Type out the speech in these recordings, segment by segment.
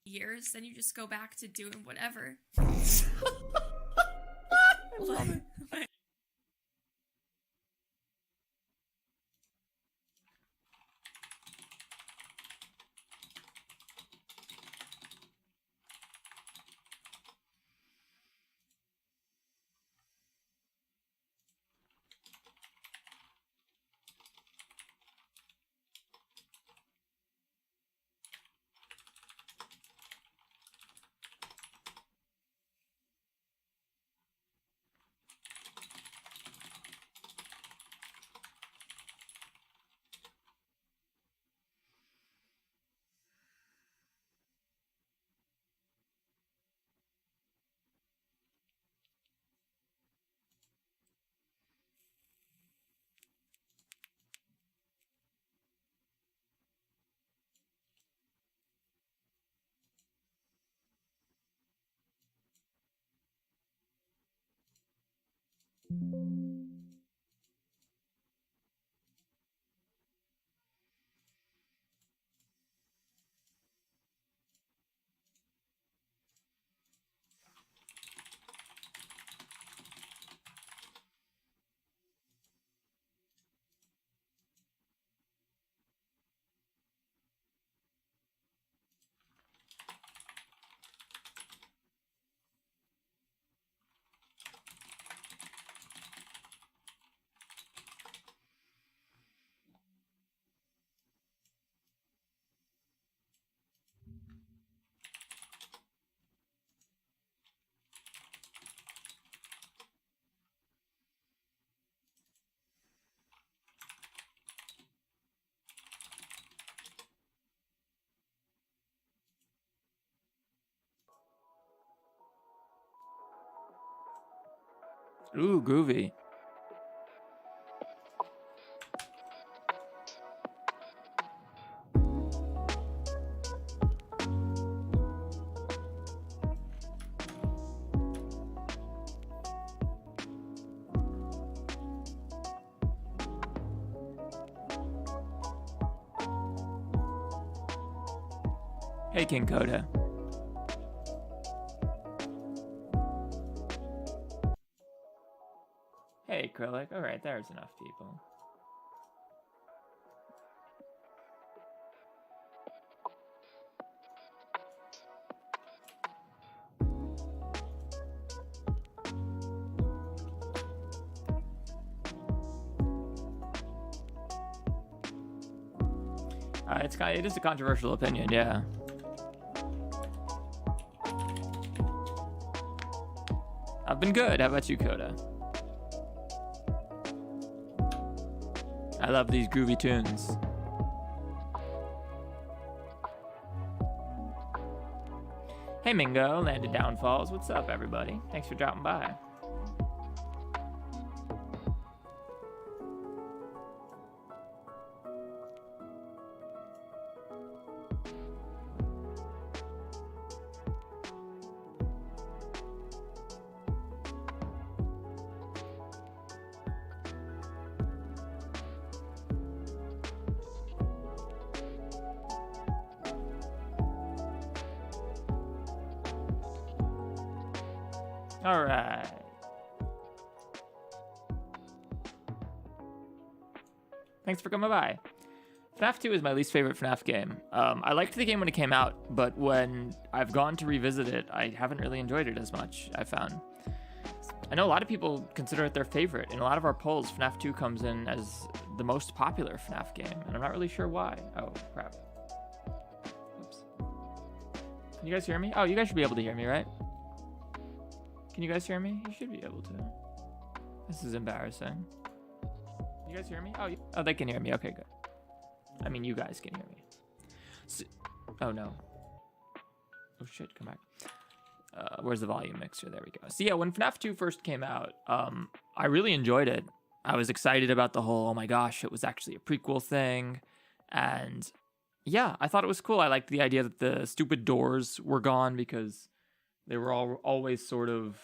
years, then you just go back to doing whatever. I love it. Ooh, groovy. Hey, King Coda. Hey, Acrylic. Alright, there's enough people. It is a controversial opinion, yeah. I've been good. How about you, Coda? I love these groovy tunes. Hey, Mingo, Landed Downfalls. What's up, everybody? Thanks for dropping by. All right. Thanks for coming by. FNAF 2 is my least favorite FNAF game. I liked the game when it came out, but when I've gone to revisit it, I haven't really enjoyed it as much, I found. I know a lot of people consider it their favorite. In a lot of our polls, FNAF 2 comes in as the most popular FNAF game, and I'm not really sure why. Oh, crap. Oops. Can you guys hear me? Oh, you guys should be able to hear me, right? Can you guys hear me? You should be able to. This is embarrassing. Can you guys hear me? Oh, they can hear me. Okay, good. I mean, you guys can hear me. So, oh, no. Oh, shit. Come back. Where's the volume mixer? There we go. So, yeah, when FNAF 2 first came out, I really enjoyed it. I was excited about the whole, oh, my gosh, it was actually a prequel thing. And, yeah, I thought it was cool. I liked the idea that the stupid doors were gone because they were always sort of...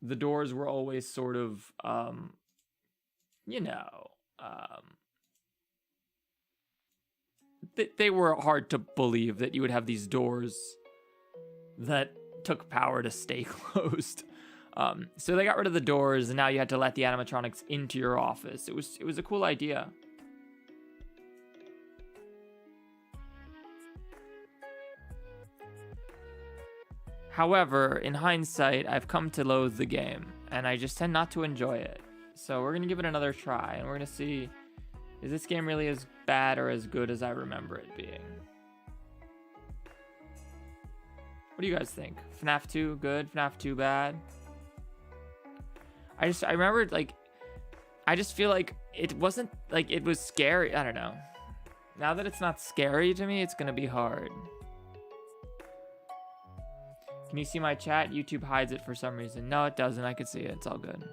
The doors were always sort of, you know, they were hard to believe that you would have these doors that took power to stay closed. So they got rid of the doors, and now you had to let the animatronics into your office. It was a cool idea. However, in hindsight, I've come to loathe the game, and I just tend not to enjoy it. So we're going to give it another try, and we're going to see, is this game really as bad or as good as I remember it being? What do you guys think? FNAF 2 good? FNAF 2 bad? I remember, like, I just feel like it wasn't, like, it was scary. I don't know. Now that it's not scary to me, it's going to be hard. Can you see my chat? YouTube hides it for some reason. No, it doesn't. I can see it. It's all good.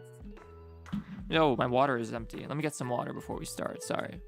No, my water is empty. Let me get some water before we start. Sorry.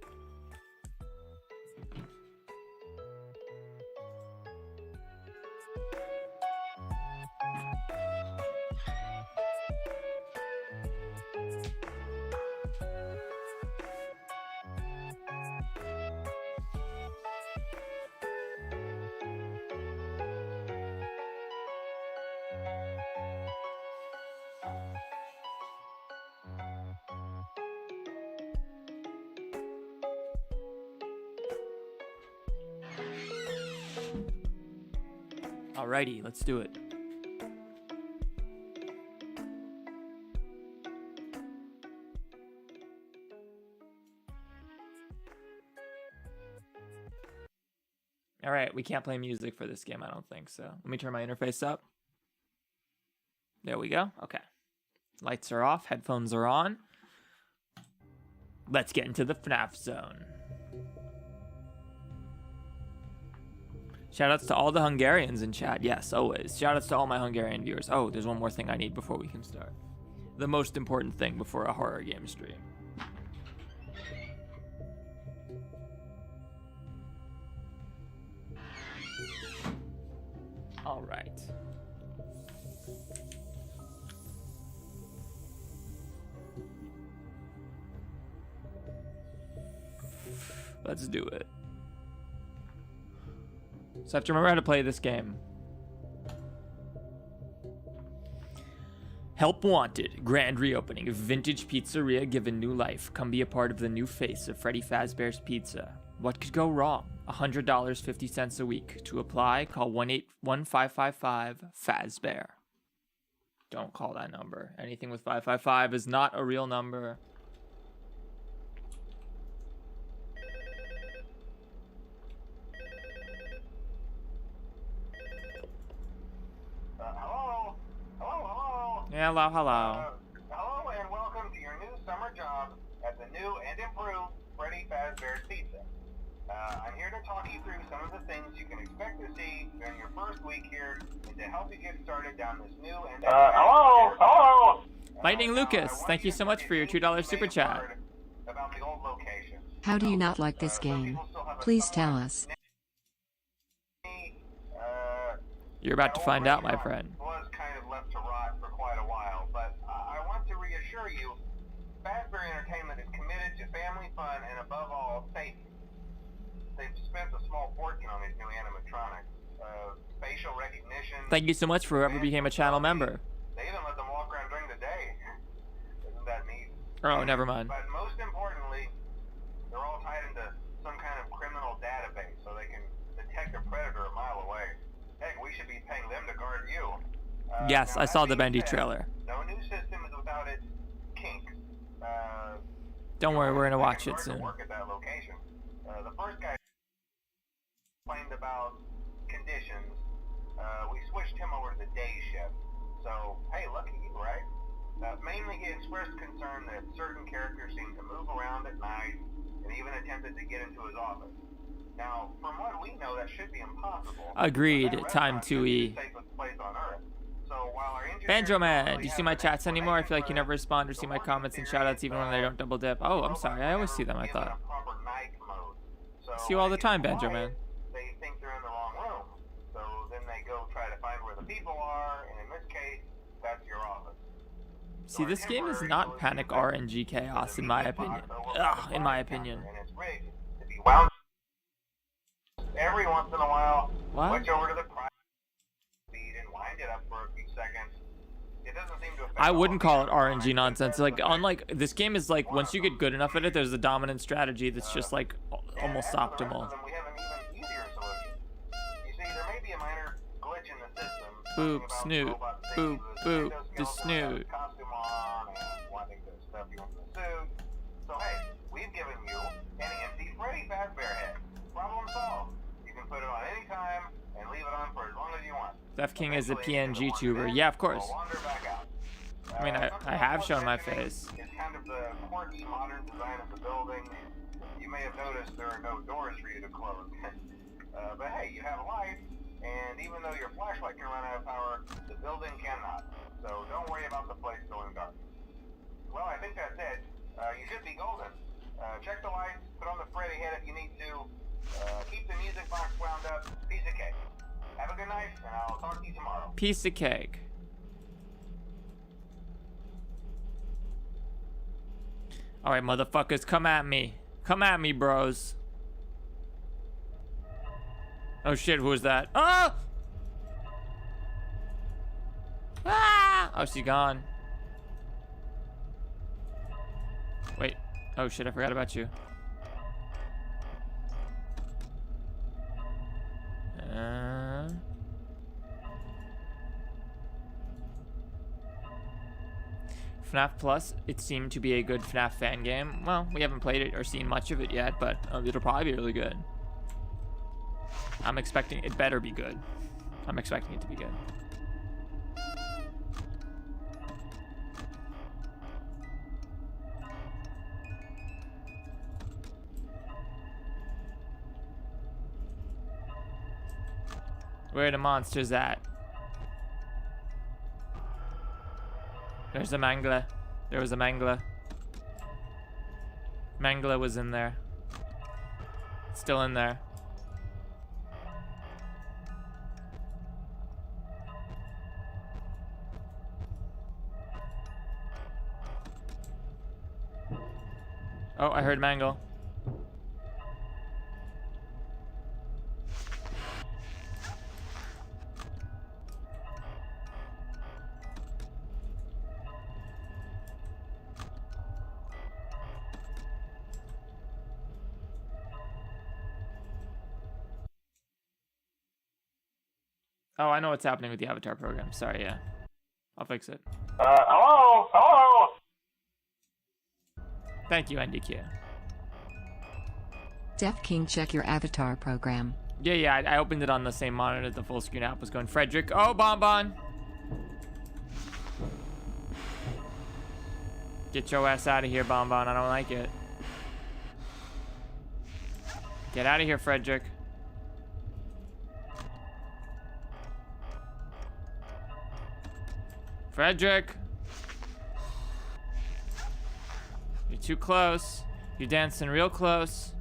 Alrighty, let's do it. Alright, we can't play music for this game, I don't think so. Let me turn my interface up. There we go. Okay. Lights are off, headphones are on. Let's get into the FNAF zone. Shoutouts to all the Hungarians in chat. Yes, always. Shoutouts to all my Hungarian viewers. Oh, there's one more thing I need before we can start. The most important thing before a horror game stream. All right. Let's do it. So I have to remember how to play this game. Help wanted. Grand reopening. Vintage pizzeria given new life. Come be a part of the new face of Freddy Fazbear's Pizza. What could go wrong? $100, 50 cents a week. To apply, call 1-815-555-FAZBEAR. Don't call that number. Anything with 555 is not a real number. Hello, hello. Hello and welcome to your new summer job at the new and improved Freddy Fazbear's Pizza. I'm here to talk you through some of the things you can expect to see during your first week here and to help you get started down this new and hello. Lightning Lucas, thank you so much for your $2 super chat. About the old location. How do you not like this game? Please tell us. You're about to find out, my friend. Was kind of left to rot for quite a while, but I want to reassure you, Fazbear Entertainment is committed to family fun and above all, safety. They've spent a small fortune on these new animatronics. Facial recognition. Thank you so much for whoever became a channel member. They even let them walk around during the day. Isn't that neat? Oh, never mind. But most importantly, they're all tied into some kind of criminal database so they can detect a predator a mile away. Heck, we should be paying them to guard you. Yes, now, I saw the being Bendy said, trailer. No new system is without its kinks. Don't worry, we're gonna watch it soon. Work at that location. The first guy complained about conditions. We switched him over to the day shift. So, hey, lucky you, right? Mainly he expressed concern that certain characters seemed to move around at night and even attempted to get into his office. Now, from what we know, that should be impossible. Agreed. Time 2E. So Banjo Man, do you see my chats anymore? I feel like you never respond or see my comments and shoutouts even when they don't double dip. Oh, I'm sorry. I always see them, I thought. See you all the time, Banjo Man. They think they're in the wrong room. So then they go try to find where the people are, and in this case, that's your office. See, this game is not Panic RNG chaos, in my opinion. Ugh, in my opinion. And it's rigged to be wound every once in a while, What? switch over to the private feed and wind it up for a few seconds. It doesn't seem to affect I all wouldn't of call the it RNG animatronics, nonsense. but Like, that's unlike this game is like once you get good enough at it, there's a dominant strategy that's just like almost and for the rest optimal. of them, we have an even easier solution. You see, there may be a minor glitch in the system. Boop, something about snoot. robot safety Boop, with boop, Windows the skills where you have snoot. a costume on and wanting to stuff you into the suit. So hey, we've given you an empty Freddy Fazbear head. Problem solved. You can put it on any time and leave it on for as long as you want. Theft King is a Eventually, PNG it'll tuber. wander Yeah, of in, course. it'll wander back out. I mean, I Something have worth shown my mentioning face. is kind of the quirky modern design of the building. You may have noticed there are no doors for you to close. But hey, you have light, and even though your flashlight can run out of power, the building cannot. So don't worry about the place going dark. Well, I think that's it. You should be golden. Check the lights, put on the Freddy head if you need to. Keep the music box wound up. Piece of cake. Have a good night, and I'll talk to you tomorrow. Piece of cake. All right, motherfuckers, come at me. Come at me, bros. Oh shit, who was that? Oh! Ah! Oh, she's gone. Wait. Oh shit, I forgot about you. FNAF Plus, it seemed to be a good FNAF fan game. Well, we haven't played it or seen much of it yet, but it'll probably be really good. I'm expecting it better be good. I'm expecting it to be good. Where are the monsters at? There's a Mangler. There was a Mangler. Mangler was in there. Still in there. Oh, I heard Mangle. Oh, I know what's happening with the avatar program. Sorry, yeah. I'll fix it. Hello? Hello? Thank you, NDQ. Def King, check your avatar program. Yeah, I opened it on the same monitor the full screen app was going. Frederick. Oh, Bonbon. Get your ass out of here, Bonbon. I don't like it. Get out of here, Frederick. Frederick. You're too close. You're dancing real close.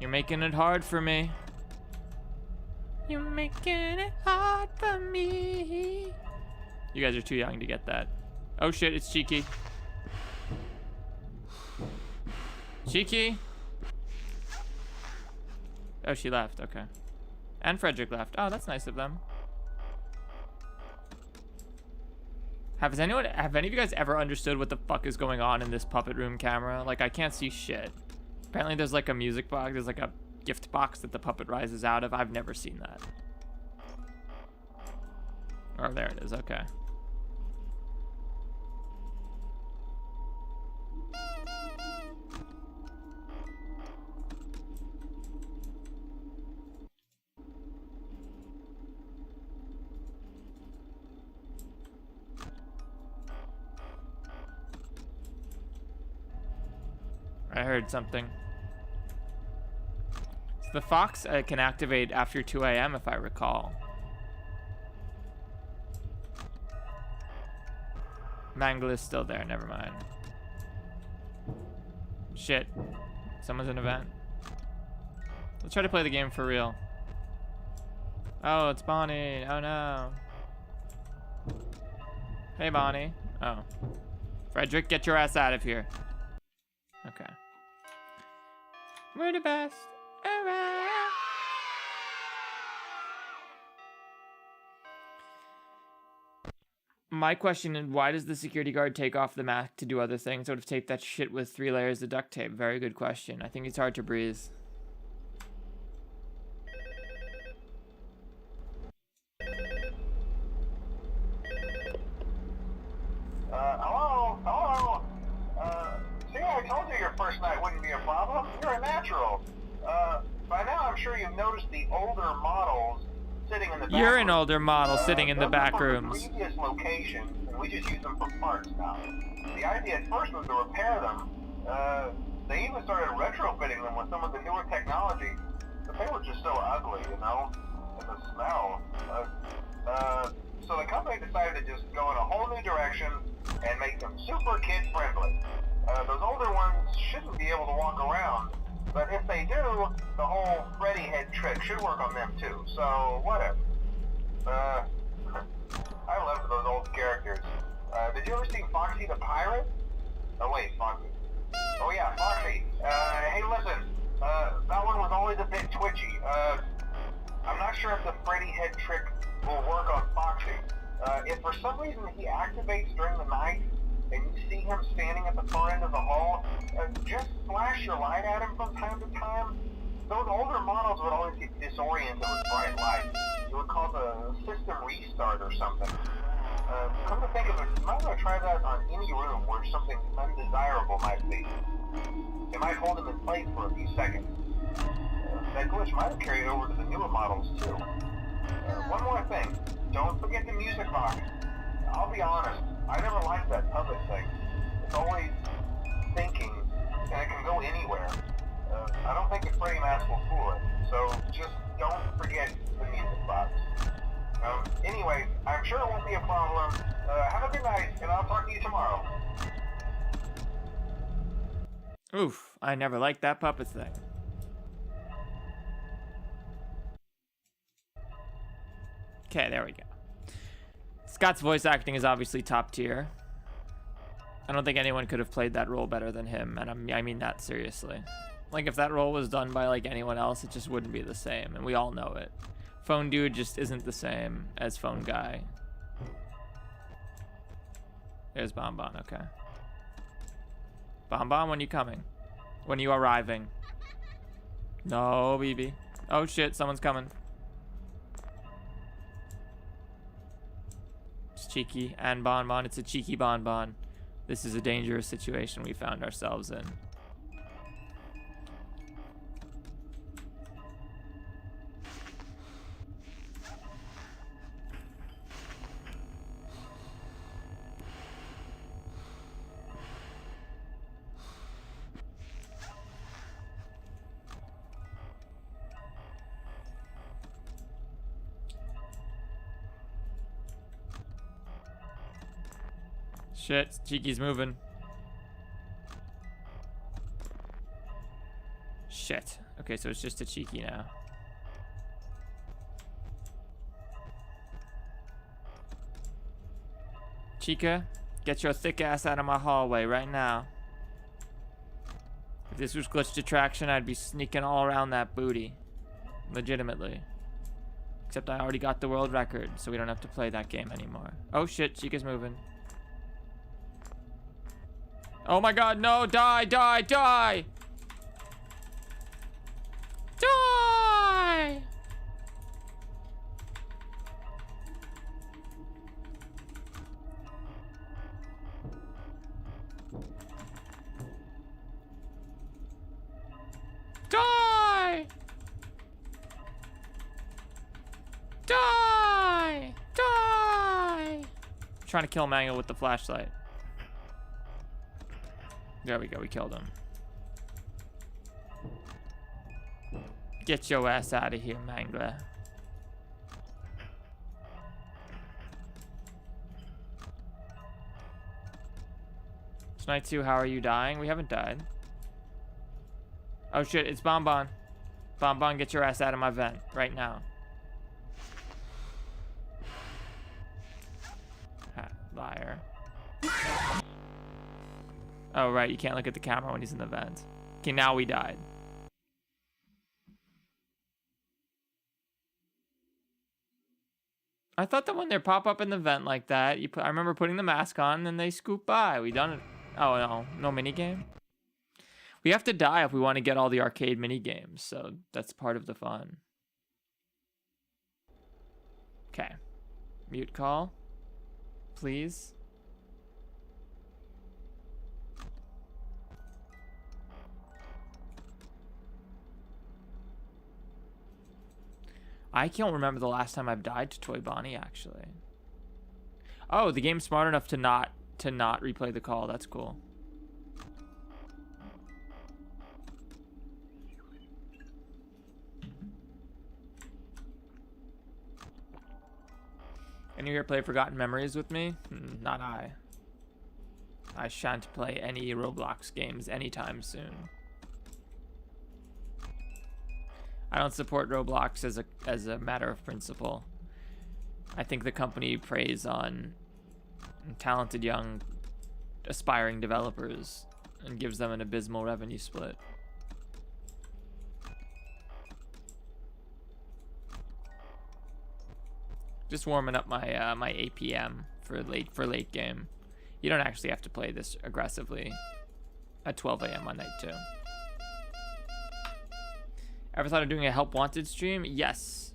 You're making it hard for me. You're making it hard for me. You guys are too young to get that. Oh shit, it's Cheeky. Cheeky? Oh, she left, okay. And Frederick left. Oh, that's nice of them. Have any of you guys ever understood what the fuck is going on in this puppet room camera? Like, I can't see shit. Apparently there's like a music box, there's like a gift box that the puppet rises out of. I've never seen that. Oh, there it is, okay. I heard something. So the fox can activate after 2 a.m. if I recall. Mangle is still there, never mind. Shit. Someone's in a vent. Let's try to play the game for real. Oh, it's Bonnie. Oh no. Hey, Bonnie. Oh. Frederick, get your ass out of here. Okay. We're the best around. My question is, why does the security guard take off the mask to do other things? Sort of tape that shit with 3 layers of duct tape. Very good question. I think it's hard to breathe. Hello? Hello? See, I told you your first night wouldn't be a problem. You're a natural. By now I'm sure you've noticed the older models sitting in the back You're an room. older model sitting in the Those back are from rooms. the previous location, and we just use them for parts now. The idea at first was to repair them. They even started retrofitting them with some of the newer technology, but they were just so ugly, you know? And the smell. So the company decided to just go in a whole new direction and make them super kid-friendly. Those older ones shouldn't be able to walk around, but if they do, the whole Freddy head trick should work on them too, so whatever. I loved those old characters. Did you ever see Foxy the Pirate? Oh wait, Foxy. Oh yeah, Foxy. Hey listen, that one was always a bit twitchy. I'm not sure if the Freddy head trick will work on Foxy. If for some reason he activates during the night, and you see him standing at the far end of the hall, just flash your light at him from time to time. Those older models would always get disoriented with bright light. It would cause a system restart or something. Come to think of it, you might want to try that on any room where something undesirable might be. It might hold him in place for a few seconds. That glitch might have carried over to the newer models too. One more thing, don't forget the music box. I'll be honest, I never liked that puppet thing. It's always thinking, and it can go anywhere. I don't think the Freddy mask will fool it, so just don't forget the music box. Anyway, I'm sure it won't be a problem. Have a good night, and I'll talk to you tomorrow. Oof, I never liked that puppet thing. Okay, there we go. Scott's voice acting is obviously top tier. I don't think anyone could have played that role better than him, and I mean that seriously. Like, if that role was done by, like, anyone else, it just wouldn't be the same, and we all know it. Phone Dude just isn't the same as Phone Guy. There's Bonbon, okay. Bonbon, when you coming? When you arriving? No, BB. Oh shit, someone's coming. It's Cheeky and Bonbon. It's a cheeky Bonbon. This is a dangerous situation we found ourselves in. Shit, Cheeky's moving. Shit. Okay, so it's just a Cheeky now. Chica, get your thick ass out of my hallway right now. If this was glitched attraction, I'd be sneaking all around that booty. Legitimately. Except I already got the world record, so we don't have to play that game anymore. Oh shit, Chica's moving. Oh my god, no, die, die, die! Die! Die! Die! Die! I'm trying to kill Mango with the flashlight. There we go, we killed him. Get your ass out of here, Mangler. It's night 2, how are you dying? We haven't died. Oh shit, it's Bonbon. Bonbon, get your ass out of my vent right now. Ha, liar. Oh, right, you can't look at the camera when he's in the vent. Okay, now we died. I thought that when they pop up in the vent like that, I remember putting the mask on and then they scoop by. We done it. Oh, no. No minigame? We have to die if we want to get all the arcade minigames, so that's part of the fun. Okay. Mute call. Please. I can't remember the last time I've died to Toy Bonnie, actually. Oh, the game's smart enough to not replay the call. That's cool. Any here play Forgotten Memories with me? Not I. I shan't play any Roblox games anytime soon. I don't support Roblox as a matter of principle. I think the company preys on talented young aspiring developers and gives them an abysmal revenue split. Just warming up my my APM for late game. You don't actually have to play this aggressively at 12 a.m. on night 2. Ever thought of doing a Help Wanted stream? Yes.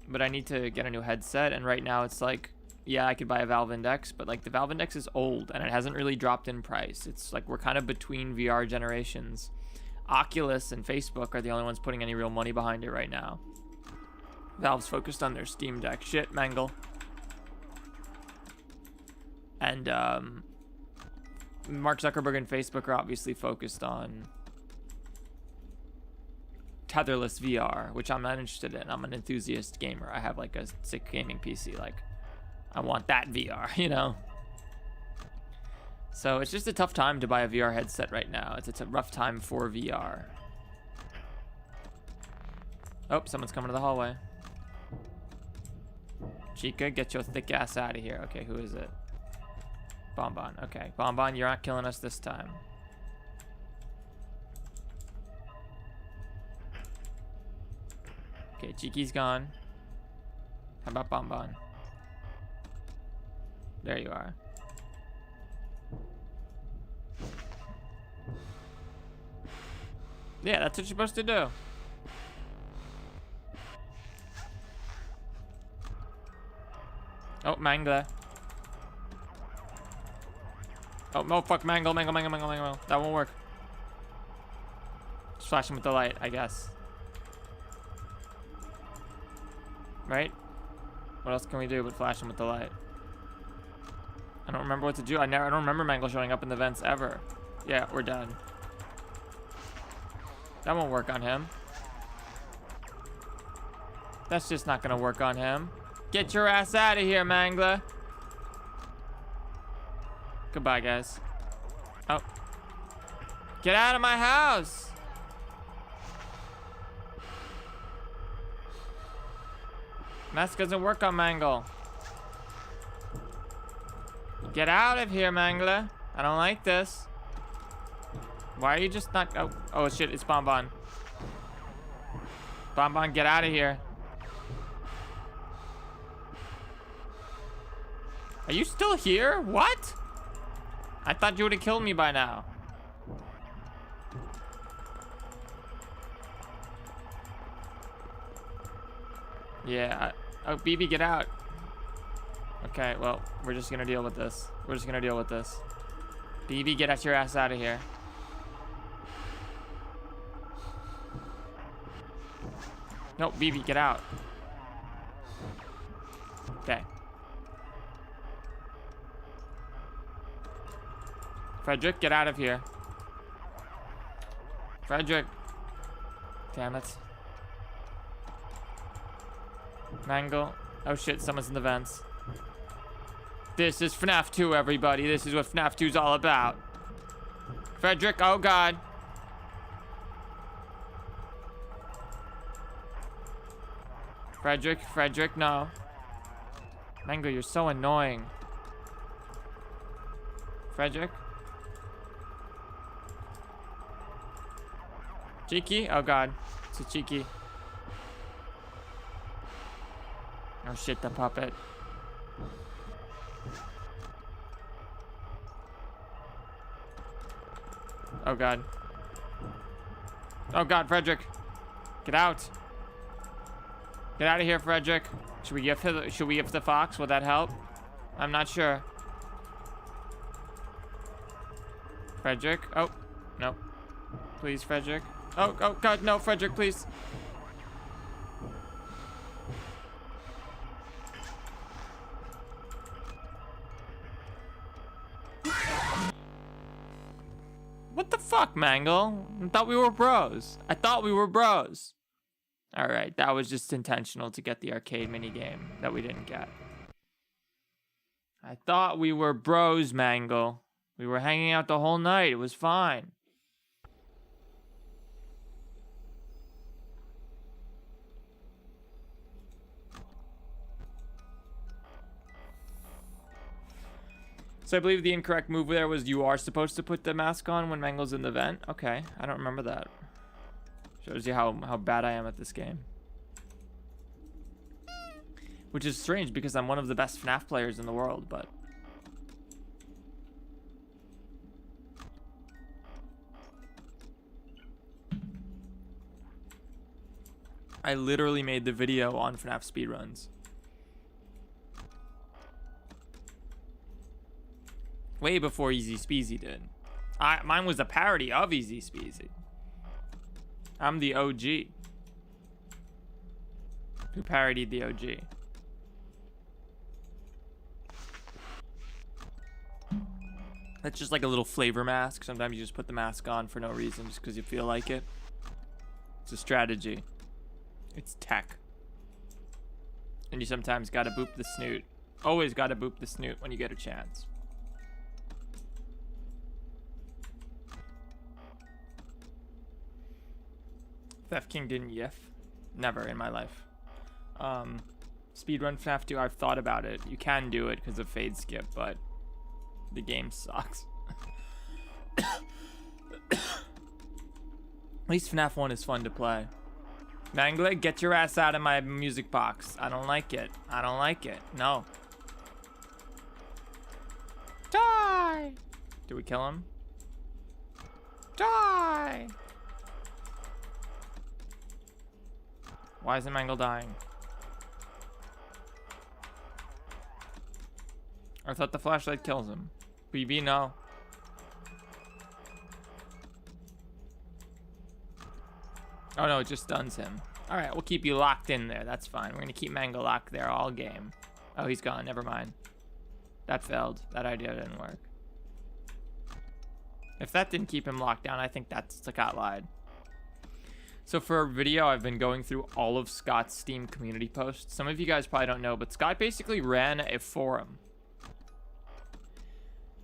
But I need to get a new headset, and right now it's like, yeah, I could buy a Valve Index, but like the Valve Index is old and it hasn't really dropped in price. It's like we're kind of between VR generations. Oculus and Facebook are the only ones putting any real money behind it right now. Valve's focused on their Steam Deck. Shit, Mangle. And Mark Zuckerberg and Facebook are obviously focused on tetherless VR, which I'm not interested in. I'm an enthusiast gamer. I have like a sick gaming PC. Like, I want that VR, you know? So it's just a tough time to buy a VR headset right now. It's a rough time for VR. Oh, someone's coming to the hallway. Chica, get your thick ass out of here. Okay, who is it? Bonbon. Okay, Bonbon, you're not killing us this time. Okay, Cheeky's gone. How about Bonbon? There you are. Yeah, that's what you're supposed to do. Oh, Mangler. Oh, no, fuck, Mangle. That won't work. Just flash him with the light, I guess. Right? What else can we do but flash him with the light? I don't remember what to do. I don't remember Mangle showing up in the vents ever. Yeah, we're done. That won't work on him. That's just not gonna work on him. Get your ass out of here, Mangler. Goodbye, guys. Oh. Get out of my house! Mask doesn't work on Mangle. Get out of here, Mangler. I don't like this. Why are you just not... Oh shit, it's Bonbon. Bonbon, get out of here. Are you still here? What? I thought you would have killed me by now. Yeah. Oh, BB, get out. Okay, well, we're just gonna deal with this. BB, get your ass out of here. No, BB, get out. Okay. Frederick, get out of here. Frederick. Damn it. Mangle. Oh shit, someone's in the vents. This is FNAF 2, everybody. This is what FNAF 2 is all about. Frederick, oh god. Frederick, no. Mangle, you're so annoying. Frederick? Cheeky? Oh god. It's a Cheeky. Oh shit, the puppet. Oh god. Oh god, Frederick. Get out. Get out of here, Frederick. Should we give the fox? Would that help? I'm not sure. Frederick. Oh, no. Please, Frederick. Oh god, no, Frederick, please. What the fuck, Mangle? I thought we were bros. Alright, that was just intentional to get the arcade minigame that we didn't get. I thought we were bros, Mangle. We were hanging out the whole night. It was fine. So I believe the incorrect move there was you are supposed to put the mask on when Mangle's in the vent. Okay, I don't remember that. Shows you how bad I am at this game. Which is strange because I'm one of the best FNAF players in the world, but... I literally made the video on FNAF speedruns. Way before Easy Speezy did. Mine was a parody of Easy Speezy. I'm the OG. Who parodied the OG. That's just like a little flavor mask. Sometimes you just put the mask on for no reason, just because you feel like it. It's a strategy. It's tech. And you sometimes gotta boop the snoot. Always gotta boop the snoot when you get a chance. Theft King didn't yiff. Never in my life. Speedrun FNAF 2, I've thought about it. You can do it because of fade skip, but the game sucks. At least FNAF 1 is fun to play. Mangle, get your ass out of my music box. I don't like it. I don't like it. No. Die! Did we kill him? Die! Why isn't Mangle dying? I thought the flashlight kills him. BB, no. Oh no, it just stuns him. Alright, we'll keep you locked in there. That's fine. We're gonna keep Mangle locked there all game. Oh, he's gone. Never mind. That failed. That idea didn't work. If that didn't keep him locked down, I think that's got lied. So for a video, I've been going through all of Scott's Steam community posts. Some of you guys probably don't know, but Scott basically ran a forum.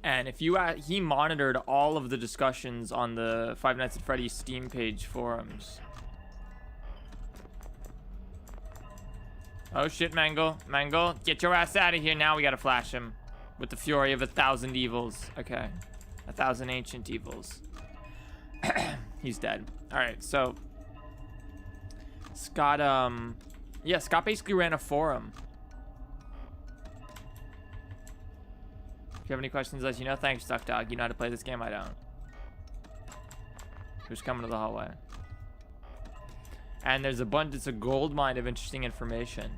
And if you he monitored all of the discussions on the Five Nights at Freddy's Steam page forums. Oh shit, Mangle. Mangle, get your ass out of here now. We gotta flash him with the fury of 1,000 evils. Okay. 1,000 ancient evils. He's dead. Alright, so... Scott, yeah, Scott basically ran a forum. If you have any questions, let you know. Thanks, Duck Dog. You know how to play this game? I don't. Who's coming to the hallway? And there's it's a gold mine of interesting information.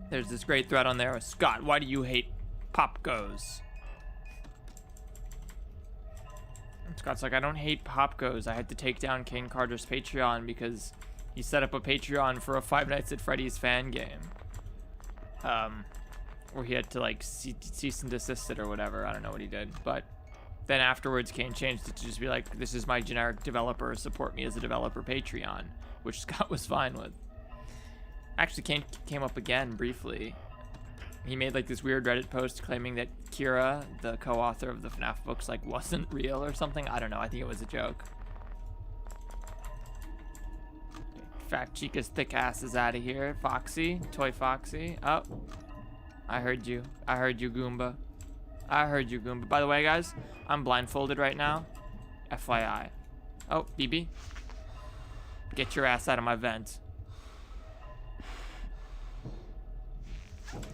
There's this great thread on there with Scott, why do you hate Pop Goes? And Scott's like, I don't hate Pop Goes. I had to take down Kane Carter's Patreon because he set up a Patreon for a Five Nights at Freddy's fan game. Where he had to like cease and desist it or whatever. I don't know what he did. But then afterwards, Kane changed it to just be like, this is my generic developer, support me as a developer Patreon, which Scott was fine with. Actually, Kane came up again briefly. He made like this weird Reddit post claiming that Kira, the co-author of the FNAF books, like wasn't real or something. I don't know. I think it was a joke. Fat Chica's thick ass is out of here. Foxy, Toy Foxy. Oh, I heard you. I heard you, Goomba. I heard you, Goomba. By the way, guys, I'm blindfolded right now. FYI. Oh, BB. Get your ass out of my vent.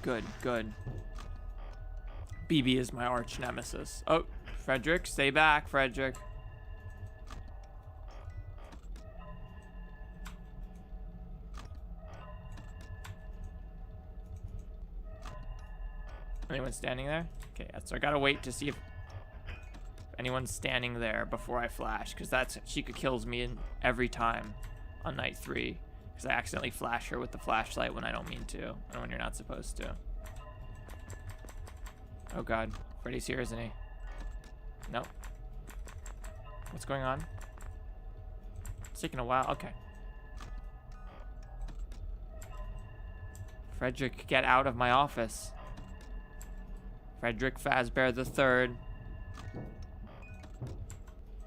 Good, good. BB is my arch nemesis. Oh, Frederick, stay back, Frederick. Anyone standing there? Okay, so I gotta wait to see if anyone's standing there before I flash, because that's Chica kills me every time on night 3, because I accidentally flash her with the flashlight when I don't mean to, and when you're not supposed to. Oh god, Freddy's here, isn't he? Nope. What's going on? It's taking a while. Okay. Frederick, get out of my office. Frederick Fazbear III.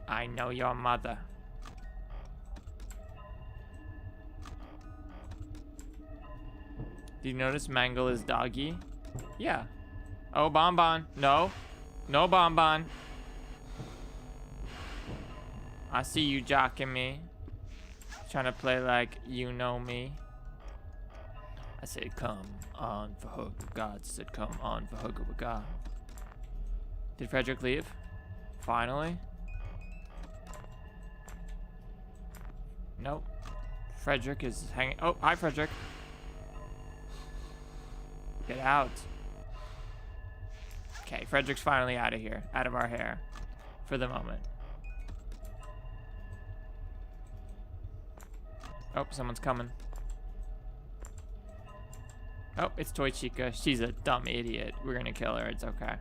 I know your mother. Did you notice Mangle is doggy? Yeah. Oh, Bonbon. No. No, Bonbon. I see you jocking me. Trying to play like you know me. I said, come on for hug of God. Said, come on for hug of God. Did Frederick leave? Finally? Nope. Frederick is hanging. Oh, hi, Frederick. Get out. Okay, Frederick's finally out of here. Out of our hair. For the moment. Oh, someone's coming. Oh, it's Toy Chica. She's a dumb idiot. We're gonna kill her. It's okay.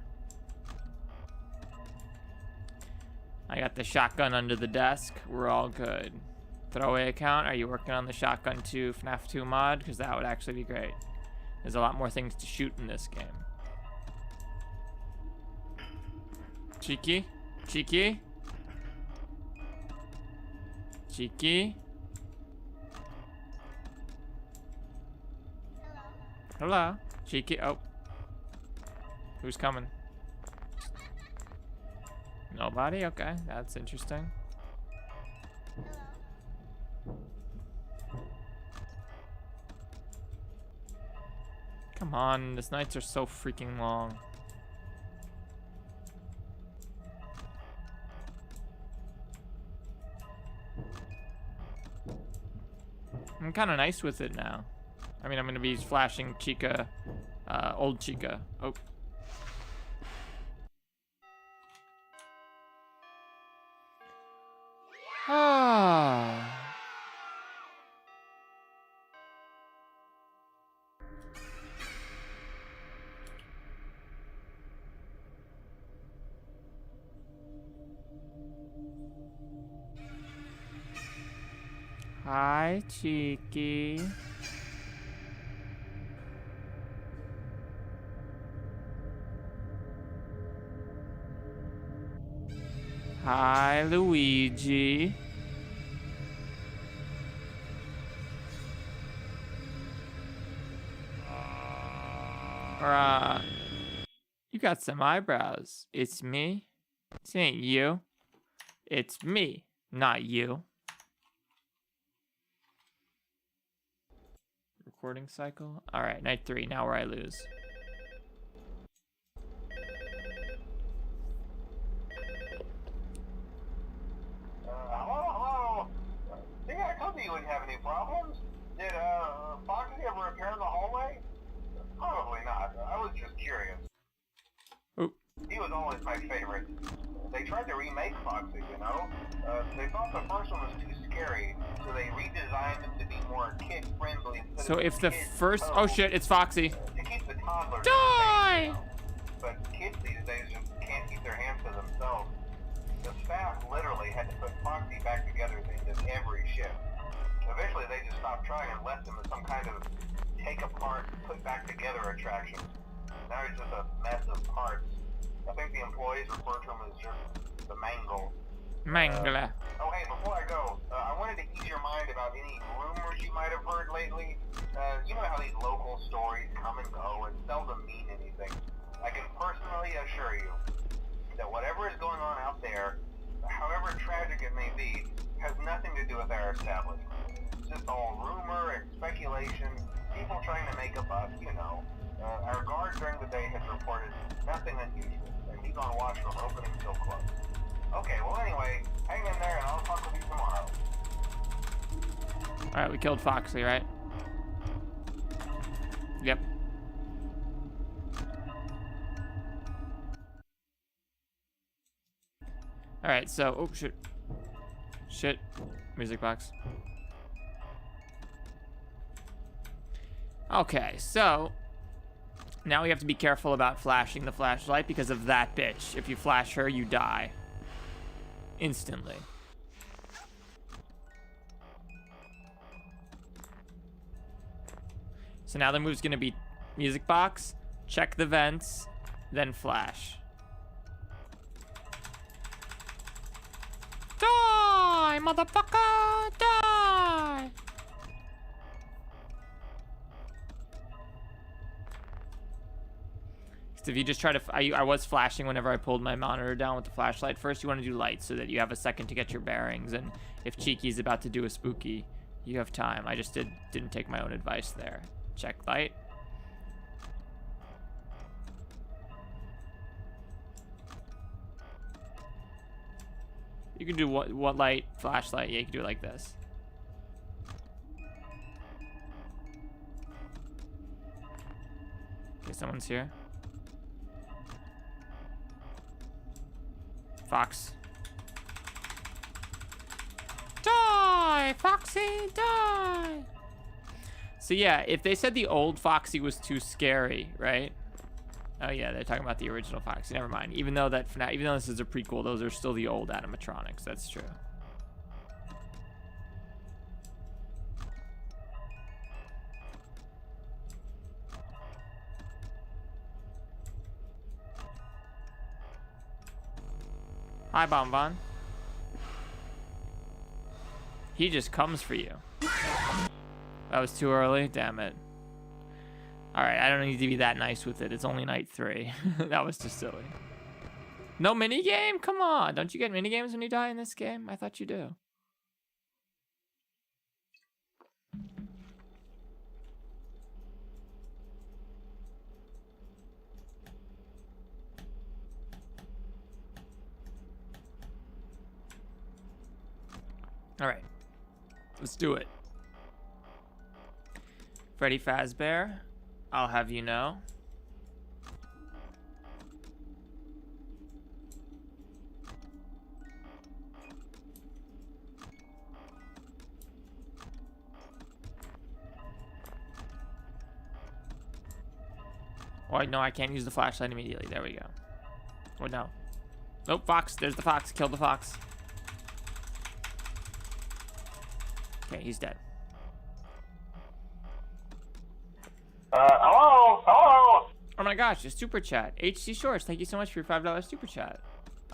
I got the shotgun under the desk. We're all good. Throwaway account. Are you working on the shotgun 2 FNAF 2 mod? Because that would actually be great. There's a lot more things to shoot in this game. Cheeky? Cheeky? Cheeky? Hello? Cheeky? Oh. Who's coming? Nobody? Okay, that's interesting. Come on, these nights are so freaking long. I'm kind of nice with it now. I mean, I'm going to be flashing Chica, old Chica. Oh. Ah. Hi, Cheeky. Hi, Luigi. You got some eyebrows. It's me. It ain't you. It's me, not you. Recording cycle. All right, night 3. Now where I lose. Hello? See, I told you wouldn't have any problems. Did, Foxy ever appear in the hallway? Probably not. I was just curious. Oop. He was always my favorite. They tried to remake Foxy, you know? They thought the first one was too scary, so they redesigned him to be more kid-friendly. So if the first... Oh shit, it's Foxy. To keep the toddlers Die! safe, you know? But kids these days just can't keep their hands to themselves. The staff literally had to put Foxy back together at the end of every shift. Eventually they just stopped trying and left him as some kind of take-apart, put-back-together attraction. Now he's just a mess of parts. I think the employees refer to him as just the Mangle. Mangala. Oh, hey, before I go, I wanted to ease your mind about any rumors you might have heard lately. You know how these local stories come and go and seldom mean anything. I can personally assure you that whatever is going on out there, however tragic it may be, has nothing to do with our establishment. just all rumor and speculation, people trying to make a buck, you know. Our guard during the day has reported nothing unusual, and he's on watch from opening till close. Okay, well anyway, hang in there and I'll talk with you tomorrow. Alright, we killed Foxy, right? Yep. Alright, so... Oh, shit. Shit. Music box. Okay, so... Now we have to be careful about flashing the flashlight because of that bitch. If you flash her, you die. Instantly. So now the move's gonna be music box, check the vents, then flash. Die, motherfucker, die! So if you just try to, I was flashing whenever I pulled my monitor down with the flashlight. First, you want to do light so that you have a second to get your bearings, and if Cheeky's about to do a spooky, you have time. I just didn't take my own advice there. Check light. You can do what light? Flashlight. Yeah, you can do it like this. Okay, someone's here. Fox. Die, Foxy, die! So yeah, if they said the old Foxy was too scary, right? Oh yeah, they're talking about the original Foxy. Never mind. Even though this is a prequel, those are still the old animatronics. That's true. Hi, Bonbon. He just comes for you. That was too early? Damn it. Alright, I don't need to be that nice with it. It's only night 3. That was just silly. No minigame? Come on. Don't you get minigames when you die in this game? I thought you do. Alright. Let's do it. Freddy Fazbear, I'll have you know. Oh, no, I can't use the flashlight immediately. There we go. Oh, no. Nope, Fox. There's the Fox. Kill the Fox. Okay, he's dead. Hello? Hello? Oh my gosh, a super chat. HC Shorts, thank you so much for your $5 super chat.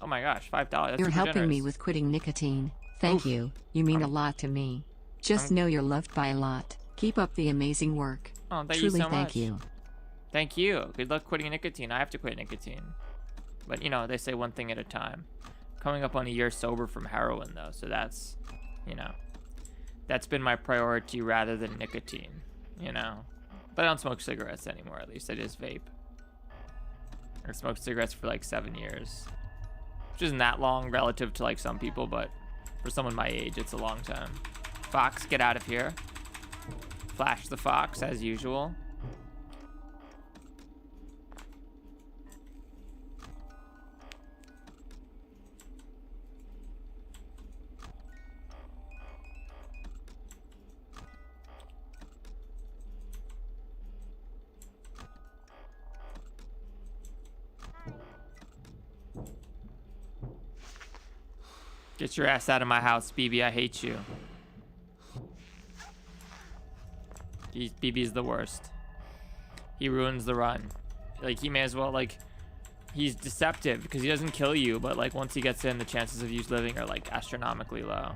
Oh my gosh, $5. That's You're super helping generous. me with quitting nicotine. Thank you. You mean a lot to me. Just know you're loved by a lot. Keep up the amazing work. Oh, thank Truly, you so much. thank you. Thank you. Good luck quitting nicotine. I have to quit nicotine. But, you know, they say one thing at a time. Coming up on a year sober from heroin, though, so that's, you know, that's been my priority rather than nicotine, you know. But I don't smoke cigarettes anymore, at least. I just vape. I smoked cigarettes for like 7 years. Which isn't that long relative to like some people, but for someone my age, it's a long time. Fox, get out of here. Flash the Fox, as usual. Get your ass out of my house, BB. I hate you. BB's the worst. He ruins the run. Like, he may as well, like, he's deceptive because he doesn't kill you, but, like, once he gets in, the chances of you living are, like, astronomically low.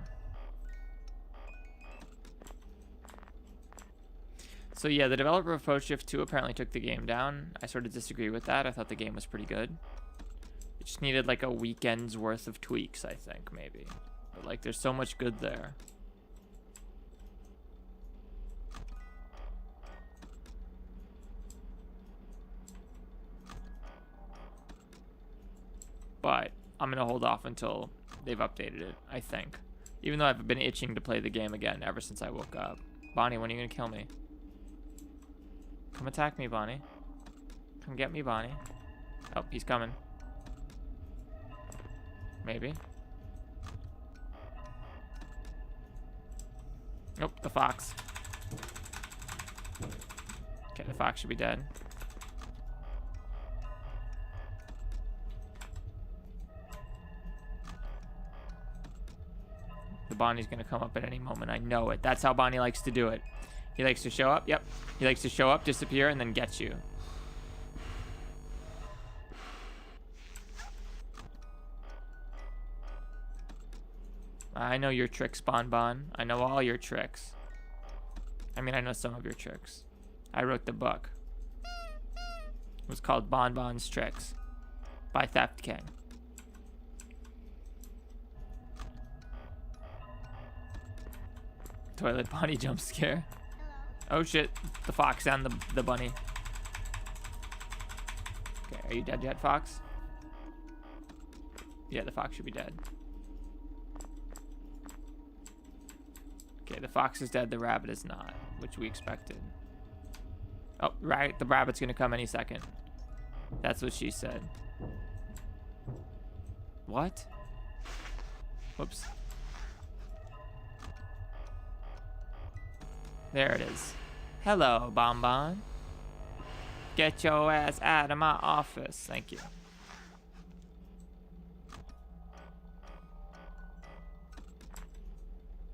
So, yeah, the developer of Post Shift 2 apparently took the game down. I sort of disagree with that. I thought the game was pretty good. It just needed like a weekend's worth of tweaks, I think, maybe. But like, there's so much good there. but I'm gonna hold off until they've updated it, I think. Even though I've been itching to play the game again ever since I woke up. Bonnie, when are you gonna kill me? Come attack me, Bonnie. Come get me, Bonnie. Oh, he's coming. Maybe. Nope, the fox. Okay, the fox should be dead. The Bonnie's gonna come up at any moment. I know it. That's how Bonnie likes to do it. He likes to show up. Yep. He likes to show up, disappear, and then get you. I know your tricks, Bon Bon. I know all your tricks. I mean, I know some of your tricks. I wrote the book. It was called Bon Bon's Tricks by Theft King. Toilet Bonnie jump scare. Oh shit, the fox and the bunny. Okay, are you dead yet, fox? Yeah, the fox should be dead. Okay, the fox is dead, the rabbit is not, which we expected. Oh, right, the rabbit's gonna come any second. That's what she said. What? Whoops. There it is. Hello, Bonbon. Get your ass out of my office. Thank you.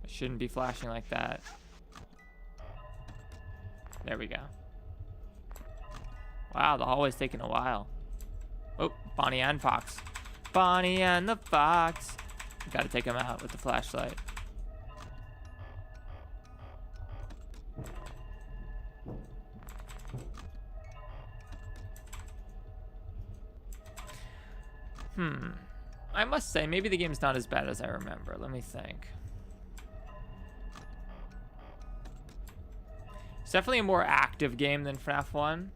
I shouldn't be flashing like that. There we go. Wow, the hallway's taking a while. Oh, Bonnie and Fox. Bonnie and the Fox. Gotta take him out with the flashlight. I must say, maybe the game's not as bad as I remember. Let me think. It's definitely a more active game than FNAF 1.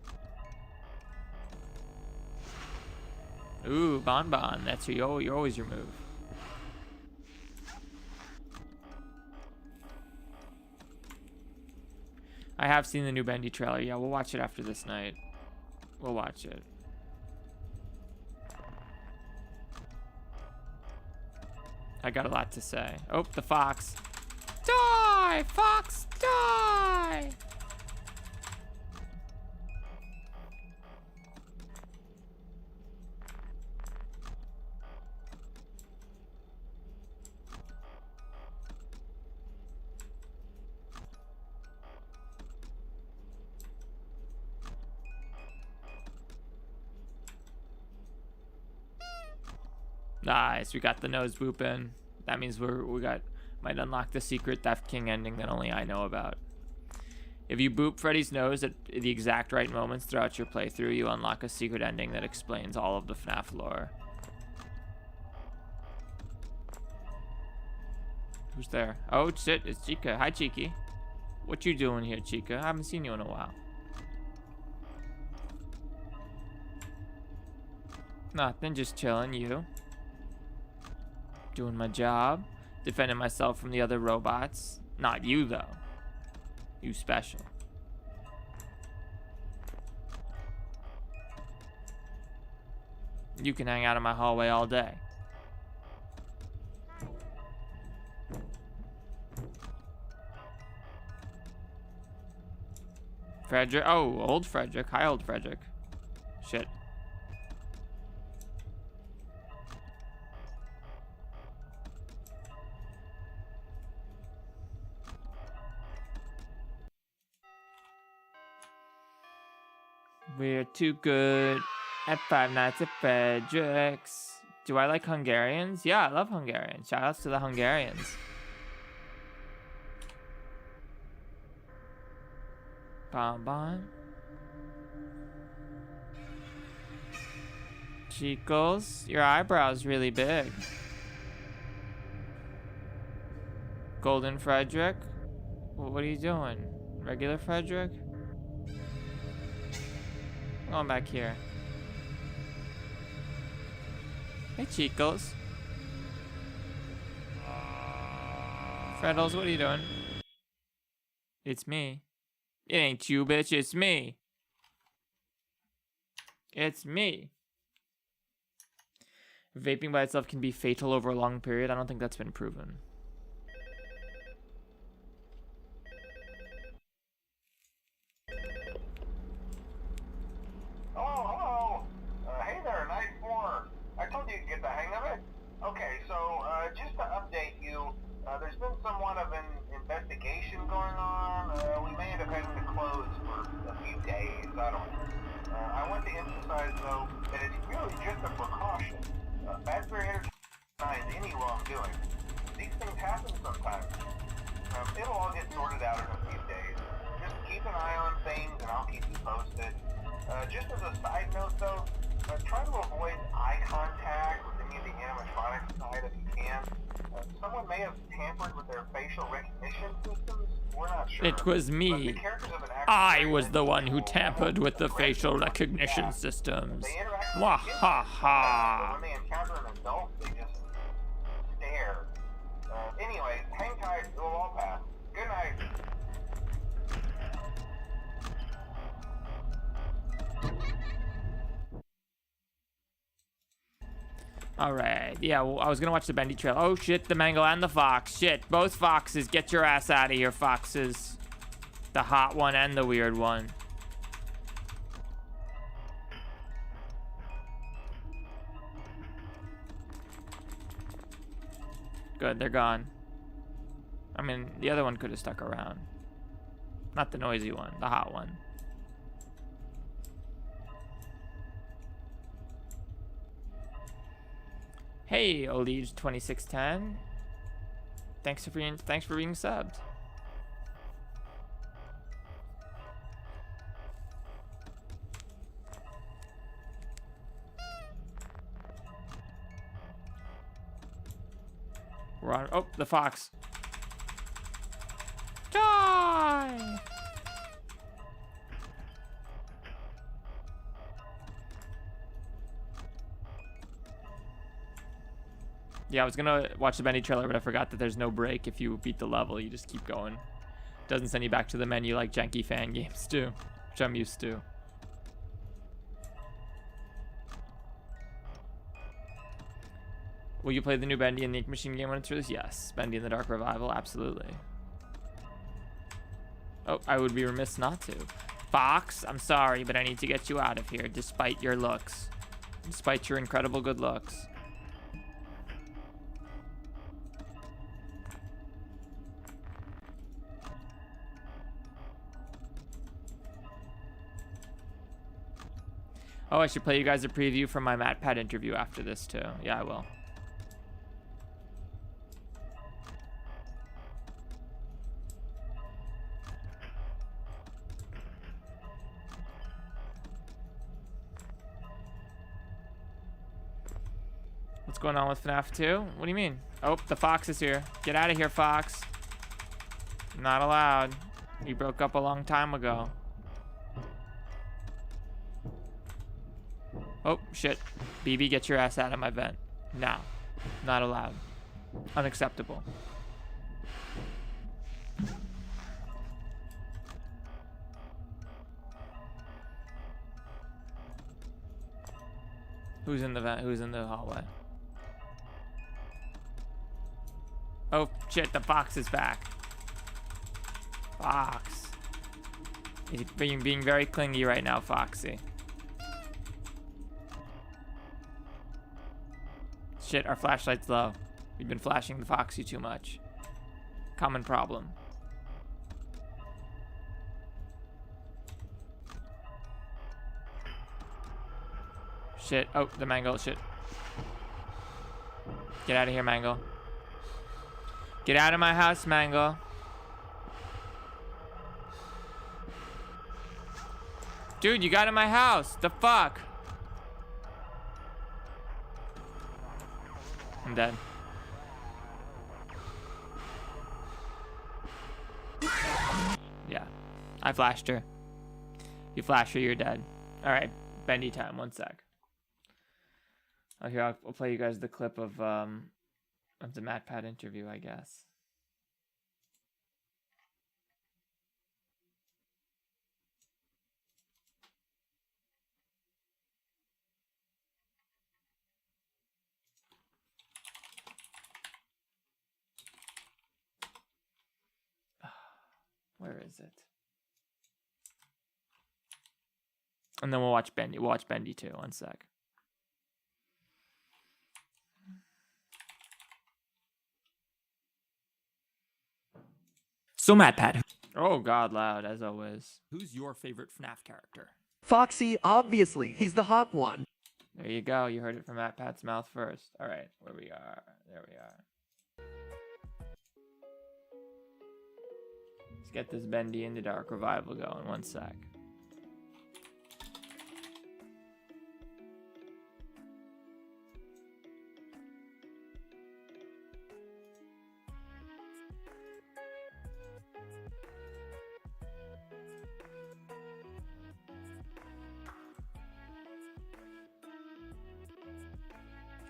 Ooh, Bon Bon. That's you're always your move. I have seen the new Bendy trailer. Yeah, we'll watch it after this night. We'll watch it. I got a lot to say. Oh, the fox. Die! Fox, die! Nice, we got the nose booping. That means might unlock the secret Theft King ending that only I know about. If you boop Freddy's nose at the exact right moments throughout your playthrough, you unlock a secret ending that explains all of the FNAF lore. Who's there? Oh shit, it's Chica. Hi, Cheeky. What you doing here, Chica? I haven't seen you in a while. Nothing, just chilling. You? Doing my job, defending myself from the other robots. Not you, though. You special. You can hang out in my hallway all day. Frederick. Oh, old Frederick. Hi, old Frederick. Shit. We're too good at Five Nights at Frederick's. Do I like Hungarians? Yeah, I love Hungarians. Shoutouts to the Hungarians. Bon Bon. Chicos, your eyebrow's really big. Golden Frederick? What are you doing? Regular Frederick? Going back here. Hey, Chicos. Freddles, what are you doing? It's me. It ain't you, bitch. It's me. It's me. Vaping by itself can be fatal over a long period. I don't think that's been proven. Hello. Hey there, Night 4. I told you to get the hang of it. Okay, so just to update you, there's been somewhat of an investigation going on. We may end up having to close for a few days. I don't know. I want to emphasize, though, that it's really just a precaution. Fazbear Entertainment denies any wrongdoing. These things happen sometimes. It'll all get sorted out in a few days. Just keep an eye on things, and I'll keep you posted. Just as a side note, though, try to avoid eye contact with any of the animatronics side if you can. Someone may have tampered with their facial recognition systems. We're not sure. It was But the me. characters have an I was the one who tampered with the facial recognition systems. They interact with Wah kids, ha but ha. when they encounter an adult, they just stare. Anyway, hang tight. It'll all pass. Good night. Alright, yeah, well, I was gonna watch the Bendy trail. Oh shit, the Mangle and the Fox. Shit, both Foxes. Get your ass out of here, Foxes. The hot one and the weird one. Good, they're gone. I mean, the other one could have stuck around. Not the noisy one, the hot one. Hey, Olege 2610. Thanks for being subbed. We're on. Oh, the fox. Die! Yeah, I was gonna watch the Bendy trailer, but I forgot that there's no break if you beat the level. You just keep going. Doesn't send you back to the menu like janky fan games do, which I'm used to. Will you play the new Bendy and the Ink Machine game when it's released? Yes. Bendy and the Dark Revival, absolutely. Oh, I would be remiss not to. Fox, I'm sorry, but I need to get you out of here, despite your looks. Despite your incredible good looks. Oh, I should play you guys a preview from my MatPat interview after this, too. Yeah, I will. What's going on with FNAF 2? What do you mean? Oh, the fox is here. Get out of here, fox. Not allowed. We broke up a long time ago. Oh, shit. BB, get your ass out of my vent. Now. Not allowed. Unacceptable. Who's in the vent? Who's in the hallway? Oh, shit. The fox is back. Fox. He's being very clingy right now, Foxy. Shit, our flashlight's low. We've been flashing the Foxy too much. Common problem. Shit. Oh, the Mango. Shit. Get out of here, Mango. Get out of my house, Mango. Dude, you got in my house. The fuck? I'm dead. Yeah. I flashed her. You flashed her, you're dead. Alright, Bendy time, 1 sec. Oh, here, I'll play you guys the clip of the MatPat interview, I guess. Where is it? And then we'll watch Bendy. We'll watch Bendy too. One sec. So MatPat. Oh God, loud as always. Who's your favorite FNAF character? Foxy, obviously. He's the hot one. There you go. You heard it from MatPat's mouth first. All right, where we are. There we are. Let's get this Bendy in the Dark revival going. One sec.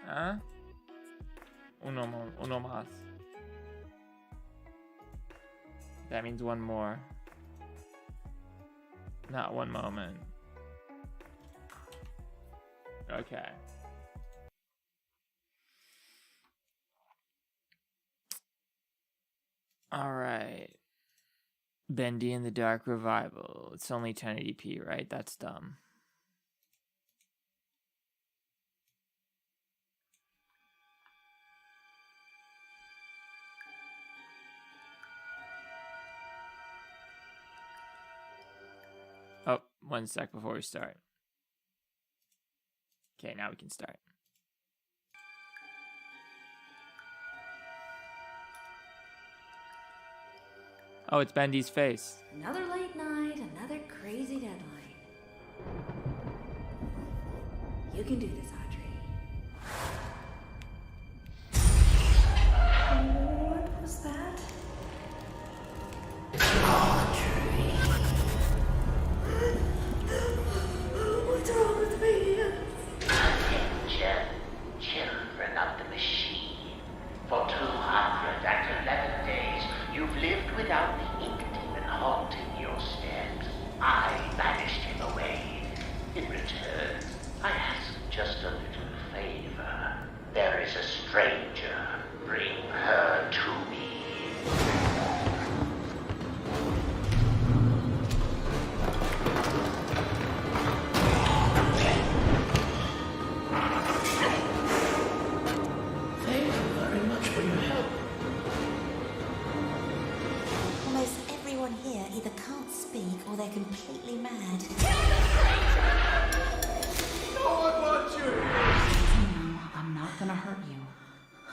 Huh? Uno más. That means one more. Not one moment. Okay. All right. Bendy in the Dark revival. It's only 1080p, right? That's dumb. Oh, one sec before we start. Okay, now we can start. Oh, it's Bendy's face. Another late night, another crazy deadline. You can do this, Audrey. What was that? What's wrong with me? Attention, children of the machine. For 211 days, you've lived without the ink demon haunting your steps. I banished him away. In return, I ask just a little favor. There is a stranger. Bring her to me. Thank you very much for your help. Almost everyone here either can't speak or they're completely mad. No one wants you. No, I'm not gonna hurt you.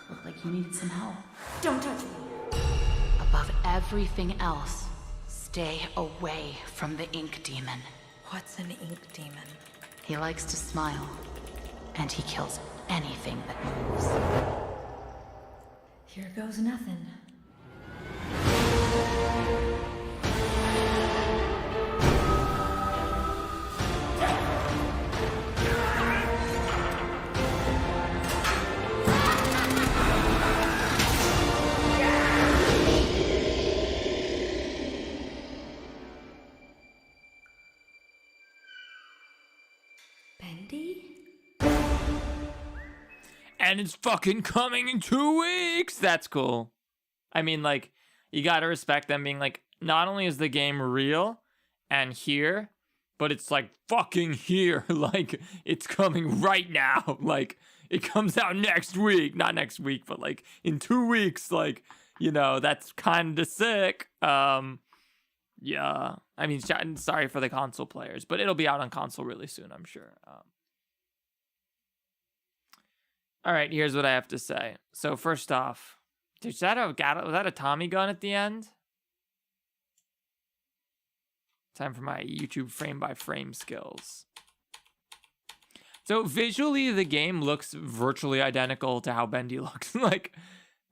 Looked like you needed some help. Don't touch me. Above everything else, stay away from the ink demon. What's an ink demon? He likes to smile, and he kills anything that moves. Here goes nothing. Bendy? And it's fucking coming in 2 weeks. That's cool. I mean, like, you gotta respect them being like, not only is the game real and here, but it's like fucking here. Like, it's coming right now. Like, it comes out next week. Not next week, but like in 2 weeks. Like, you know, that's kind of sick. Yeah. I mean, sorry for the console players, but it'll be out on console really soon, I'm sure. All right, here's what I have to say. So first off, was that a Tommy gun at the end? Time for my YouTube frame by frame skills. So visually, the game looks virtually identical to how Bendy looks. Like,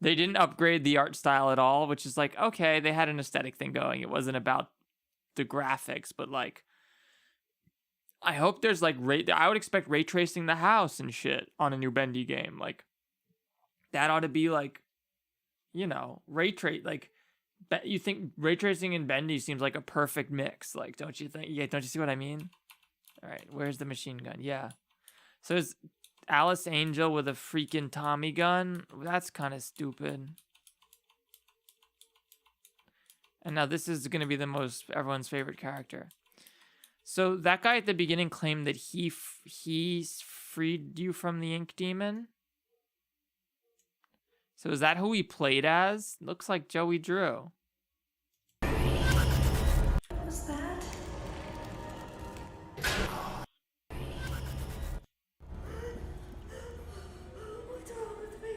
they didn't upgrade the art style at all, which is like, okay, they had an aesthetic thing going. It wasn't about the graphics, but like, I hope there's like I would expect ray tracing the house and shit on a new Bendy game. Like that ought to be like, you know, like you think ray tracing in Bendy seems like a perfect mix. Like, don't you think? Yeah, don't you see what I mean? All right, where's the machine gun? Yeah. So is Alice Angel with a freaking Tommy gun? That's kind of stupid. And now this is going to be the most everyone's favorite character. So that guy at the beginning claimed that he freed you from the ink demon. So is that who he played as? Looks like Joey Drew. What was that? What's wrong with me?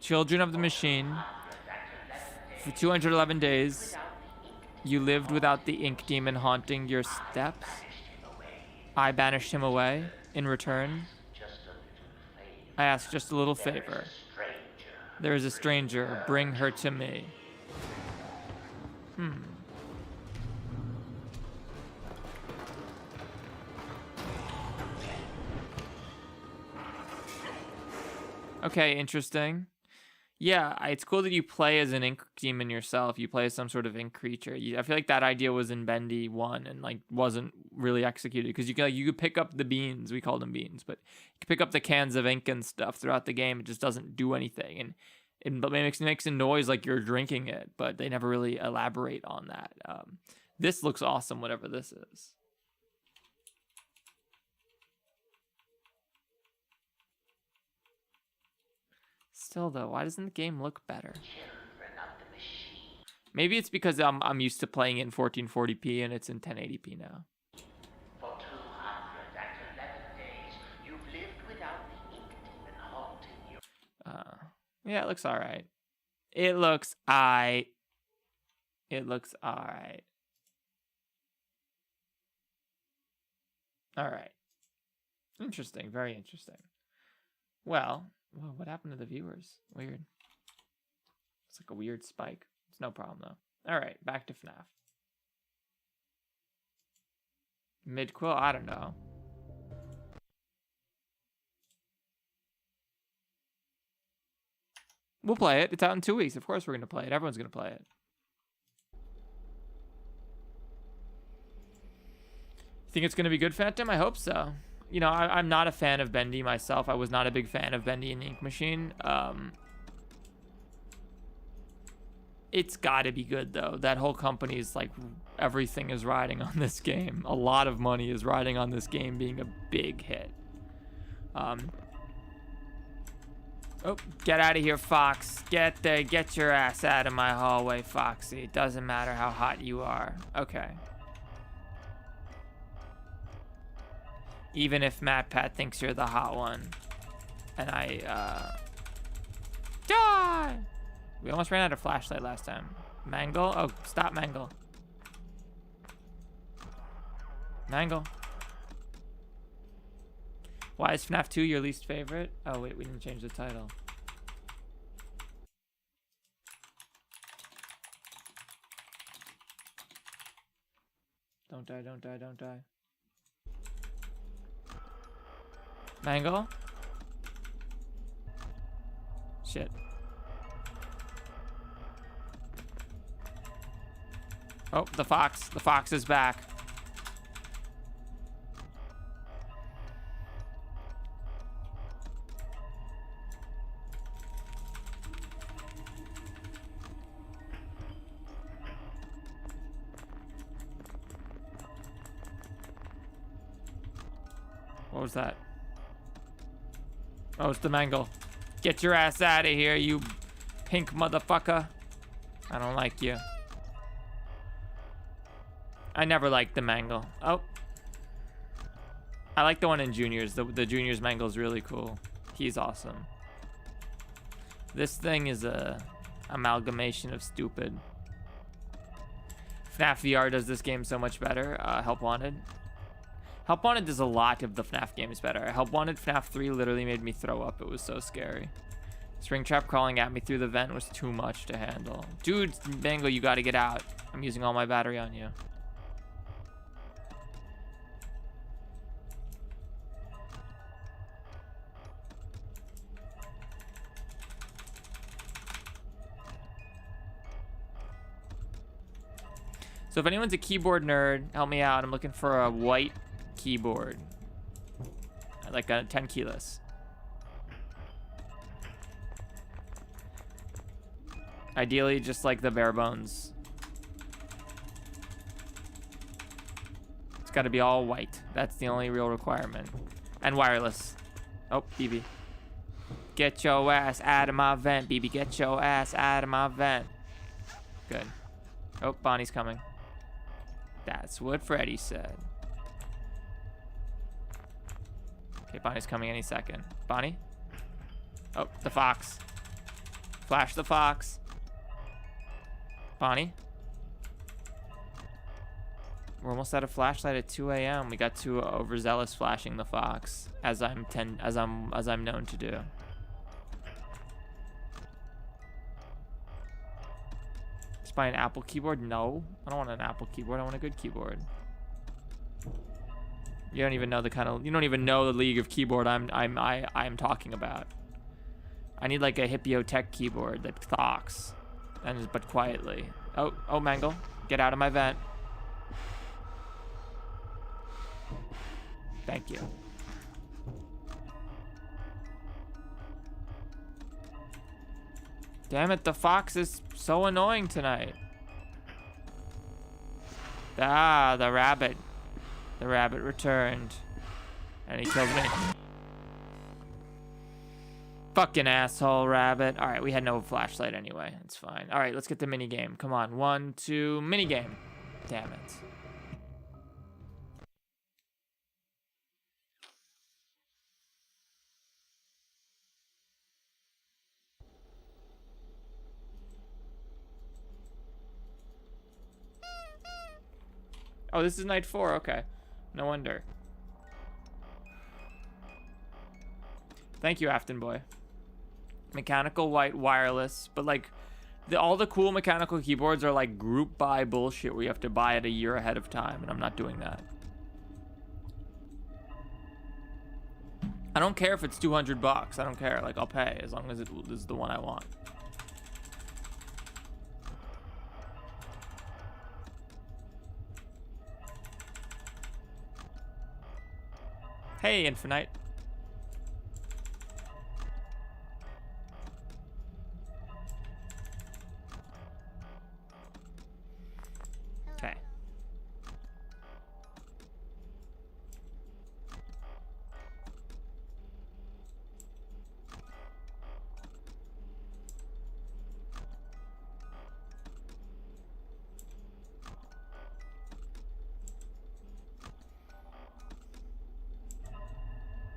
Children of the Machine. For 211 days, you lived without the ink demon haunting your steps. I banished him away. In return, I ask just a little favor. There is a stranger. Bring her to me. Okay, interesting. Yeah, it's cool that you play as an ink demon yourself. You play as some sort of ink creature. I feel like that idea was in Bendy 1 and like wasn't really executed because you could pick up the beans. We called them beans, but you could pick up the cans of ink and stuff throughout the game. It just doesn't do anything, and it makes a noise like you're drinking it. But they never really elaborate on that. This looks awesome, whatever this is. Still though, why doesn't the game look better? Maybe it's because I'm used to playing it in 1440p and it's in 1080p now. For 211 days, you've lived without the ink demon haunting you. Yeah, it looks alright. It looks alright. It looks alright. Alright. Interesting, very interesting. Well, whoa, what happened to the viewers? Weird. It's like a weird spike. It's no problem though. All right, back to FNAF. Mid-quill? I don't know. We'll play it. It's out in 2 weeks. Of course we're going to play it. Everyone's going to play it. Think it's going to be good, Phantom? I hope so. You know, I'm not a fan of Bendy myself. I was not a big fan of Bendy and Ink Machine. It's got to be good, though. That whole company is like, everything is riding on this game. A lot of money is riding on this game being a big hit. Oh, get out of here, Fox. Get your ass out of my hallway, Foxy. It doesn't matter how hot you are. Okay. Even if MatPat thinks you're the hot one. And I, die! We almost ran out of flashlight last time. Mangle? Oh, stop, Mangle. Mangle. Why is FNAF 2 your least favorite? Oh, wait, we didn't change the title. Don't die, don't die, don't die. Mangle? Shit. Oh, the fox. The fox is back. What was that? Oh, it's the Mangle. Get your ass out of here, you pink motherfucker. I don't like you. I never liked the Mangle. Oh. I like the one in Juniors. The Juniors Mangle is really cool. He's awesome. This thing is a amalgamation of stupid. FNAF VR does this game so much better. Help Wanted. Help Wanted does a lot of the FNAF games better. Help Wanted FNAF 3 literally made me throw up. It was so scary. Springtrap crawling at me through the vent was too much to handle. Dude, Bango, you gotta get out. I'm using all my battery on you. So if anyone's a keyboard nerd, help me out. I'm looking for a white keyboard. Like a 10 keyless. Ideally, just like the bare bones. It's got to be all white. That's the only real requirement. And wireless. Oh, BB. Get your ass out of my vent, BB. Get your ass out of my vent. Good. Oh, Bonnie's coming. That's what Freddy said. Okay, Bonnie's coming any second. Bonnie? Oh, the fox. Flash the fox. Bonnie? We're almost out of flashlight at 2 a.m. We got too overzealous flashing the fox, as I'm known to do. Just buy an Apple keyboard? No, I don't want an Apple keyboard. I want a good keyboard. You don't even know the kind of, you don't even know the league of keyboard I'm talking about. I need like a Hippio Tech keyboard that talks, but quietly. Oh, Mangle, get out of my vent. Thank you. Damn it, the fox is so annoying tonight. Ah, the rabbit. The rabbit returned. And he killed me. Fucking asshole rabbit. Alright, we had no flashlight anyway. It's fine. Alright, let's get the minigame. Come on. 1, 2, minigame. Damn it. Oh, this is night 4. Okay. No wonder. Thank you, Afton Boy. Mechanical white wireless, but like all the cool mechanical keyboards are like group buy bullshit where you have to buy it a year ahead of time, and I'm not doing that. I don't care if it's $200. I don't care. Like, I'll pay as long as it is the one I want. Hey, Infinite. Okay.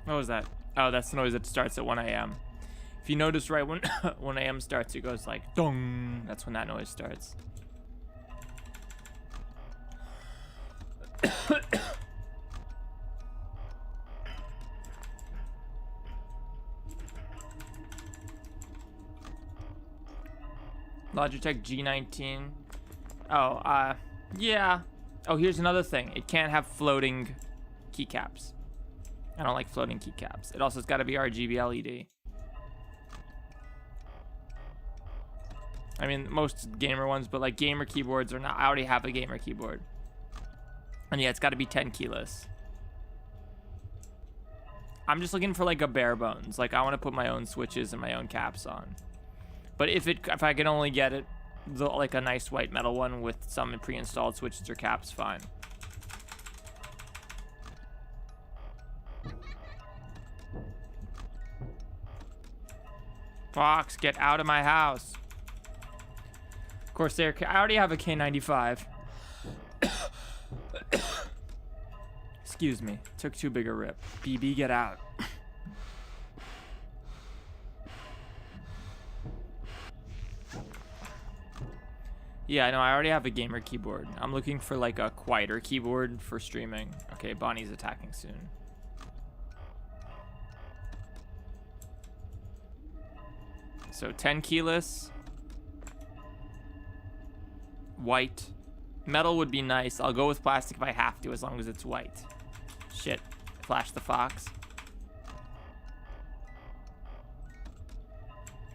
What was that? Oh, that's the noise that starts at 1 a.m. If you notice right when 1 a.m. starts, it goes like dong. That's when that noise starts. Logitech G19. Oh, yeah. Oh, here's another thing. It can't have floating keycaps. I don't like floating keycaps. It also has got to be RGB LED. I mean, most gamer ones, but like gamer keyboards are not. I already have a gamer keyboard. And yeah, it's got to be 10 keyless. I'm just looking for like a bare bones. Like I want to put my own switches and my own caps on. But if I can only get it, like a nice white metal one with some pre-installed switches or caps, fine. Fox, get out of my house. Corsair, I already have a K95. Excuse me, took too big a rip. BB, get out. Yeah, no, I already have a gamer keyboard. I'm looking for like a quieter keyboard for streaming. Okay, Bonnie's attacking soon. So 10 keyless. White. Metal would be nice. I'll go with plastic if I have to, as long as it's white. Shit. Flash the fox.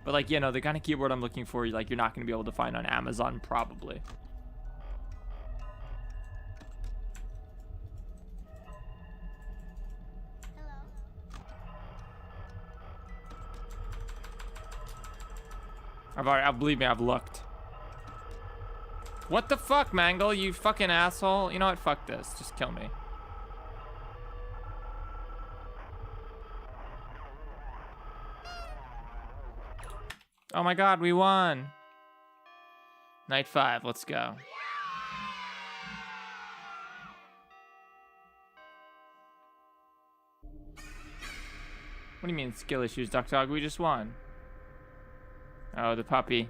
But like, you know, the kind of keyboard I'm looking for, like, you're not going to be able to find on Amazon, probably. Believe me, I've looked. What the fuck, Mangle? You fucking asshole. You know what? Fuck this. Just kill me. Oh my god, we won. Night 5, let's go. What do you mean skill issues, Duck Dog? We just won. Oh, the puppy.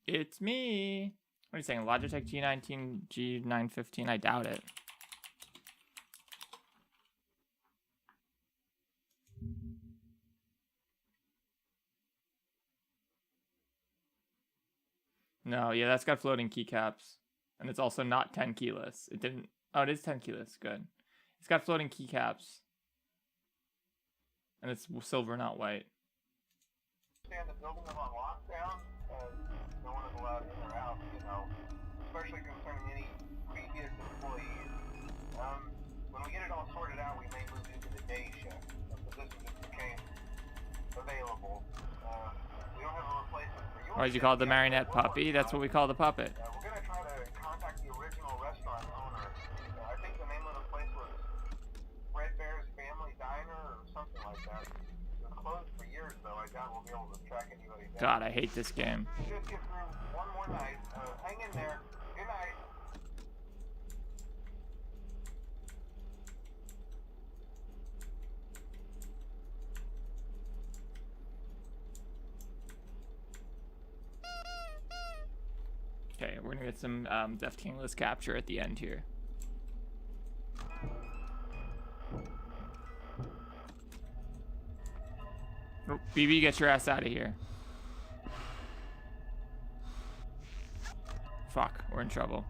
It's me. What are you saying? Logitech G19, G915? I doubt it. No, yeah, that's got floating keycaps. And it's also not 10 keyless. It didn't... Oh, it is 10 keyless. Good. It's got floating keycaps. And it's silver, not white. Understand the building is on lockdown. No one is allowed in or out, you know, especially concerning any previous employees. When we get it all sorted out, we may move into the day shift. The position just became available. We don't have a replacement for you. Why did you call it the marionette puppy? That's what we call the puppet. We're going to try to contact the original restaurant owner. I think the name of the place was Freddy's Family Diner or something like that. It was closed for years, though. I doubt we'll be able to track anybody down. God, I hate this game. Just get through one more night. Hang in there. Good night. Okay, we're gonna get some Death Kingless capture at the end here. Oh, BB, get your ass out of here. Fuck, we're in trouble.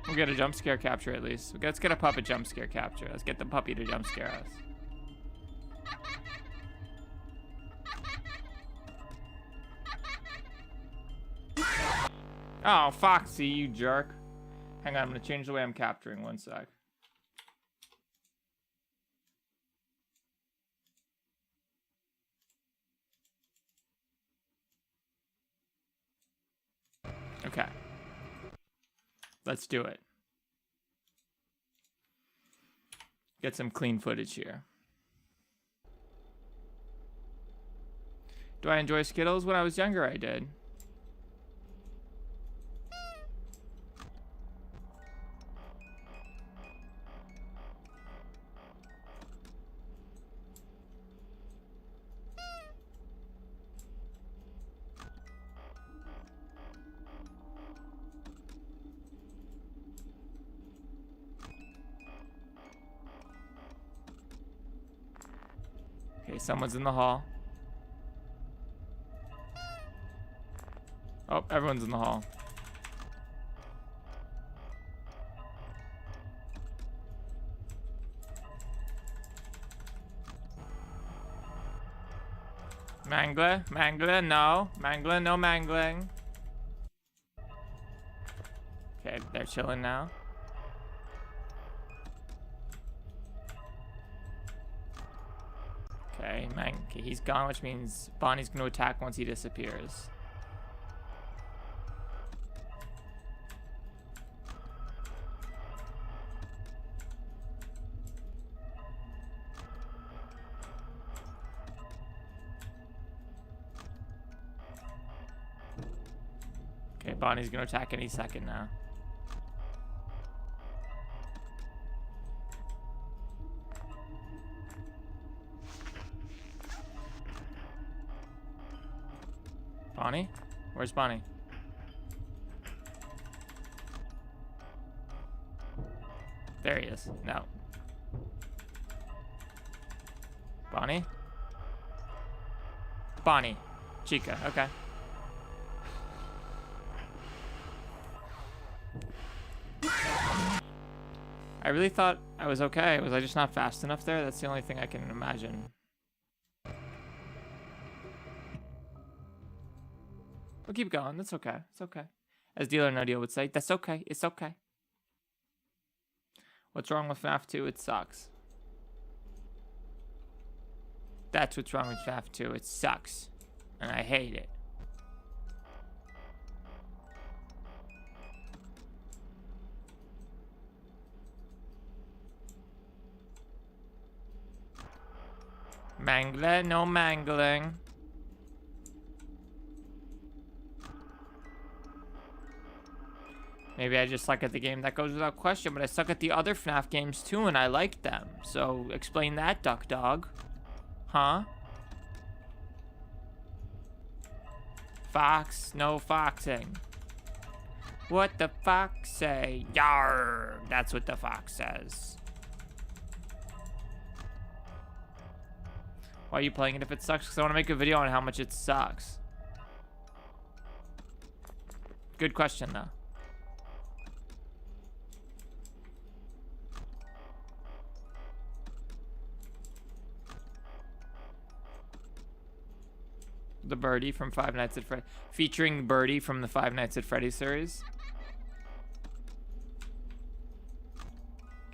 We'll get a jump scare capture at least. Let's get a puppet jump scare capture. Let's get the puppy to jump scare us. Oh, Foxy, you jerk. Hang on, I'm gonna change the way I'm capturing. One sec. Okay. Let's do it. Get some clean footage here. Do I enjoy Skittles? When I was younger, I did. Okay, someone's in the hall. Oh, everyone's in the hall. Mangler? Mangler? No. Mangler? No mangling. Okay, they're chilling now. Okay, okay, he's gone, which means Bonnie's going to attack once he disappears. Okay, Bonnie's gonna attack any second now. Bonnie? Where's Bonnie? There he is. No. Bonnie? Bonnie. Chica. Okay. I really thought I was okay. Was I just not fast enough there? That's the only thing I can imagine. We'll keep going. That's okay. It's okay. As Dealer No Deal would say, that's okay. It's okay. What's wrong with FNAF 2? It sucks. That's what's wrong with FNAF 2. It sucks. And I hate it. Mangler, no mangling. Maybe I just suck at the game. That goes without question, but I suck at the other FNAF games too, and I like them. So explain that, Duck Dog. Huh? Fox, no foxing. What the fox say? Yarr! That's what the fox says. Why are you playing it if it sucks? Because I want to make a video on how much it sucks. Good question, though. The birdie from Five Nights at Freddy, featuring Birdie from the Five Nights at Freddy series.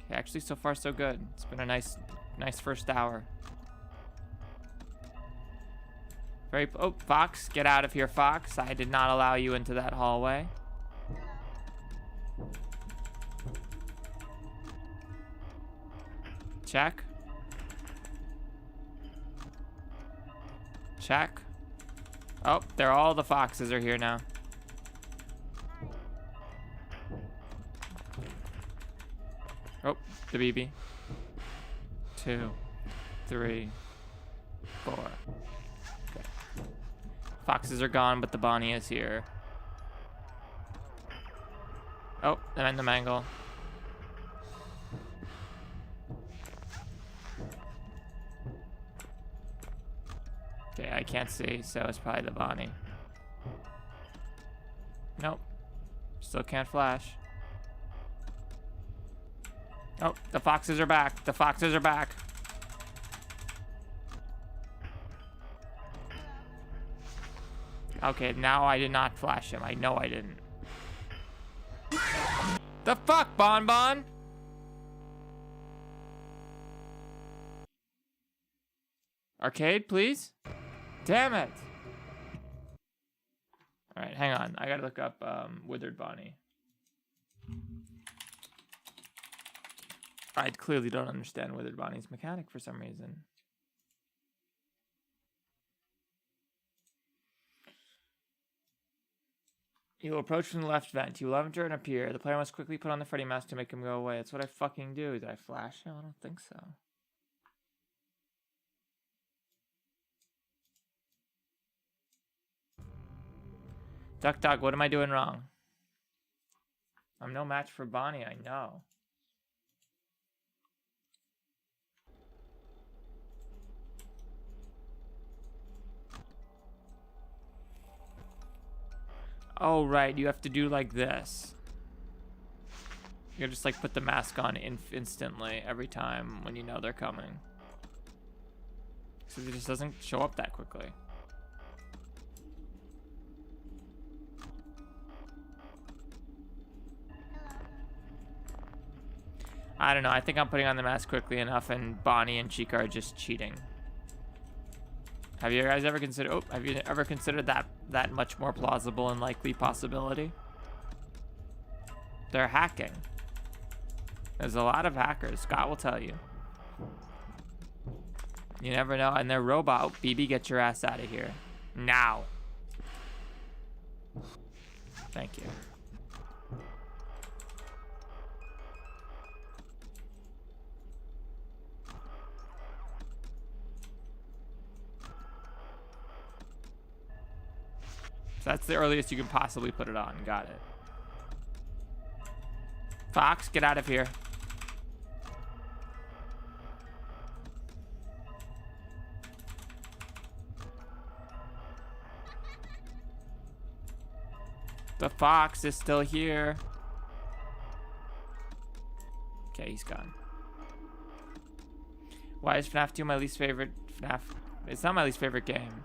Okay, actually, so far so good. It's been a nice first hour. Oh, Fox, get out of here, Fox. I did not allow you into that hallway. Check. Check. Oh, all the foxes are here now. Oh, the BB. 2, 3, 4. Okay. Foxes are gone, but the Bonnie is here. Oh, and the mangle. Okay, I can't see, so it's probably the Bonnie. Nope. Still can't flash. Oh, the foxes are back. The foxes are back. Okay, now I did not flash him. I know I didn't. The fuck, Bon Bon? Arcade, please? Damn it. Alright, hang on. I gotta look up Withered Bonnie. I clearly don't understand Withered Bonnie's mechanic for some reason. You will approach from the left vent. You will enter and appear. The player must quickly put on the Freddy mask to make him go away. That's what I fucking do. Did I flash him? I don't think so. Duck Dog, what am I doing wrong? I'm no match for Bonnie, I know. Oh, right, you have to do like this. You just like put the mask on instantly every time when you know they're coming. So it just doesn't show up that quickly. I don't know. I think I'm putting on the mask quickly enough, and Bonnie and Chica are just cheating. Have you guys ever considered? Oh, have you ever considered that much more plausible and likely possibility? They're hacking. There's a lot of hackers. Scott will tell you. You never know. And they're robot. Oh, BB, get your ass out of here now. Thank you. So that's the earliest you can possibly put it on. Got it. Fox, get out of here. The fox is still here. Okay, he's gone. Why is FNAF 2 my least favorite FNAF? It's not my least favorite game.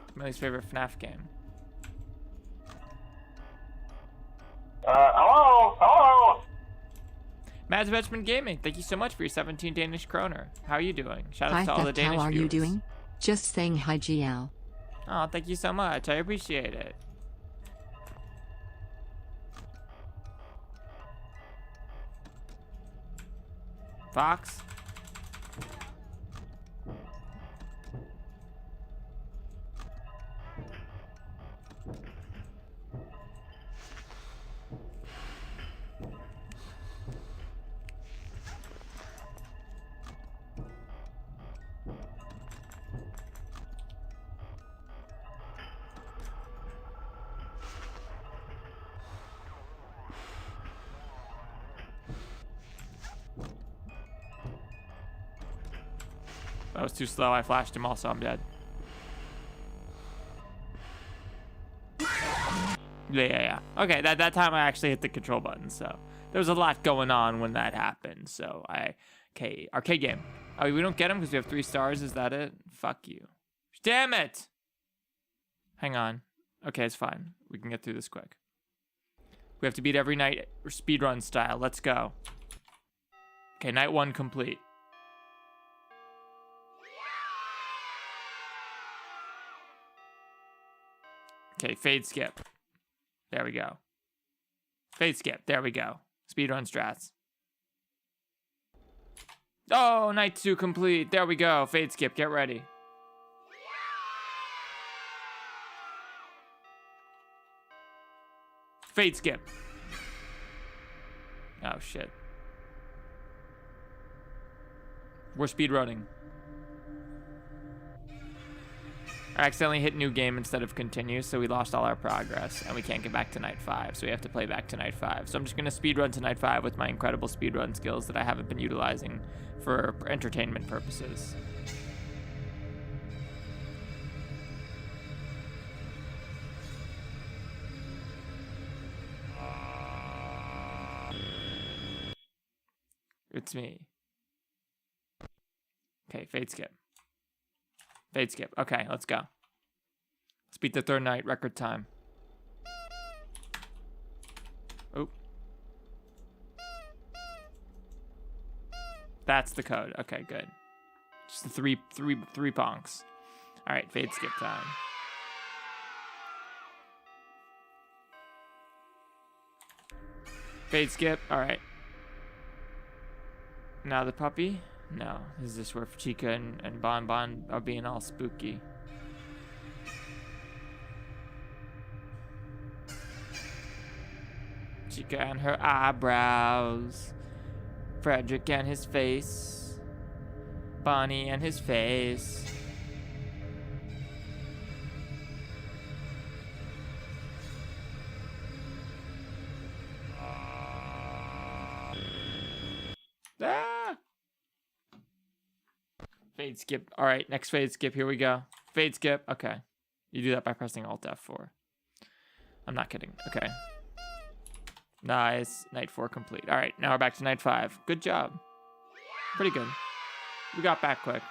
It's my least favorite FNAF game. Hello? Mads Vetchman Gaming, thank you so much for your 17 Danish kroner. How are you doing? Shout out Hi to all the Theft, how Danish are viewers. you doing? Just saying hi GL. Oh, thank you so much. I appreciate it. Fox? That was too slow. I flashed him also. I'm dead. Yeah. Okay, that time I actually hit the control button, so there was a lot going on when that happened. So okay, arcade game. Oh, we don't get him because we have 3 stars. Is that it? Fuck you. Damn it! Hang on. Okay, it's fine. We can get through this quick. We have to beat every night speedrun style. Let's go. Okay, night 1 complete. Okay, fade skip. There we go. Fade skip. There we go. Speedrun strats. Oh, night 2 complete. There we go. Fade skip. Get ready. Fade skip. Oh, shit. We're speedrunning. I accidentally hit new game instead of continue, so we lost all our progress, and we can't get back to night 5, so we have to play back to night 5. So I'm just going to speedrun to night 5 with my incredible speedrun skills that I haven't been utilizing for entertainment purposes. It's me. Okay, fade skip. Fade skip. Okay, let's go. Let's beat the 3rd night record time. Oop. That's the code. Okay, good. Just the three ponks. All right, fade skip time. Fade skip. All right. Now the puppy. No, is this where Chica and Bon Bon are being all spooky? Chica and her eyebrows. Frederick and his face. Bonnie and his face. Ah! Fade skip. All right, next fade skip. Here we go. Fade skip. Okay. You do that by pressing Alt F4. I'm not kidding. Okay. Nice. Night 4 complete. All right, now we're back to night 5. Good job. Pretty good. We got back quick.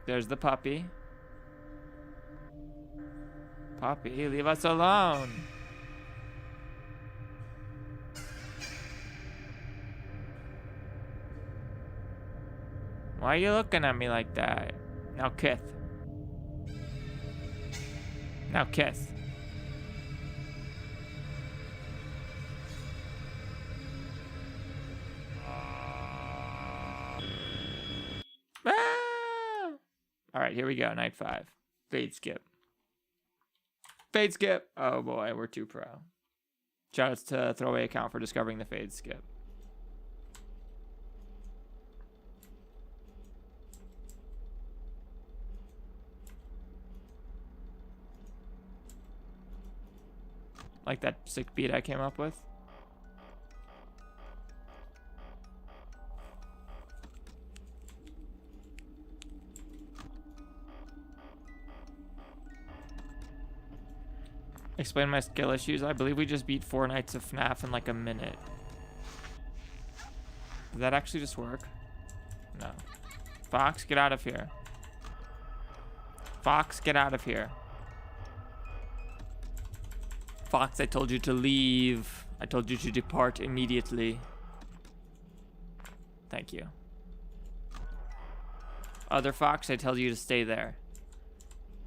There's the puppy. Puppy, leave us alone. Why are you looking at me like that? Now kiss. Now kiss. All right, here we go. Night 5. Fade skip. Fade skip. Oh boy, we're too pro. Shoutouts to Throwaway Account for discovering the fade skip. Like that sick beat I came up with. Explain my skill issues. I believe we just beat 4 nights of FNAF in like a minute. Did that actually just work? No. Fox, get out of here. Fox, get out of here. Fox, I told you to leave. I told you to depart immediately. Thank you. Other Fox, I tell you to stay there.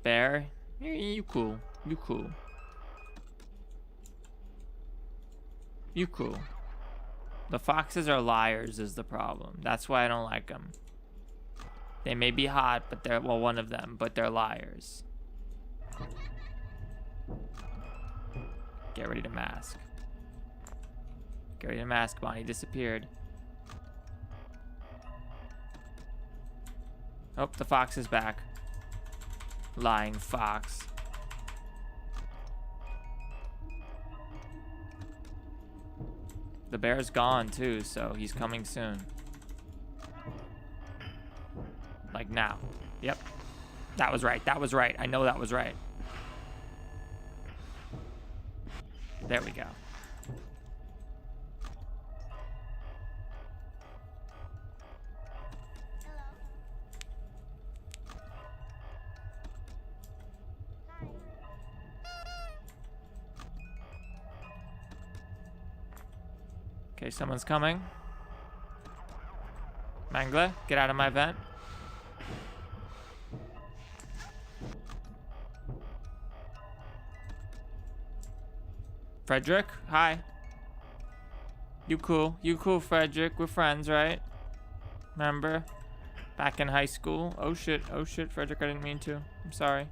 Bear, you cool. You cool. You cool. The foxes are liars is the problem. That's why I don't like them. They may be hot, but they're, well, one of them, but they're liars. Get ready to mask. Get ready to mask. Bonnie disappeared. Oh, the fox is back. Lying fox. The bear's gone too, so he's coming soon. Like now. Yep. That was right. That was right. I know that was right. There we go. Okay, someone's coming. Mangla, get out of my vent. Frederick, hi. You cool, Frederick. We're friends, right? Remember? Back in high school. Oh shit, Frederick, I didn't mean to. I'm sorry.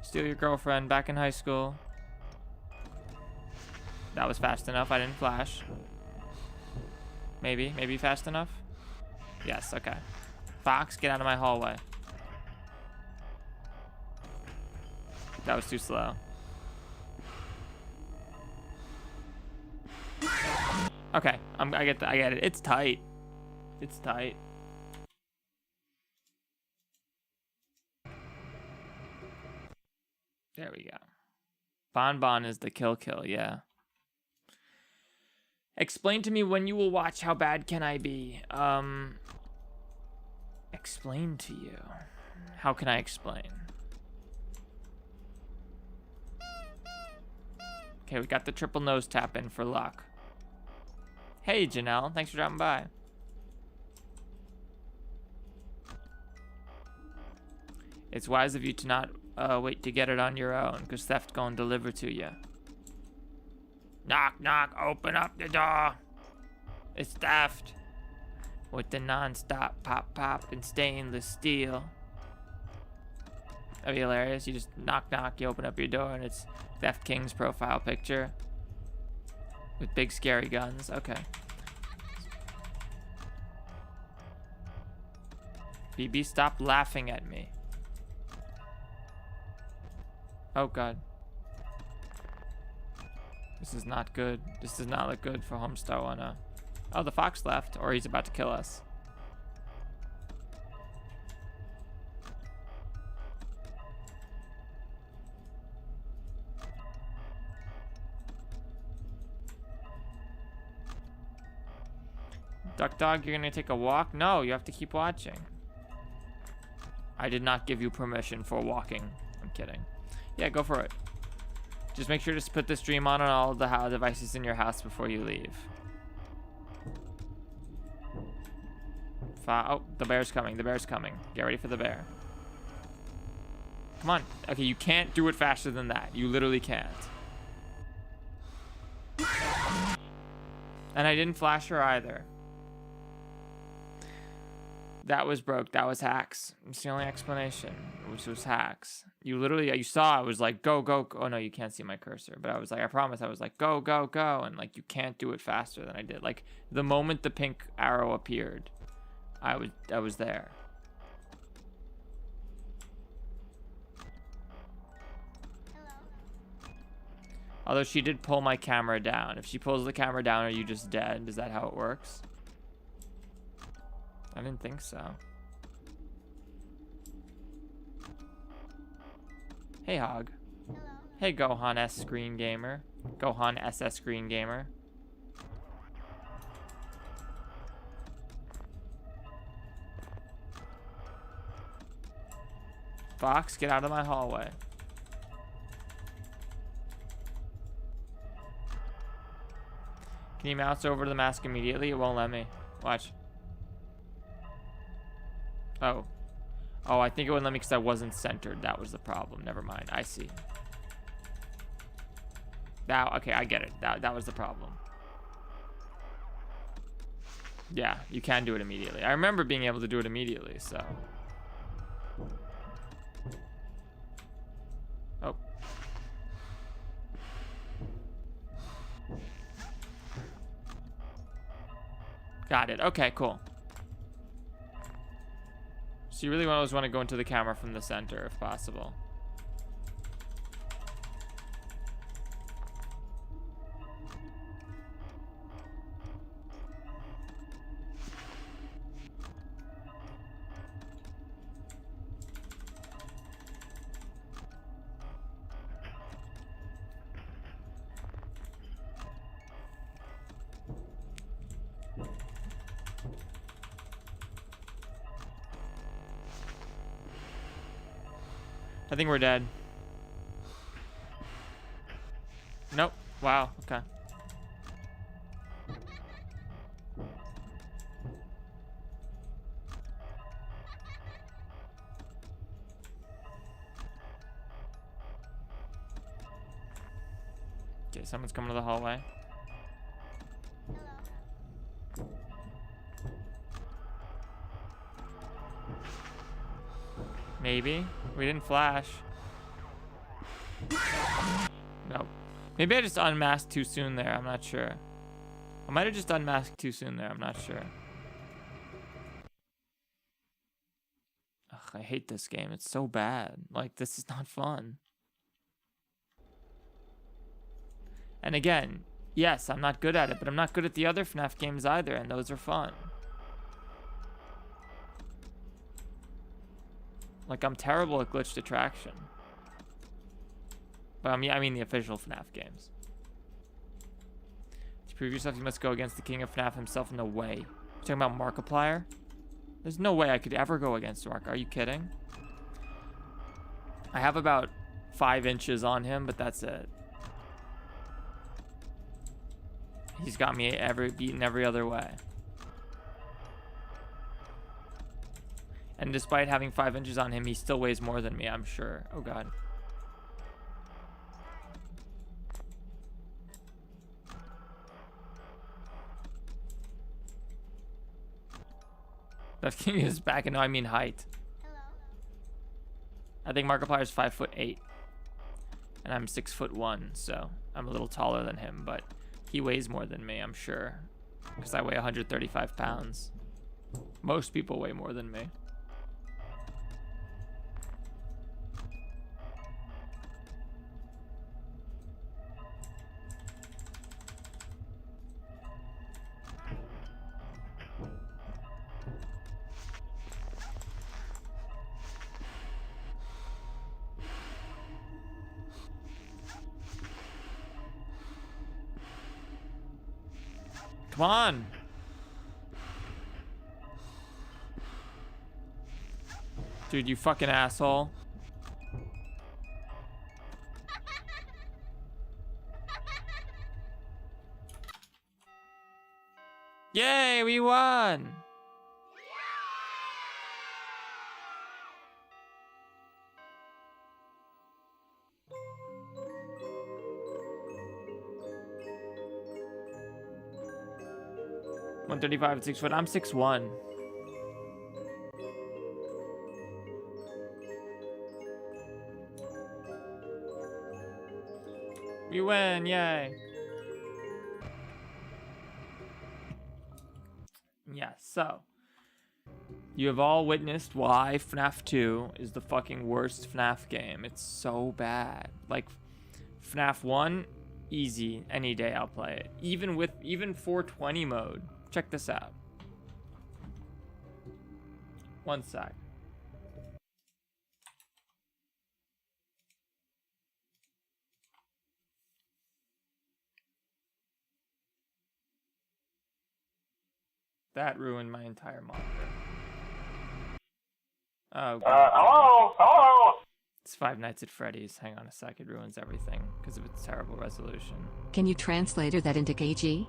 Steal your girlfriend back in high school. That was fast enough. I didn't flash. Maybe fast enough? Yes, okay. Fox, get out of my hallway. That was too slow. Okay, I get it. It's tight. It's tight. There we go. Bon is the kill, yeah. Explain to me when you will watch How Bad Can I Be? Explain to you. How can I explain? Okay, we got the triple nose tap in for luck. Hey, Janelle. Thanks for dropping by. It's wise of you to not wait to get it on your own, because theft gonna deliver to you. Knock, knock, open up the door. It's theft. With the non-stop pop and stainless steel. That'd be hilarious. You just knock, knock, you open up your door, and it's Theft King's profile picture. With big scary guns. Okay. BB, stop laughing at me. Oh god. This is not good. This does not look good for Homestar 1. Oh, the fox left, or he's about to kill us. Duck Dog, you're gonna take a walk? No, you have to keep watching. I did not give you permission for walking. I'm kidding. Yeah, go for it. Just make sure to put the stream on all of the devices in your house before you leave. Oh, the bear's coming. The bear's coming. Get ready for the bear. Come on. Okay, you can't do it faster than that. You literally can't. And I didn't flash her either. That was broke. That was hacks. It's the only explanation, which was hacks. You literally, you saw, I was like, go, go, go. Oh, no, you can't see my cursor. But I was like, I promise. I was like, go, go, go. And like, you can't do it faster than I did. Like, the moment the pink arrow appeared, I was there. Although she did pull my camera down. If she pulls the camera down, are you just dead? Is that how it works? I didn't think so. Hey, Hog. Hello. Hey, Gohan S Screen Gamer. Gohan SS Screen Gamer. Fox, get out of my hallway. Can you mouse over to the mask immediately? It won't let me. Watch. Oh. Oh, I think it wouldn't let me because I wasn't centered. That was the problem. Never mind. I see. Now, okay, I get it. That was the problem. Yeah, you can do it immediately. I remember being able to do it immediately, so. Oh. Got it. Okay, cool. So you really always want to go into the camera from the center if possible. I think we're dead. Nope. Wow. Okay. Okay, someone's coming to the hallway. Maybe. We didn't flash. No. Maybe I just unmasked too soon there. I'm not sure. I might have just unmasked too soon there. I'm not sure. Ugh, I hate this game. It's so bad. Like, this is not fun. And again, yes, I'm not good at it, but I'm not good at the other FNAF games either, and those are fun. Like, I'm terrible at glitched attraction. But I mean the official FNAF games. To prove yourself, you must go against the king of FNAF himself. No way. You're talking about Markiplier? There's no way I could ever go against Mark. Are you kidding? I have about 5 inches on him, but that's it. He's got me beaten every other way. And despite having 5 inches on him, he still weighs more than me, I'm sure. Oh, God. That king is back, and no, I mean height. Hello. I think Markiplier's 5'8", and I'm 6'1", so I'm a little taller than him, but he weighs more than me, I'm sure, because I weigh 135 pounds. Most people weigh more than me. Come on. Dude, you fucking asshole. Yay, we won. I'm 6'1". We win, yay. Yeah, so you have all witnessed why FNAF 2 is the fucking worst FNAF game. It's so bad. Like FNAF 1, easy, any day I'll play it. Even 420 mode. Check this out. One sec. That ruined my entire monitor. Oh, God. Hello? It's Five Nights at Freddy's. Hang on a sec. It ruins everything because of its terrible resolution. Can you translate that into KG?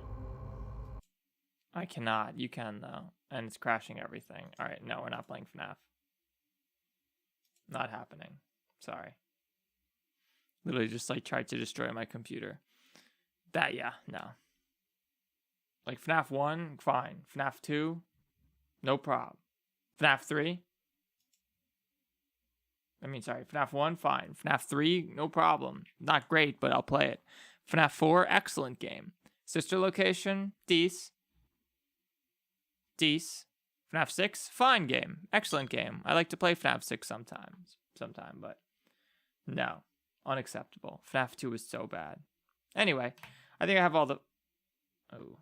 I cannot. You can, though. And it's crashing everything. All right. No, we're not playing FNAF. Not happening. Sorry. Literally just like tried to destroy my computer. Yeah, no. Like FNAF 1, fine. FNAF 2, no problem. FNAF 3? Sorry. FNAF 1, fine. FNAF 3, no problem. Not great, but I'll play it. FNAF 4, excellent game. Sister Location, Deece. FNAF 6, fine game. Excellent game. I like to play FNAF 6 sometime, but no. Unacceptable. FNAF 2 is so bad. Anyway, I think I have all the... Oh.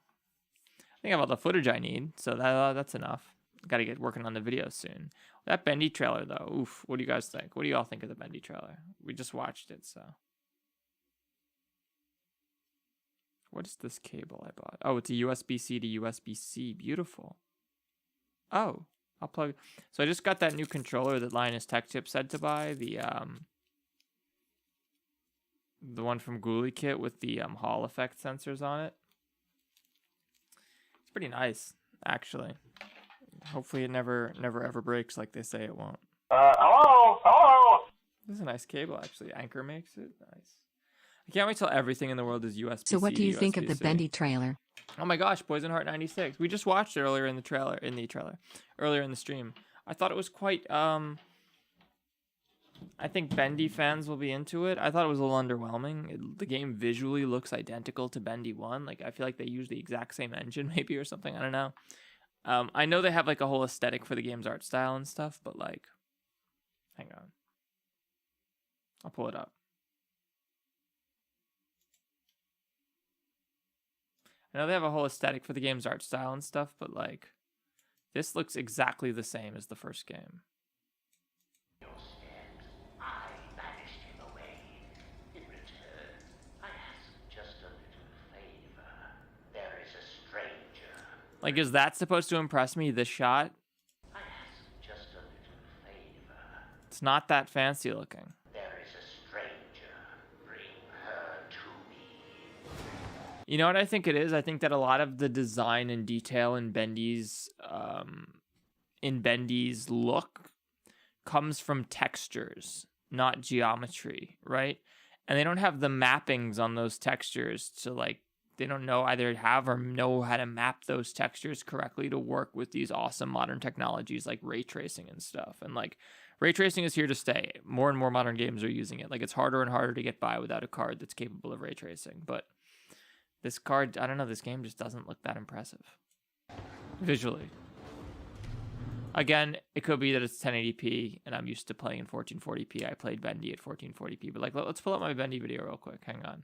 I think I have all the footage I need, so that's enough. Got to get working on the video soon. That Bendy trailer, though, oof. What do you guys think? What do y'all think of the Bendy trailer? We just watched it, so. What is this cable I bought? Oh, it's a USB-C to USB-C. Beautiful. Oh, I'll plug. So I just got that new controller that Linus Tech Tip said to buy. The one from Ghoulie Kit with the Hall effect sensors on it. It's pretty nice, actually. Hopefully it never ever breaks like they say it won't. Hello? This is a nice cable, actually. Anchor makes it nice. I can't wait till everything in the world is USB-C. So what do you to think of the USB-C. Bendy trailer? Oh my gosh, Poison Heart 96. We just watched it earlier in the stream. I thought it was quite I think Bendy fans will be into it. I thought it was a little underwhelming. The game visually looks identical to Bendy 1. Like, I feel like they use the exact same engine, maybe, or something. I don't know. I know they have, like, a whole aesthetic for the game's art style and stuff, but, like... Hang on. I'll pull it up. I know they have a whole aesthetic for the game's art style and stuff, but, like... This looks exactly the same as the first game. Like, is that supposed to impress me, this shot? I ask just a little favor. It's not that fancy looking. There is a stranger. Bring her to me. You know what I think it is? I think that a lot of the design and detail in Bendy's look comes from textures, not geometry, right? And they don't have the mappings on those textures to, like, they don't know either have or know how to map those textures correctly to work with these awesome modern technologies like ray tracing and stuff. And like ray tracing is here to stay. More and more modern games are using it. Like it's harder and harder to get by without a card that's capable of ray tracing. But this card, I don't know, this game just doesn't look that impressive visually. Again, it could be that it's 1080p and I'm used to playing in 1440p. I played Bendy at 1440p, but like let's pull up my Bendy video real quick. Hang on.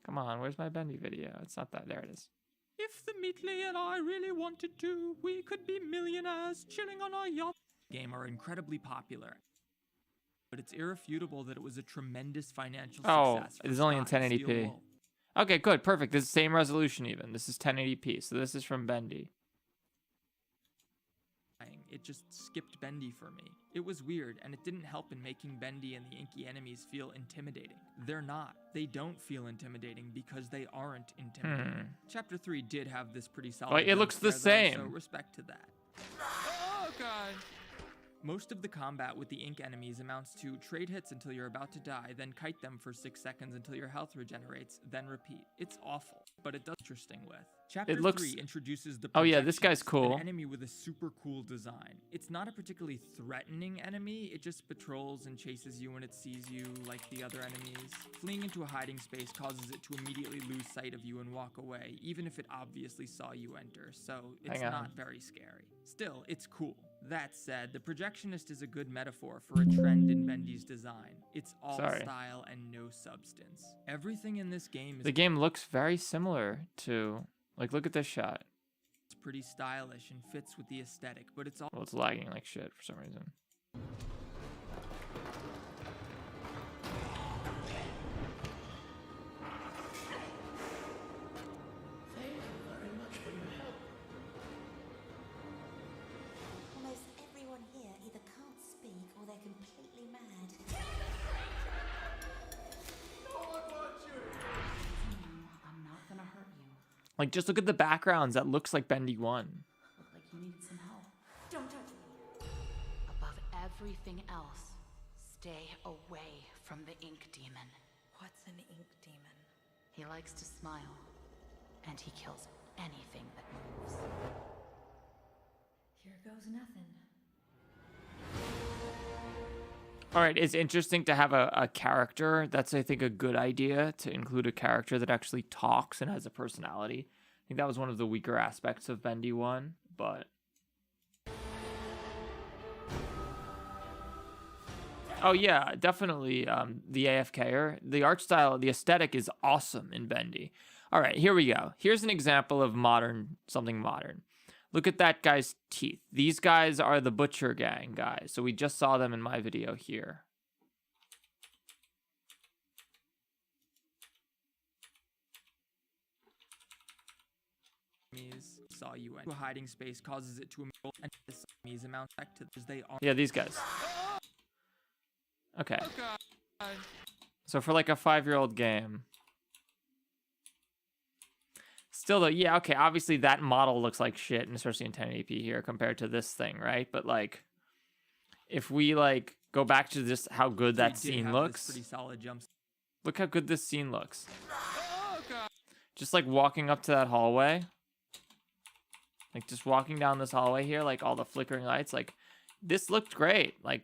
Come on, where's my Bendy video? It's not that. There it is. If the Meatley and I really wanted to, we could be millionaires chilling on our yacht. Game are incredibly popular, but it's irrefutable that it was a tremendous financial success. Oh, it's only in 1080p. Okay, good, perfect. This is the same resolution even. This is 1080p, so this is from Bendy. It just skipped Bendy for me. It was weird, and it didn't help in making Bendy and the inky enemies feel intimidating. They're not. They don't feel intimidating because they aren't intimidating. Chapter 3 did have this pretty solid... Well, it looks the same. So respect to that. Oh, God. Most of the combat with the ink enemies amounts to trade hits until you're about to die, then kite them for 6 seconds until your health regenerates, then repeat. It's awful, but it does interesting with. Chapter 3 introduces the Oh yeah, this guy's Projectionist, cool. an enemy with a super cool design. It's not a particularly threatening enemy, it just patrols and chases you when it sees you like the other enemies. Fleeing into a hiding space causes it to immediately lose sight of you and walk away, even if it obviously saw you enter, so it's not very scary. Still, it's cool. That said, the Projectionist is a good metaphor for a trend in Bendy's design. It's all style and no substance. Everything in this game is... The game looks very similar to... Like, look at this shot. It's pretty stylish and fits with the aesthetic, but it's all... Well, it's lagging like shit for some reason. Thank you very much for your help. Almost everyone here either can't speak or they're completely mad. No one wants you. I'm not gonna hurt you. Like, just look at the backgrounds. That looks like Bendy 1. Looked like you needed some help. Don't touch me. Above everything else, stay away from the ink demon. What's an ink demon? He likes to smile, and he kills anything that moves. Here goes nothing. All right, it's interesting to have a character. That's, I think, a good idea, to include a character that actually talks and has a personality. I think that was one of the weaker aspects of Bendy 1, but... Oh yeah, definitely the AFKer. The art style, the aesthetic is awesome in Bendy. All right, here we go. Here's an example of something modern. Look at that guy's teeth. These guys are the Butcher Gang guys. So we just saw them in my video here. Saw you enter a hiding space, causes it to emerge, and this enemies amount back to they are. Yeah, these guys. Okay. So for like a 5-year-old game. Still though, yeah, okay, obviously that model looks like shit, and especially in 1080p here compared to this thing, right? But like, if we like go back to just how good that scene looks, pretty solid jumps. Look how good this scene looks. Just like walking up to that hallway, like just walking down this hallway here, like all the flickering lights, like this looked great. Like,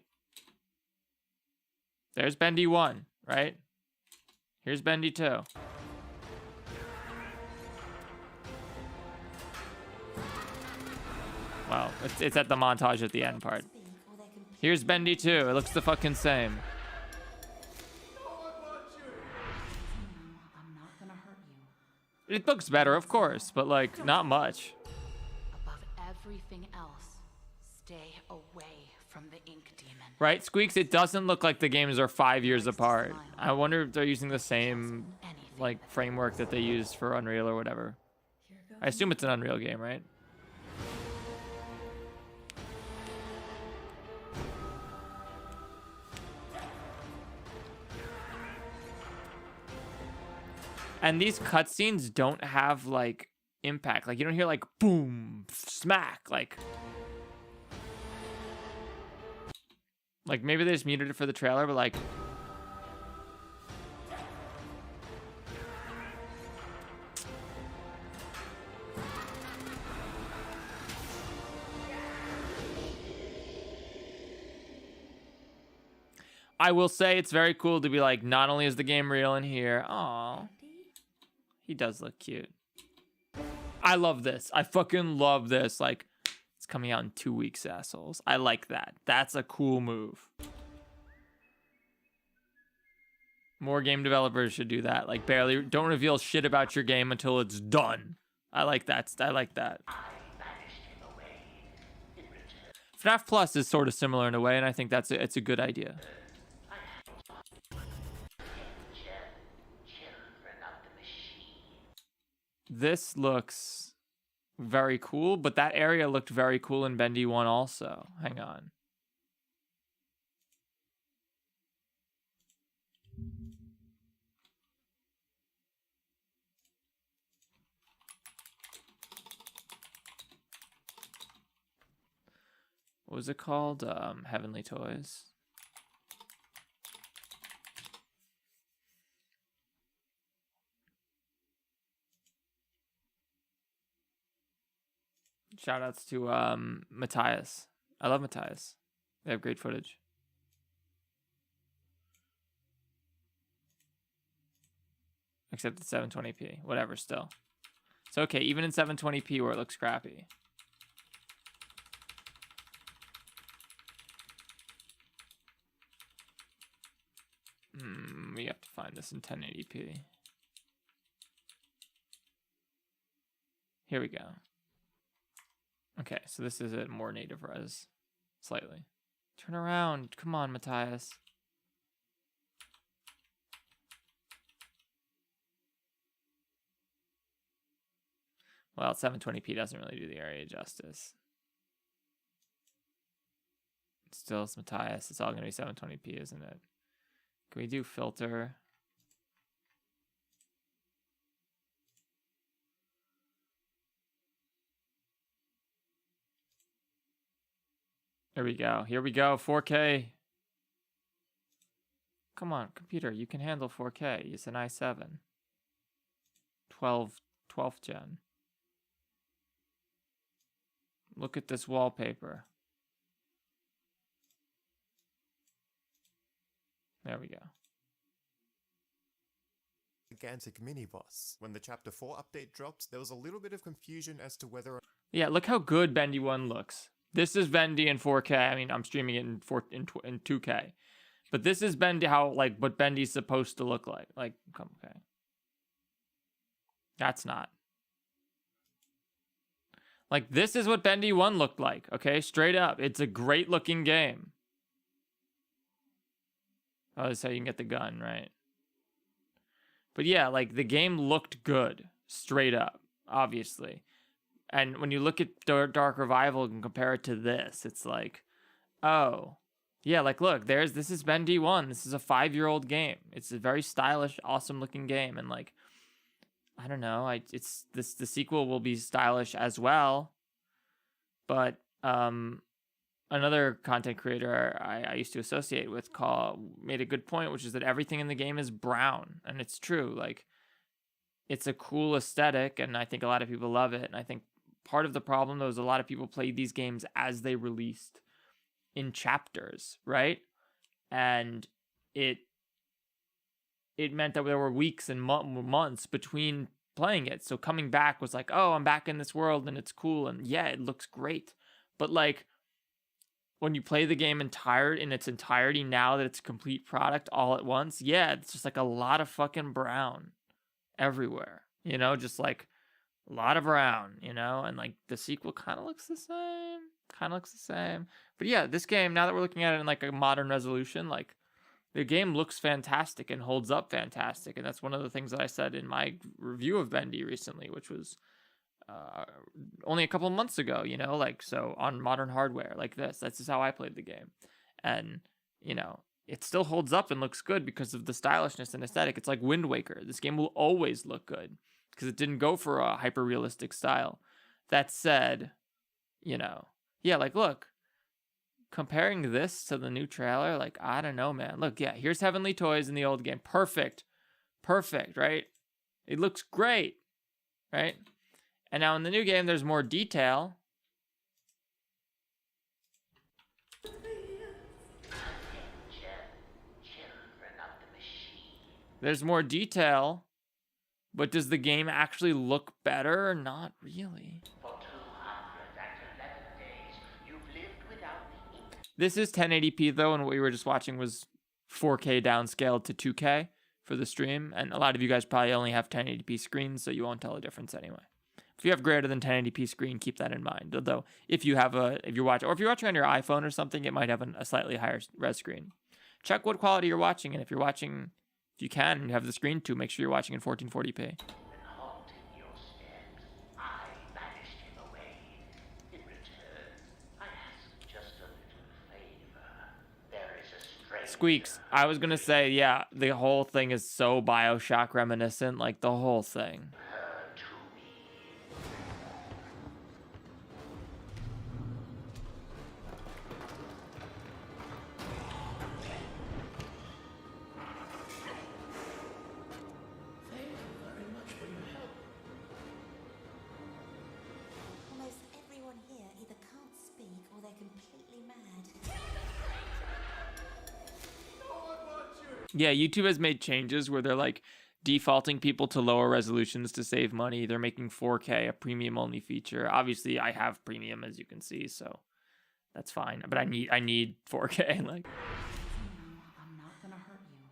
there's Bendy 1, right? Here's Bendy 2. Wow, it's at the montage at the end part. Here's Bendy 2. It looks the fucking same. I'm not gonna hurt you. It looks better, of course, but like not much. Above everything else, stay away from the ink demon. Right, Squeaks? It doesn't look like the games are 5 years apart. I wonder if they're using the same like framework that they use for Unreal or whatever. I assume it's an Unreal game, right? And these cutscenes don't have like impact. Like you don't hear like boom, smack, like maybe they just muted it for the trailer, but like I will say it's very cool to be like, not only is the game real in here, aw. He does look cute. I love this. I fucking love this. Like, it's coming out in 2 weeks, assholes. I like that. That's a cool move. More game developers should do that. Like, barely, don't reveal shit about your game until it's done. I like that. I like that. FNAF Plus is sort of similar in a way, and I think it's a good idea. This looks very cool, but that area looked very cool in Bendy 1 also. Hang on. What was it called? Heavenly Toys. Shoutouts to Matthias. I love Matthias. They have great footage. Except it's 720p. Whatever, still. It's okay, even in 720p where it looks crappy. We have to find this in 1080p. Here we go. Okay, so this is a more native res. Slightly. Turn around. Come on, Matthias. Well, 720p doesn't really do the area justice. Still, it's Matthias. It's all going to be 720p, isn't it? Can we do filter? There we go. Here we go. 4K. Come on, computer. You can handle 4K. It's an i7. 12th gen. Look at this wallpaper. There we go. Gigantic mini boss. When the chapter 4 update dropped, there was a little bit of confusion as to whether. Yeah, look how good Bendy 1 looks. This is Bendy in 4K. I mean, I'm streaming it in 2K. But this is Bendy, how, like, what Bendy's supposed to look like. Like, okay. That's not. Like, this is what Bendy 1 looked like, okay? Straight up. It's a great looking game. Oh, that's how you can get the gun, right? But yeah, like, the game looked good. Straight up, obviously. And when you look at Dark Revival and compare it to this, it's like, oh, yeah, like, look, this is Bendy 1. This is a 5-year-old game. It's a very stylish, awesome-looking game. And, like, I don't know, the sequel will be stylish as well. But another content creator I used to associate with made a good point, which is that everything in the game is brown. And it's true. Like, it's a cool aesthetic, and I think a lot of people love it. And I think part of the problem, though, is a lot of people played these games as they released in chapters, right? And it meant that there were weeks and months between playing it. So coming back was like, oh, I'm back in this world and it's cool. And yeah, it looks great. But like, when you play the game in its entirety, now that it's a complete product all at once, yeah, it's just like a lot of fucking brown everywhere, you know, just like a lot of brown, you know, and like the sequel kind of looks the same, but yeah, this game, now that we're looking at it in like a modern resolution, like the game looks fantastic and holds up fantastic. And that's one of the things that I said in my review of Bendy recently, which was only a couple months ago, you know, like, so on modern hardware like this, that's just how I played the game. And, you know, it still holds up and looks good because of the stylishness and aesthetic. It's like Wind Waker. This game will always look good because it didn't go for a hyper-realistic style. That said, you know, yeah, like, look, comparing this to the new trailer, like, I don't know, man. Look, yeah, here's Heavenly Toys in the old game. Perfect, right? It looks great, right? And now in the new game, there's more detail. There's more detail, but does the game actually look better? Not really. This is 1080p though, and what we were just watching was 4K downscaled to 2K for the stream. And a lot of you guys probably only have 1080p screens, so you won't tell the difference anyway. If you have greater than 1080p screen, keep that in mind. Although, if you're watching on your iPhone or something, it might have a slightly higher res screen. Check what quality you're watching, and if you can, and you have the screen to, make sure you're watching in 1440p. Squeaks. I was gonna say, yeah, the whole thing is so BioShock reminiscent, like the whole thing. Yeah, YouTube has made changes where they're like defaulting people to lower resolutions to save money. They're making 4K a premium only feature. Obviously, I have premium, as you can see, so that's fine. But I need 4K. Like, I'm not gonna hurt you.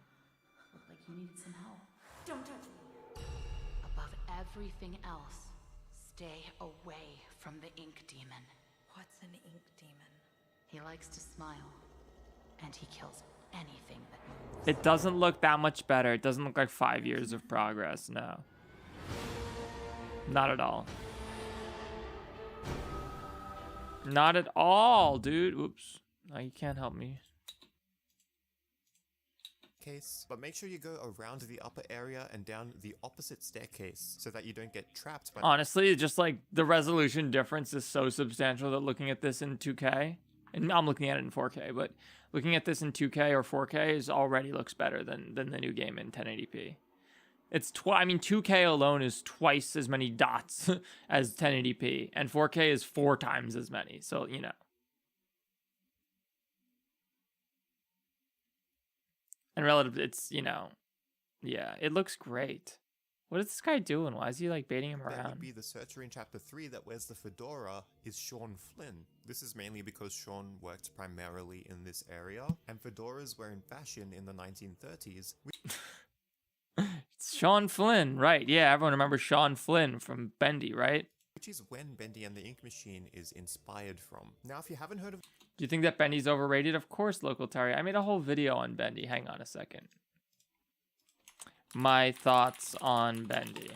Looked like you needed some help. Don't touch me. Above everything else, stay away from the ink demon. What's an ink demon? He likes to smile, and he kills anything that moves. it doesn't look that much better. It doesn't look like 5 years of progress. No, not at all. Not at all, dude. Oops. No, you can't help me. Case, but make sure you go around the upper area and down the opposite staircase so that you don't get trapped by. Honestly, just like the resolution difference is so substantial that looking at this in 2K, and I'm looking at it in 4K, but looking at this in 2K or 4K is already looks better than the new game in 1080p. It's 2K alone is twice as many dots as 1080p, and 4K is 4 times as many. So, you know. And relative, it's, you know, yeah, it looks great. What is this guy doing? Why is he like baiting him That would around? be the searcher in chapter 3 that wears the fedora is Sean Flynn. This is mainly because Sean worked primarily in this area, and fedoras were in fashion in the 1930s. It's Sean Flynn, right? Yeah, everyone remembers Sean Flynn from Bendy, right? Which is when Bendy and the Ink Machine is inspired from. Now, if you haven't heard of... Do you think that Bendy's overrated? Of course, Local Terry. I made a whole video on Bendy. Hang on a second. My thoughts on Bendy.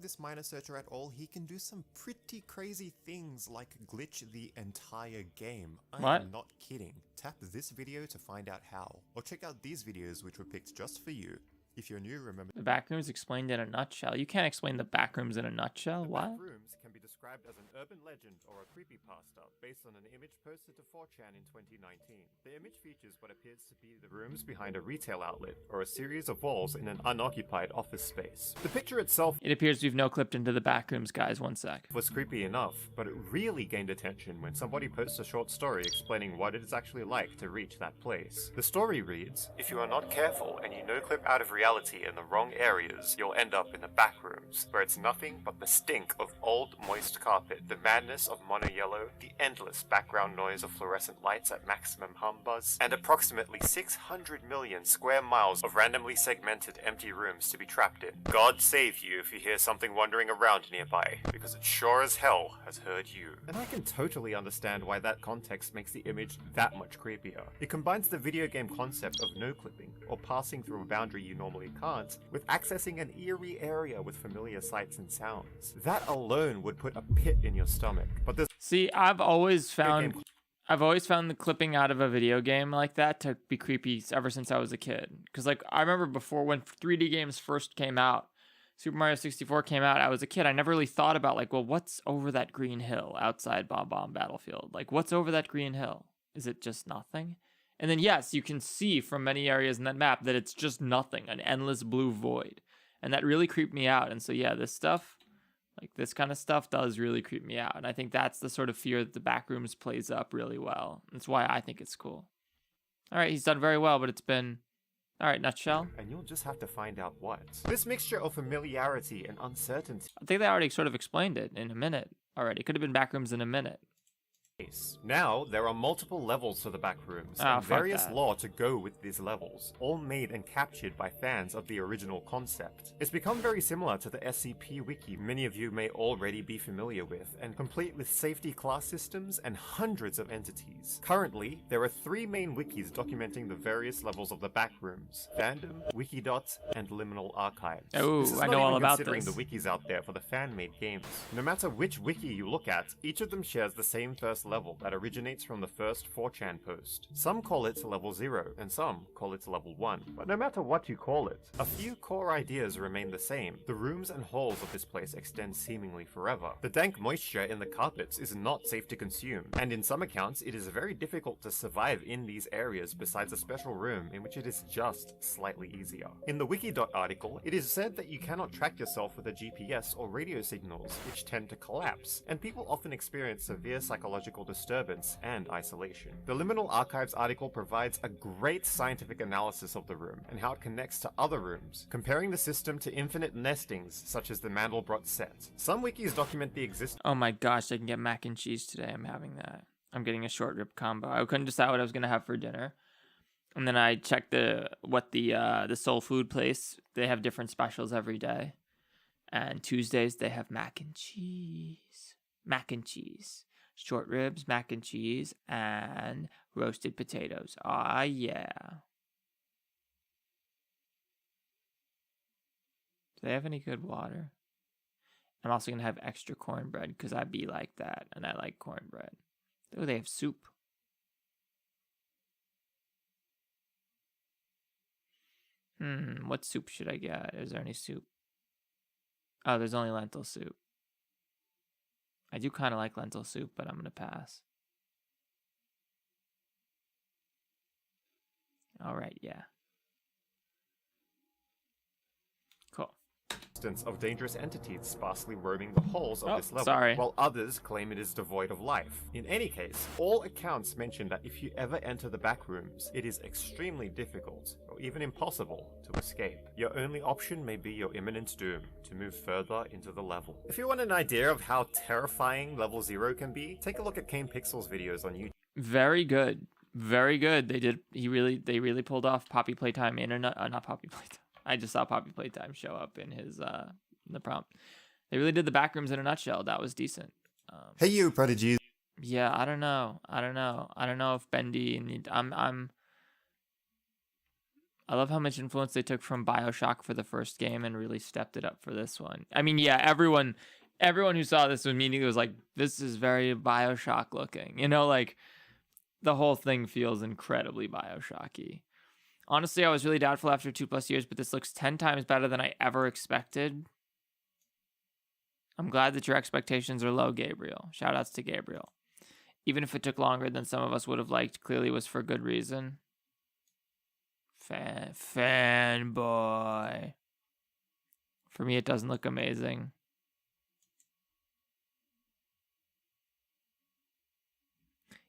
this minor searcher at all, he can do some pretty crazy things like glitch the entire game. I'm not kidding. Tap this video to find out how. Or check out these videos which were picked just for you. If you're new, remember... The backrooms explained in a nutshell. You can't explain the backrooms in a nutshell. What? Backrooms can be described as an urban legend or a creepypasta based on an image posted to 4chan in 2019. The image features what appears to be the rooms behind a retail outlet or a series of walls in an unoccupied office space. The picture itself... It appears we've no clipped into the backrooms, guys. 1 sec. ...was creepy enough, but it really gained attention when somebody posts a short story explaining what it is actually like to reach that place. The story reads, "If you are not careful and you no-clip out of reality in the wrong areas, you'll end up in the back rooms, where it's nothing but the stink of old moist carpet, the madness of mono yellow, the endless background noise of fluorescent lights at maximum hum buzz, and approximately 600 million square miles of randomly segmented empty rooms to be trapped in. God save you if you hear something wandering around nearby, because it sure as hell has heard you." And I can totally understand why that context makes the image that much creepier. It combines the video game concept of no-clipping, or passing through a boundary you normally can't, with accessing an eerie area with familiar sights and sounds. That alone would put a pit in your stomach. But this... See, I've always found the clipping out of a video game like that to be creepy ever since I was a kid. Because, like, I remember before when 3D games first came out, Super Mario 64 came out, I was a kid, I never really thought about, like, well, what's over that green hill outside Bomb Bomb Battlefield? Like, what's over that green hill? Is it just nothing? And then, yes, you can see from many areas in that map that it's just nothing, an endless blue void. And that really creeped me out. And so, yeah, this stuff, like this kind of stuff does really creep me out. And I think that's the sort of fear that the Backrooms plays up really well. That's why I think it's cool. All right, he's done very well, but it's been... All right, nutshell. And you'll just have to find out what. This mixture of familiarity and uncertainty... I think they already sort of explained it in a minute already. It could have been Backrooms in a minute. Now, there are multiple levels to the backrooms, and various lore to go with these levels, all made and captured by fans of the original concept. It's become very similar to the SCP Wiki many of you may already be familiar with, and complete with safety class systems and hundreds of entities. Currently, there are 3 main wikis documenting the various levels of the backrooms: Fandom, Wikidot, and Liminal Archives. Oh, I know all about this. Considering the wikis out there for the fan-made games. No matter which wiki you look at, each of them shares the same first level that originates from the first 4chan post. Some call it level 0, and some call it level 1. But no matter what you call it, a few core ideas remain the same. The rooms and halls of this place extend seemingly forever. The dank moisture in the carpets is not safe to consume, and in some accounts it is very difficult to survive in these areas besides a special room in which it is just slightly easier. In the Wikidot article, it is said that you cannot track yourself with a GPS or radio signals, which tend to collapse, and people often experience severe psychological disturbance and isolation. The Liminal Archives article provides a great scientific analysis of the room and how it connects to other rooms, comparing the system to infinite nestings such as the Mandelbrot set. Some wikis document the existence. Oh my gosh, I can get mac and cheese today. I'm having that. I'm getting a short rib combo. I couldn't decide what I was gonna have for dinner, and then I checked the soul food place. They have different specials every day, and Tuesdays they have mac and cheese, short ribs, mac and cheese, and roasted potatoes. Ah, yeah. Do they have any good water? I'm also gonna have extra cornbread because I be like that, and I like cornbread. Oh, they have soup. What soup should I get? Is there any soup? Oh, there's only lentil soup. I do kind of like lentil soup, but I'm gonna pass. All right, yeah. Cool. Of dangerous entities sparsely roaming the halls of this level, sorry. while others claim it is devoid of life. In any case, all accounts mention that if you ever enter the back rooms, it is extremely difficult, or even impossible, to escape. Your only option may be your imminent doom, to move further into the level. If you want an idea of how terrifying level 0 can be, take a look at Kane Pixel's videos on YouTube. Very good. Very good. They really pulled off Poppy Playtime internet, not Poppy Playtime. I just saw Poppy Playtime show up in his in the prompt. They really did the backrooms in a nutshell. That was decent. Hey, you prodigies. Yeah, I don't know if Bendy and I love how much influence they took from BioShock for the first game and really stepped it up for this one. I mean, yeah, everyone who saw this immediately was like, this is very BioShock looking. You know, like the whole thing feels incredibly BioShocky. Honestly, I was really doubtful after 2+ years, but this looks 10 times better than I ever expected. I'm glad that your expectations are low, Gabriel. Shoutouts to Gabriel. Even if it took longer than some of us would have liked, clearly was for good reason. Fanboy. For me, it doesn't look amazing.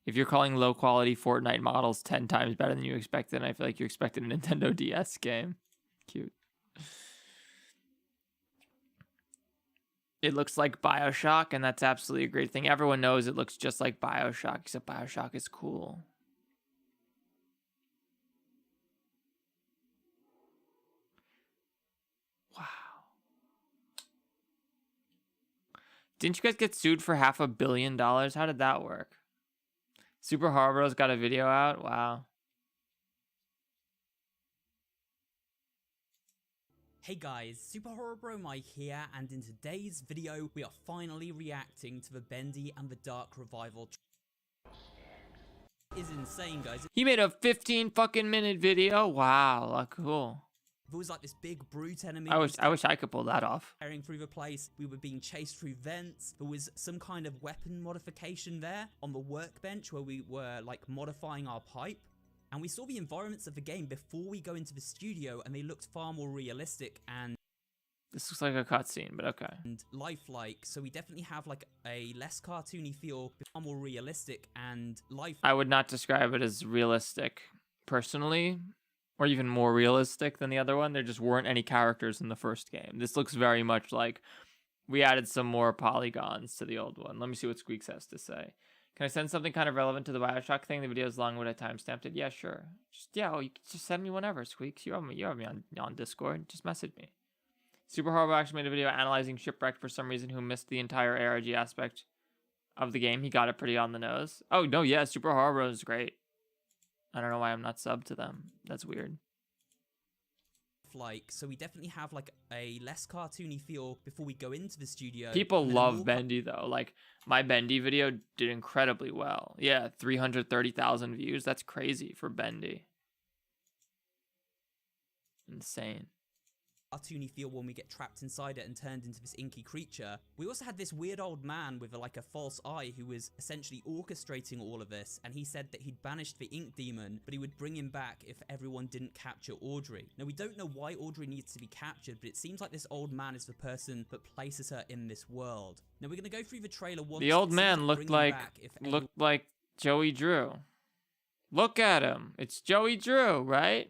If you're calling low-quality Fortnite models 10 times better than you expected, I feel like you expected a Nintendo DS game. Cute. It looks like BioShock, and that's absolutely a great thing. Everyone knows it looks just like BioShock, except BioShock is cool. Wow. Didn't you guys get sued for $500 million? How did that work? Super Harboro's got a video out? Wow. Hey guys, Super Horror Mike here, and in today's video, we are finally reacting to the Bendy and the Dark Revival. Is insane, guys. He made a 15 fucking minute video? Wow, cool. There was like this big brute enemy. I wish I could pull that off. Tearing through the place. We were being chased through vents. There was some kind of weapon modification there on the workbench where we were like modifying our pipe. And we saw the environments of the game before we go into the studio, and they looked far more realistic and... This looks like a cutscene, but okay. And lifelike, so we definitely have like a less cartoony feel, far more realistic and life. I would not describe it as realistic, personally. Or even more realistic than the other one. There just weren't any characters in the first game. This looks very much like we added some more polygons to the old one. Let me see what Squeaks has to say. Can I send something kind of relevant to the BioShock thing? The video is long, would I timestamped it? Yeah, sure. You can just send me whenever, Squeaks. You have me on Discord. Just message me. Super Horrible actually made a video analyzing Shipwrecked for some reason who missed the entire ARG aspect of the game. He got it pretty on the nose. Oh, no, yeah, Super Horrible is great. I don't know why I'm not subbed to them. That's weird. lifelike, so we definitely have like a less cartoony feel before we go into the studio. People love Bendy though. Like my Bendy video did incredibly well. Yeah, 330,000 views. That's crazy for Bendy. Insane. Cartoony feel when we get trapped inside it and turned into this inky creature. We also had this weird old man with like a false eye who was essentially orchestrating all of this, and he said that he'd banished the ink demon, but he would bring him back if everyone didn't capture Audrey. Now we don't know why Audrey needs to be captured, but it seems like this old man is the person that places her in this world. Now we're gonna go through the trailer once. The old man looked like Joey Drew. Look at him. It's Joey Drew, right?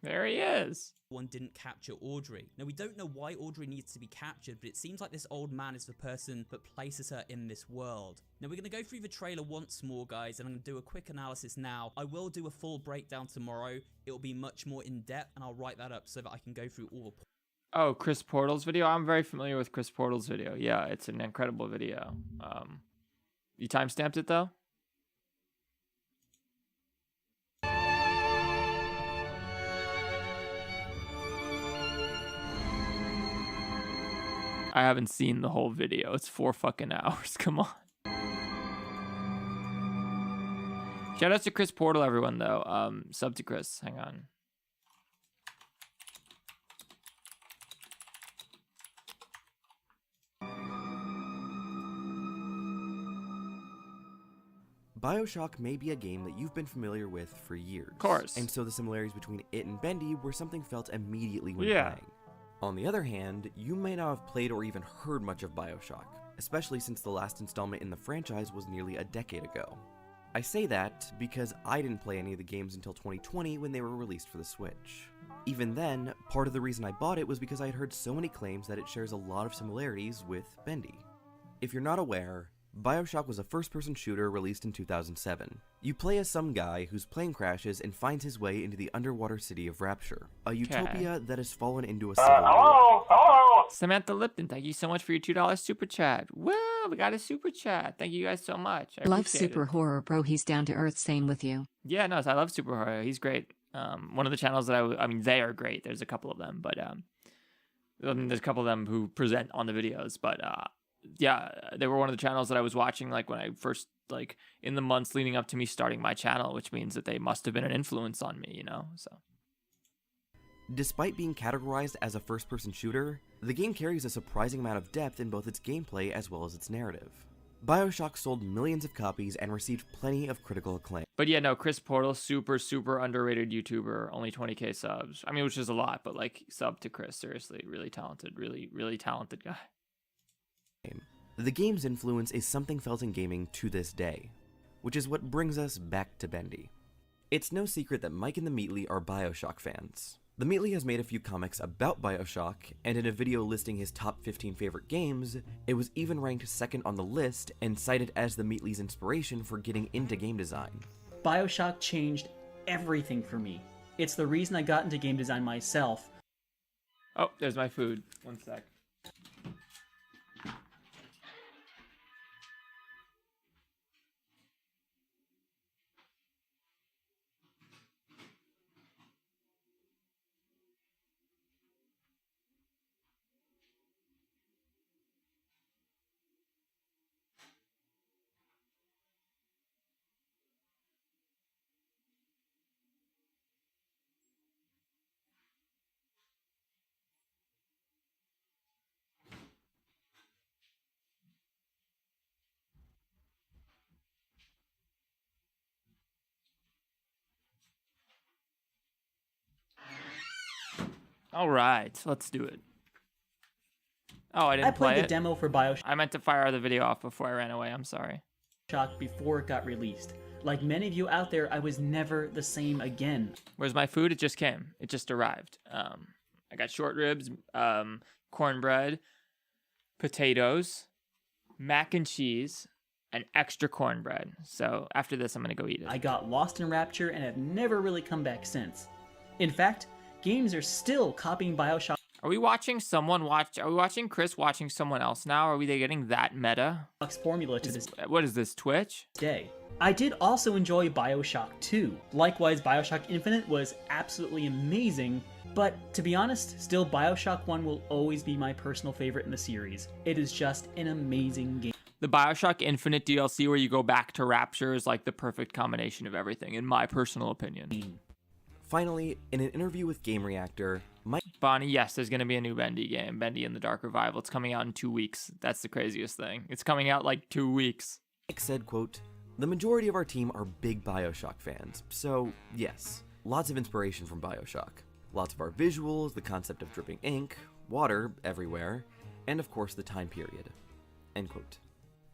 There he is. One didn't capture Audrey. Now we don't know why Audrey needs to be captured, but it seems like this old man is the person that places her in this world. Now we're going to go through the trailer once more, guys, and I'm going to do a quick analysis now. I will do a full breakdown tomorrow. It'll be much more in-depth, and I'll write that up so that I can go through all the points. Oh, Chris Portal's video? I'm very familiar with Chris Portal's video. Yeah, it's an incredible video. You timestamped it, though? I haven't seen the whole video. It's 4 fucking hours. Come on. Shout out to Chris Portal, everyone, though. Sub to Chris. Hang on. BioShock may be a game that you've been familiar with for years. Of course. And so the similarities between it and Bendy were something felt immediately when playing. On the other hand, you may not have played or even heard much of BioShock, especially since the last installment in the franchise was nearly a decade ago. I say that because I didn't play any of the games until 2020 when they were released for the Switch. Even then, part of the reason I bought it was because I had heard so many claims that it shares a lot of similarities with Bendy. If you're not aware, BioShock was a first-person shooter released in 2007. You play as some guy whose plane crashes and finds his way into the underwater city of Rapture, a utopia that has fallen into a civil war. Hello! Samantha Lipton, thank you so much for your $2 super chat. Woo, we got a super chat. Thank you guys so much. I love appreciate Super it. Horror Bro, he's down to earth, same with you. Yeah, no, I love Super Horror. He's great. One of the channels that I mean, they are great. There's a couple of them, but there's a couple of them who present on the videos, but yeah, they were one of the channels that I was watching like when I first, like in the months leading up to me starting my channel, which means that they must have been an influence on me, you know, so. Despite being categorized as a first-person shooter, the game carries a surprising amount of depth in both its gameplay as well as its narrative. BioShock sold millions of copies and received plenty of critical acclaim. But yeah, no, Chris Portal, super underrated YouTuber, only 20k subs. I mean, which is a lot, but like sub to Chris, seriously, really talented, really talented guy. The game's influence is something felt in gaming to this day, which is what brings us back to Bendy. It's no secret that Mike and the Meatly are BioShock fans. The Meatly has made a few comics about BioShock, and in a video listing his top 15 favorite games, it was even ranked second on the list and cited as the Meatly's inspiration for getting into game design. BioShock changed everything for me. It's the reason I got into game design myself. Oh, there's my food. One sec. All right, let's do it. Oh, I didn't play played the demo for BioShock. I meant to fire the video off before I ran away. I'm sorry. Before it got released. Like many of you out there, I was never the same again. Where's my food? It just came. It just arrived. I got short ribs, cornbread, potatoes, mac and cheese, and extra cornbread. So after this, I'm going to go eat it. I got lost in Rapture and have never really come back since. In fact, games are still copying BioShock. Are we watching Are we watching Chris watching someone else now? Are they getting that meta? Formula to this. What is this, Twitch? Day. I did also enjoy Bioshock 2. Likewise, Bioshock Infinite was absolutely amazing, but to be honest, still Bioshock 1 will always be my personal favorite in the series. It is just an amazing game. The Bioshock Infinite DLC where you go back to Rapture is like the perfect combination of everything, in my personal opinion. Finally, in an interview with Game Reactor, Mike... Bonnie, yes, there's going to be a new Bendy game, Bendy and the Dark Revival. It's coming out in 2 weeks. That's the craziest thing. It's coming out like 2 weeks. Mike said, quote, "The majority of our team are big Bioshock fans, so yes, lots of inspiration from Bioshock. Lots of our visuals, the concept of dripping ink, water everywhere, and of course the time period." End quote.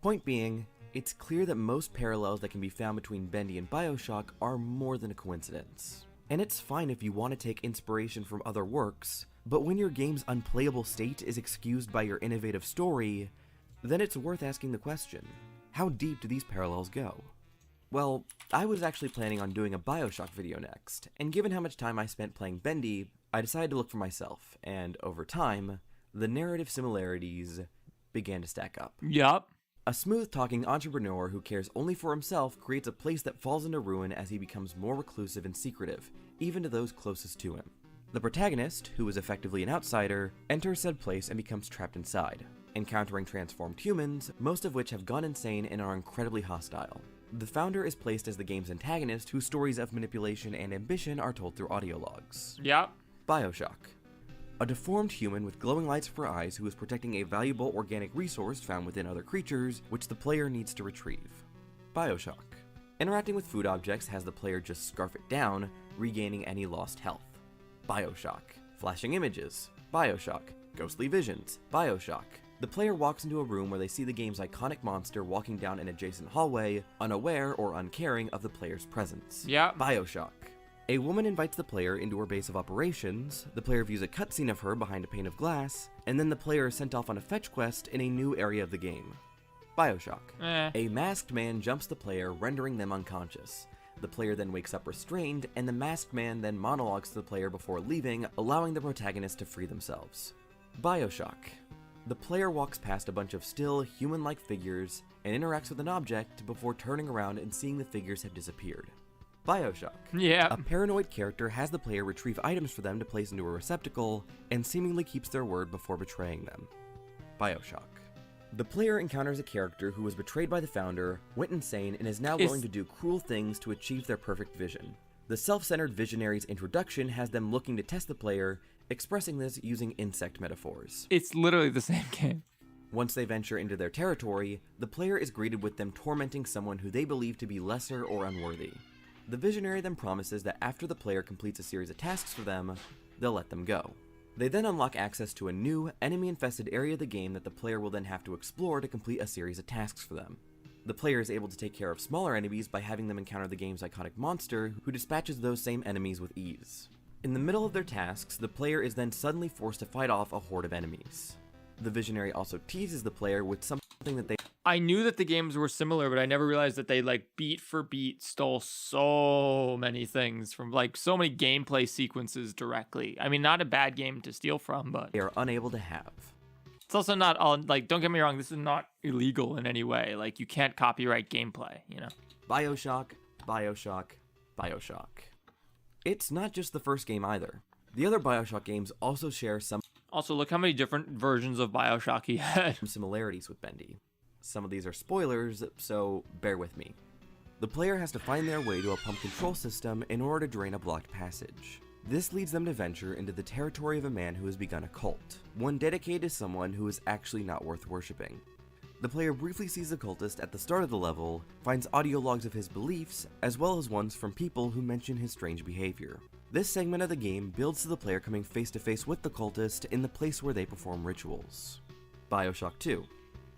Point being, it's clear that most parallels that can be found between Bendy and Bioshock are more than a coincidence. And it's fine if you want to take inspiration from other works, but when your game's unplayable state is excused by your innovative story, then it's worth asking the question, how deep do these parallels go? Well, I was actually planning on doing a Bioshock video next, and given how much time I spent playing Bendy, I decided to look for myself, and over time, the narrative similarities began to stack up. Yup. A smooth-talking entrepreneur who cares only for himself creates a place that falls into ruin as he becomes more reclusive and secretive, even to those closest to him. The protagonist, who is effectively an outsider, enters said place and becomes trapped inside, encountering transformed humans, most of which have gone insane and are incredibly hostile. The founder is placed as the game's antagonist, whose stories of manipulation and ambition are told through audio logs. Yep. Bioshock. A deformed human with glowing lights for eyes who is protecting a valuable organic resource found within other creatures, which the player needs to retrieve. Bioshock. Interacting with food objects has the player just scarf it down, regaining any lost health. Bioshock. Flashing images. Bioshock. Ghostly visions. Bioshock. The player walks into a room where they see the game's iconic monster walking down an adjacent hallway, unaware or uncaring of the player's presence. Yeah. Bioshock. A woman invites the player into her base of operations, the player views a cutscene of her behind a pane of glass, and then the player is sent off on a fetch quest in a new area of the game. Bioshock. A masked man jumps the player, rendering them unconscious. The player then wakes up restrained, and the masked man then monologues to the player before leaving, allowing the protagonist to free themselves. Bioshock. The player walks past a bunch of still, human-like figures, and interacts with an object before turning around and seeing the figures have disappeared. Bioshock. Yeah. A paranoid character has the player retrieve items for them to place into a receptacle, and seemingly keeps their word before betraying them. Bioshock. The player encounters a character who was betrayed by the founder, went insane, and is now willing to do cruel things to achieve their perfect vision. The self-centered visionary's introduction has them looking to test the player, expressing this using insect metaphors. It's literally the same game. Once they venture into their territory, the player is greeted with them tormenting someone who they believe to be lesser or unworthy. The visionary then promises that after the player completes a series of tasks for them, they'll let them go. They then unlock access to a new, enemy-infested area of the game that the player will then have to explore to complete a series of tasks for them. The player is able to take care of smaller enemies by having them encounter the game's iconic monster, who dispatches those same enemies with ease. In the middle of their tasks, the player is then suddenly forced to fight off a horde of enemies. The visionary also teases the player with something that they... I knew that the games were similar, but I never realized that they, like, beat for beat stole so many things from, like, so many gameplay sequences directly. I mean, not a bad game to steal from, but... they are unable to have. It's also not all, like, don't get me wrong, this is not illegal in any way. Like, you can't copyright gameplay, you know? Bioshock, Bioshock, Bioshock. It's not just the first game either. The other Bioshock games also share some... Also, look how many different versions of Bioshock he had. ...similarities with Bendy. Some of these are spoilers, so bear with me. The player has to find their way to a pump control system in order to drain a blocked passage. This leads them to venture into the territory of a man who has begun a cult, one dedicated to someone who is actually not worth worshipping. The player briefly sees the cultist at the start of the level, finds audio logs of his beliefs, as well as ones from people who mention his strange behavior. This segment of the game builds to the player coming face to face with the cultist in the place where they perform rituals. Bioshock 2.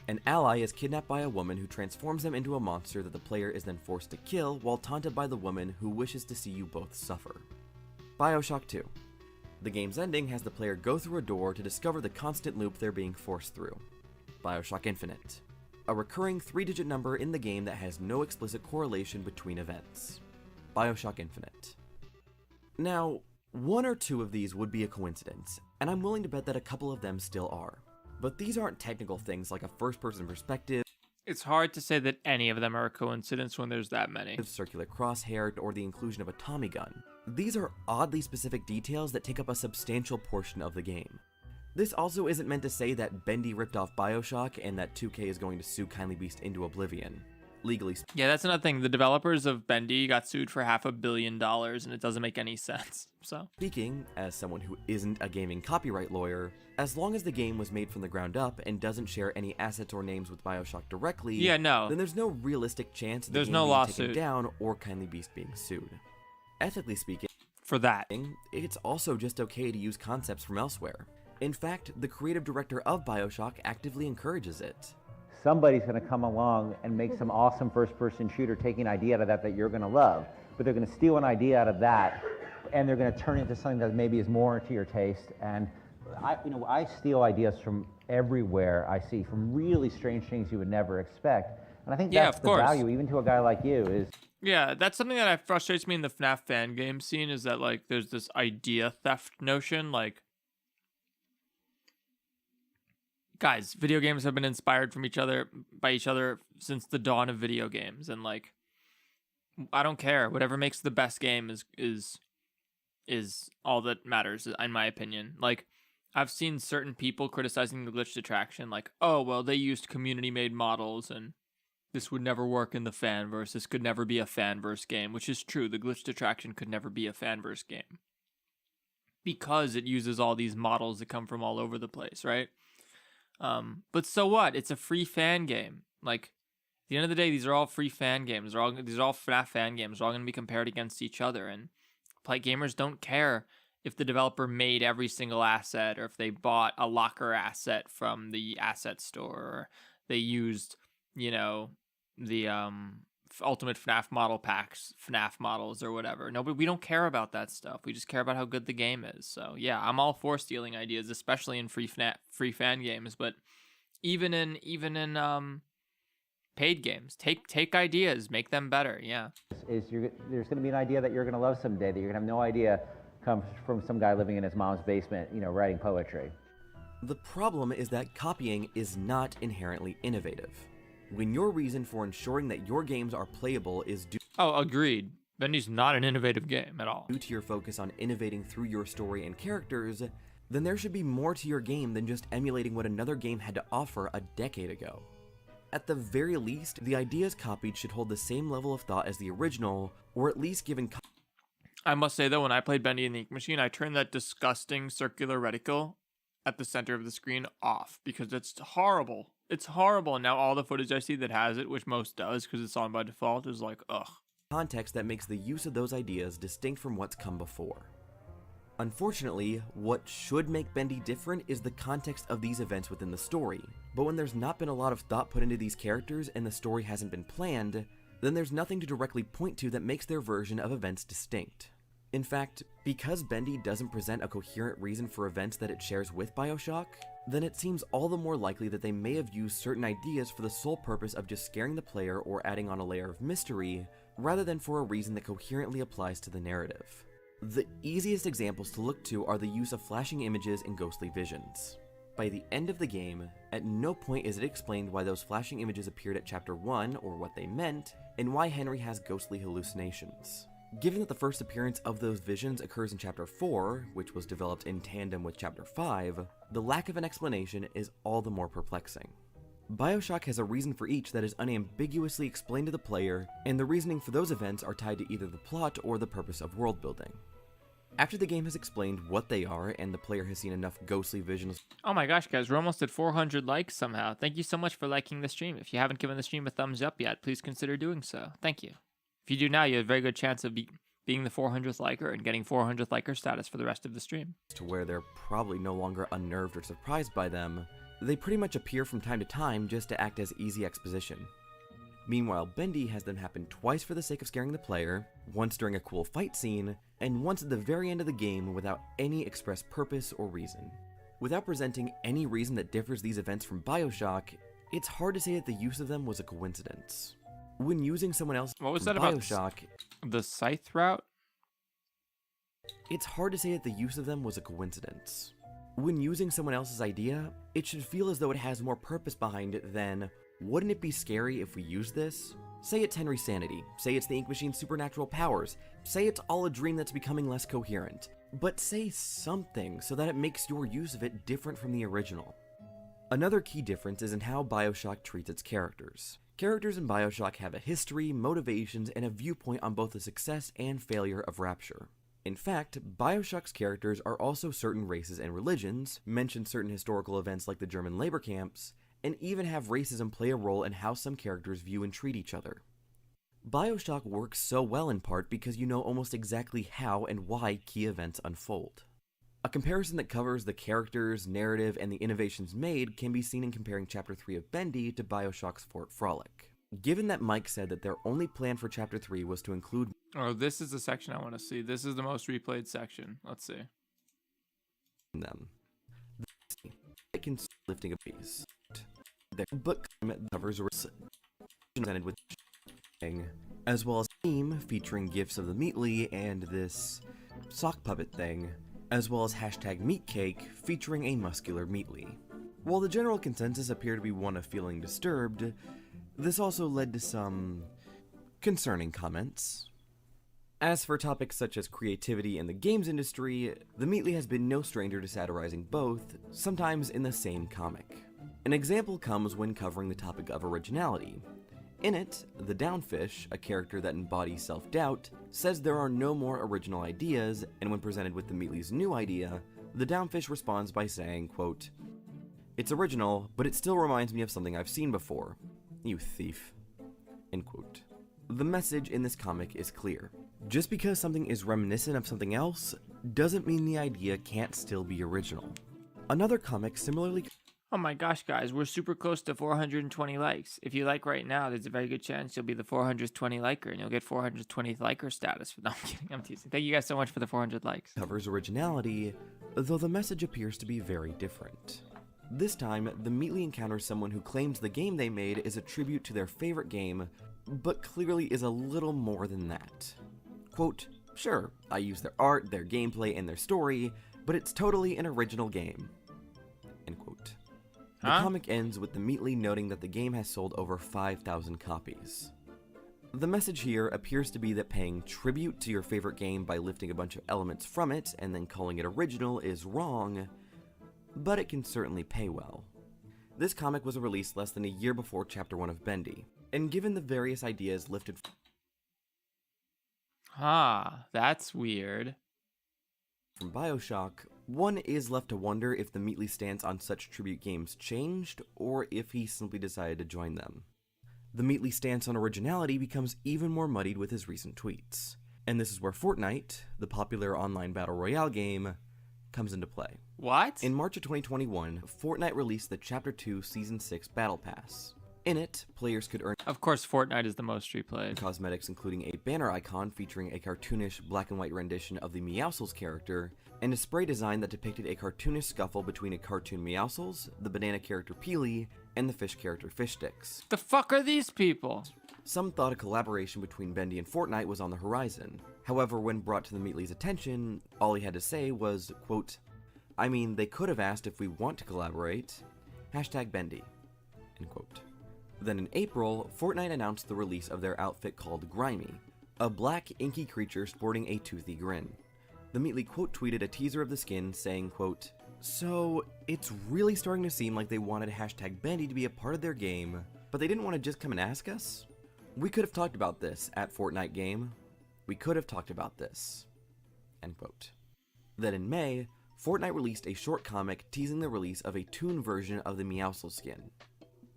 An ally is kidnapped by a woman who transforms them into a monster that the player is then forced to kill while taunted by the woman who wishes to see you both suffer. Bioshock 2. The game's ending has the player go through a door to discover the constant loop they're being forced through. Bioshock Infinite. A recurring 3-digit number in the game that has no explicit correlation between events. Bioshock Infinite. Now, one or two of these would be a coincidence, and I'm willing to bet that a couple of them still are. But these aren't technical things like a first-person perspective. It's hard to say that any of them are a coincidence when there's that many. Circular crosshair, or the inclusion of a Tommy gun. These are oddly specific details that take up a substantial portion of the game. This also isn't meant to say that Bendy ripped off BioShock and that 2K is going to sue Kindly Beast into oblivion. Legally speaking. Yeah, that's another thing. The developers of Bendy got sued for $500 million, and it doesn't make any sense. So, speaking as someone who isn't a gaming copyright lawyer, as long as the game was made from the ground up and doesn't share any assets or names with BioShock directly, yeah, no, then there's no realistic chance of there's the game no being lawsuit taken down or Kindly Beast being sued. Ethically speaking, for that, it's also just okay to use concepts from elsewhere. In fact, the creative director of BioShock actively encourages it. Somebody's going to come along and make some awesome first-person shooter, taking an idea out of that you're going to love, but they're going to steal an idea out of that, and they're going to turn it into something that maybe is more to your taste. And I steal ideas from everywhere I see, from really strange things you would never expect. And I think that's the value, even to a guy like you, is. Yeah, that's something that frustrates me in the FNAF fan game scene, is that like there's this idea theft notion, like. Guys, video games have been inspired from by each other since the dawn of video games, and like, I don't care. Whatever makes the best game is all that matters, in my opinion. Like, I've seen certain people criticizing the glitched attraction, like, oh well, they used community-made models, and this would never work in the fanverse. This could never be a fanverse game, which is true. The glitched attraction could never be a fanverse game because it uses all these models that come from all over the place, right? But so what? It's a free fan game. Like, at the end of the day, these are all free fan games. These are all FNAF fan games. They're all going to be compared against each other. And gamers don't care if the developer made every single asset, or if they bought a locker asset from the asset store, or they used, the Ultimate FNAF model packs, FNAF models, or whatever. No, but we don't care about that stuff. We just care about how good the game is. So yeah, I'm all for stealing ideas, especially in free fan games. But even in paid games, take ideas, make them better. Yeah. There's going to be an idea that you're going to love someday that you're going to have no idea comes from some guy living in his mom's basement, writing poetry. The problem is that copying is not inherently innovative. When your reason for ensuring that your games are playable is due— Oh, agreed. Bendy's not an innovative game at all. Due to your focus on innovating through your story and characters, then there should be more to your game than just emulating what another game had to offer a decade ago. At the very least, the ideas copied should hold the same level of thought as the original, or at least given— I must say though, when I played Bendy in the Ink Machine, I turned that disgusting circular reticle at the center of the screen off, because it's horrible. It's horrible, and now all the footage I see that has it, which most does because it's on by default, is like, ugh. Context that makes the use of those ideas distinct from what's come before. Unfortunately, what should make Bendy different is the context of these events within the story, but when there's not been a lot of thought put into these characters and the story hasn't been planned, then there's nothing to directly point to that makes their version of events distinct. In fact, because Bendy doesn't present a coherent reason for events that it shares with BioShock, then it seems all the more likely that they may have used certain ideas for the sole purpose of just scaring the player or adding on a layer of mystery, rather than for a reason that coherently applies to the narrative. The easiest examples to look to are the use of flashing images and ghostly visions. By the end of the game, at no point is it explained why those flashing images appeared at Chapter 1 or what they meant, and why Henry has ghostly hallucinations. Given that the first appearance of those visions occurs in Chapter 4, which was developed in tandem with Chapter 5, the lack of an explanation is all the more perplexing. BioShock has a reason for each that is unambiguously explained to the player, and the reasoning for those events are tied to either the plot or the purpose of world building. After the game has explained what they are, and the player has seen enough ghostly visions— Oh my gosh, guys, we're almost at 400 likes somehow. Thank you so much for liking the stream. If you haven't given the stream a thumbs up yet, please consider doing so. Thank you. If you do now, you have a very good chance of being the 400th liker and getting 400th liker status for the rest of the stream. To where they're probably no longer unnerved or surprised by them, they pretty much appear from time to time just to act as easy exposition. Meanwhile, Bendy has them happen twice for the sake of scaring the player, once during a cool fight scene, and once at the very end of the game without any express purpose or reason. Without presenting any reason that differs these events from BioShock, it's hard to say that the use of them was a coincidence. When using someone else what was from that BioShock, about the scythe route? It's hard to say that the use of them was a coincidence. When using someone else's idea, it should feel as though it has more purpose behind it than, wouldn't it be scary if we use this? Say it's Henry's sanity, say it's the Ink Machine's supernatural powers, say it's all a dream that's becoming less coherent. But say something so that it makes your use of it different from the original. Another key difference is in how BioShock treats its characters. Characters in BioShock have a history, motivations, and a viewpoint on both the success and failure of Rapture. In fact, BioShock's characters are also certain races and religions, mention certain historical events like the German labor camps, and even have racism play a role in how some characters view and treat each other. BioShock works so well in part because you know almost exactly how and why key events unfold. A comparison that covers the characters, narrative, and the innovations made can be seen in comparing Chapter 3 of Bendy to BioShock's Fort Frolic. Given that Mike said that their only plan for Chapter 3 was to include... Oh, this is the section I want to see. This is the most replayed section. Let's see. ...them. It can lifting a piece. Their book covers were presented with as well as a theme featuring gifs of the Meatly and this sock puppet thing, as well as hashtag meatcake featuring a muscular Meatly. While the general consensus appeared to be one of feeling disturbed, this also led to some concerning comments. As for topics such as creativity in the games industry, the Meatly has been no stranger to satirizing both, sometimes in the same comic. An example comes when covering the topic of originality. In it, the Downfish, a character that embodies self-doubt, says there are no more original ideas, and when presented with the Meatly's new idea, the Downfish responds by saying, quote, "It's original, but it still reminds me of something I've seen before. You thief." End quote. The message in this comic is clear. Just because something is reminiscent of something else, doesn't mean the idea can't still be original. Another comic similarly... Oh my gosh, guys, we're super close to 420 likes. If you like right now, there's a very good chance you'll be the 420 liker, and you'll get 420th liker status. No, I'm kidding, I'm teasing. Thank you guys so much for the 400 likes. Covers originality, though the message appears to be very different. This time, the Meatly encounters someone who claims the game they made is a tribute to their favorite game, but clearly is a little more than that. Quote, "Sure, I use their art, their gameplay, and their story, but it's totally an original game." End quote. The comic ends with the Meatly noting that the game has sold over 5,000 copies. The message here appears to be that paying tribute to your favorite game by lifting a bunch of elements from it and then calling it original is wrong, but it can certainly pay well. This comic was released less than a year before Chapter 1 of Bendy, and given the various ideas lifted that's weird. From BioShock, one is left to wonder if the Meatly stance on such tribute games changed, or if he simply decided to join them. The Meatly stance on originality becomes even more muddied with his recent tweets, and this is where Fortnite, the popular online battle royale game, comes into play. What? In March of 2021, Fortnite released the Chapter 2 Season 6 Battle Pass. In it, players could earn... Of course, Fortnite is the most replayed. ...cosmetics including a banner icon featuring a cartoonish black and white rendition of the Meowscles character, and a spray design that depicted a cartoonish scuffle between a cartoon Meowscles, the banana character Peely, and the fish character Fishsticks. The fuck are these people? Some thought a collaboration between Bendy and Fortnite was on the horizon. However, when brought to the Meatly's attention, all he had to say was, quote, "I mean, they could have asked if we want to collaborate. Hashtag Bendy." End quote. Then in April, Fortnite announced the release of their outfit called Grimy, a black, inky creature sporting a toothy grin. The Meatly quote tweeted a teaser of the skin saying, quote, "So, it's really starting to seem like they wanted hashtag Bendy to be a part of their game, but they didn't want to just come and ask us? We could have talked about this at Fortnite Game. We could have talked about this." End quote. Then in May, Fortnite released a short comic teasing the release of a toon version of the Meowscles skin.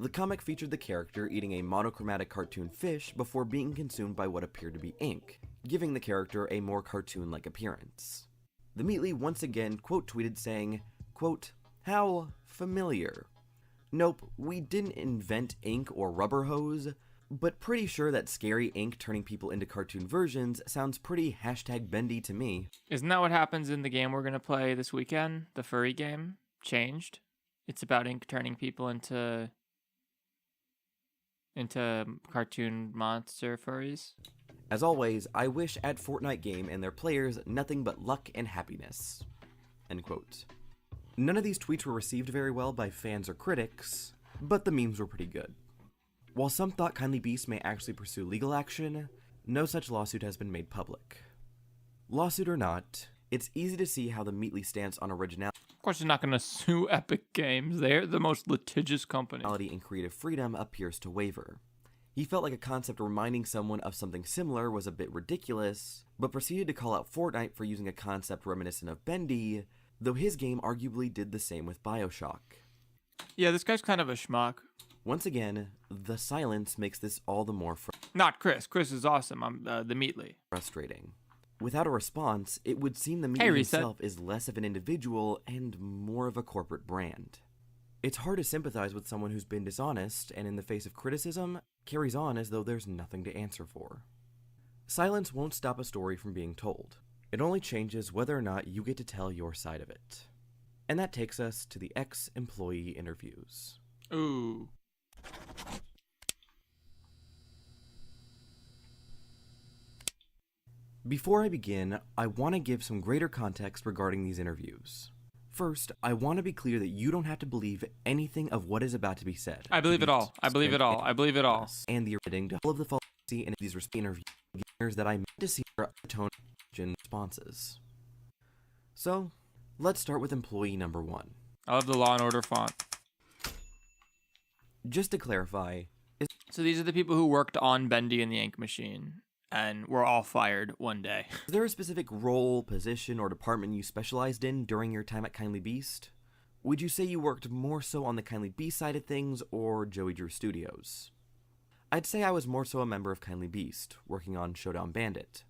The comic featured the character eating a monochromatic cartoon fish before being consumed by what appeared to be ink, giving the character a more cartoon-like appearance. The Meatly once again quote tweeted saying, quote, "How familiar. Nope, we didn't invent ink or rubber hose, but pretty sure that scary ink turning people into cartoon versions sounds pretty hashtag Bendy to me." Isn't that what happens in the game we're gonna play this weekend? The furry game? Changed? It's about ink turning people into cartoon monster furries. As always, I wish at Fortnite Game and their players nothing but luck and happiness. End quote. None of these tweets were received very well by fans or critics, but the memes were pretty good. While some thought Kindly Beast may actually pursue legal action, no such lawsuit has been made public. Lawsuit or not, it's easy to see how the Meatly stance on originality Of course, they're not going to sue Epic Games. They're the most litigious company. And creative freedom appears to waver. He felt like a concept reminding someone of something similar was a bit ridiculous, but proceeded to call out Fortnite for using a concept reminiscent of Bendy, though his game arguably did the same with BioShock. Yeah, this guy's kind of a schmuck. Once again, the silence makes this all the more Not Chris. Chris is awesome. I'm the Meatly. Frustrating. Without a response, it would seem the Meatly himself is less of an individual and more of a corporate brand. It's hard to sympathize with someone who's been dishonest and in the face of criticism, carries on as though there's nothing to answer for. Silence won't stop a story from being told. It only changes whether or not you get to tell your side of it. And that takes us to the ex-employee interviews. Ooh. Before I begin, I want to give some greater context regarding these interviews. First, I want to be clear that you don't have to believe anything of what is about to be said. I believe it all. I believe it all. I believe it all. And the editing to all of the fallacy in these interviews that I meant to see are tone responses. So, let's start with employee number 1. I love the Law and Order font. Just to clarify, so these are the people who worked on Bendy and the Ink Machine, and were all fired one day. Is there a specific role, position, or department you specialized in during your time at Kindly Beast? Would you say you worked more so on the Kindly Beast side of things, or Joey Drew Studios? I'd say I was more so a member of Kindly Beast, working on Showdown Bandit.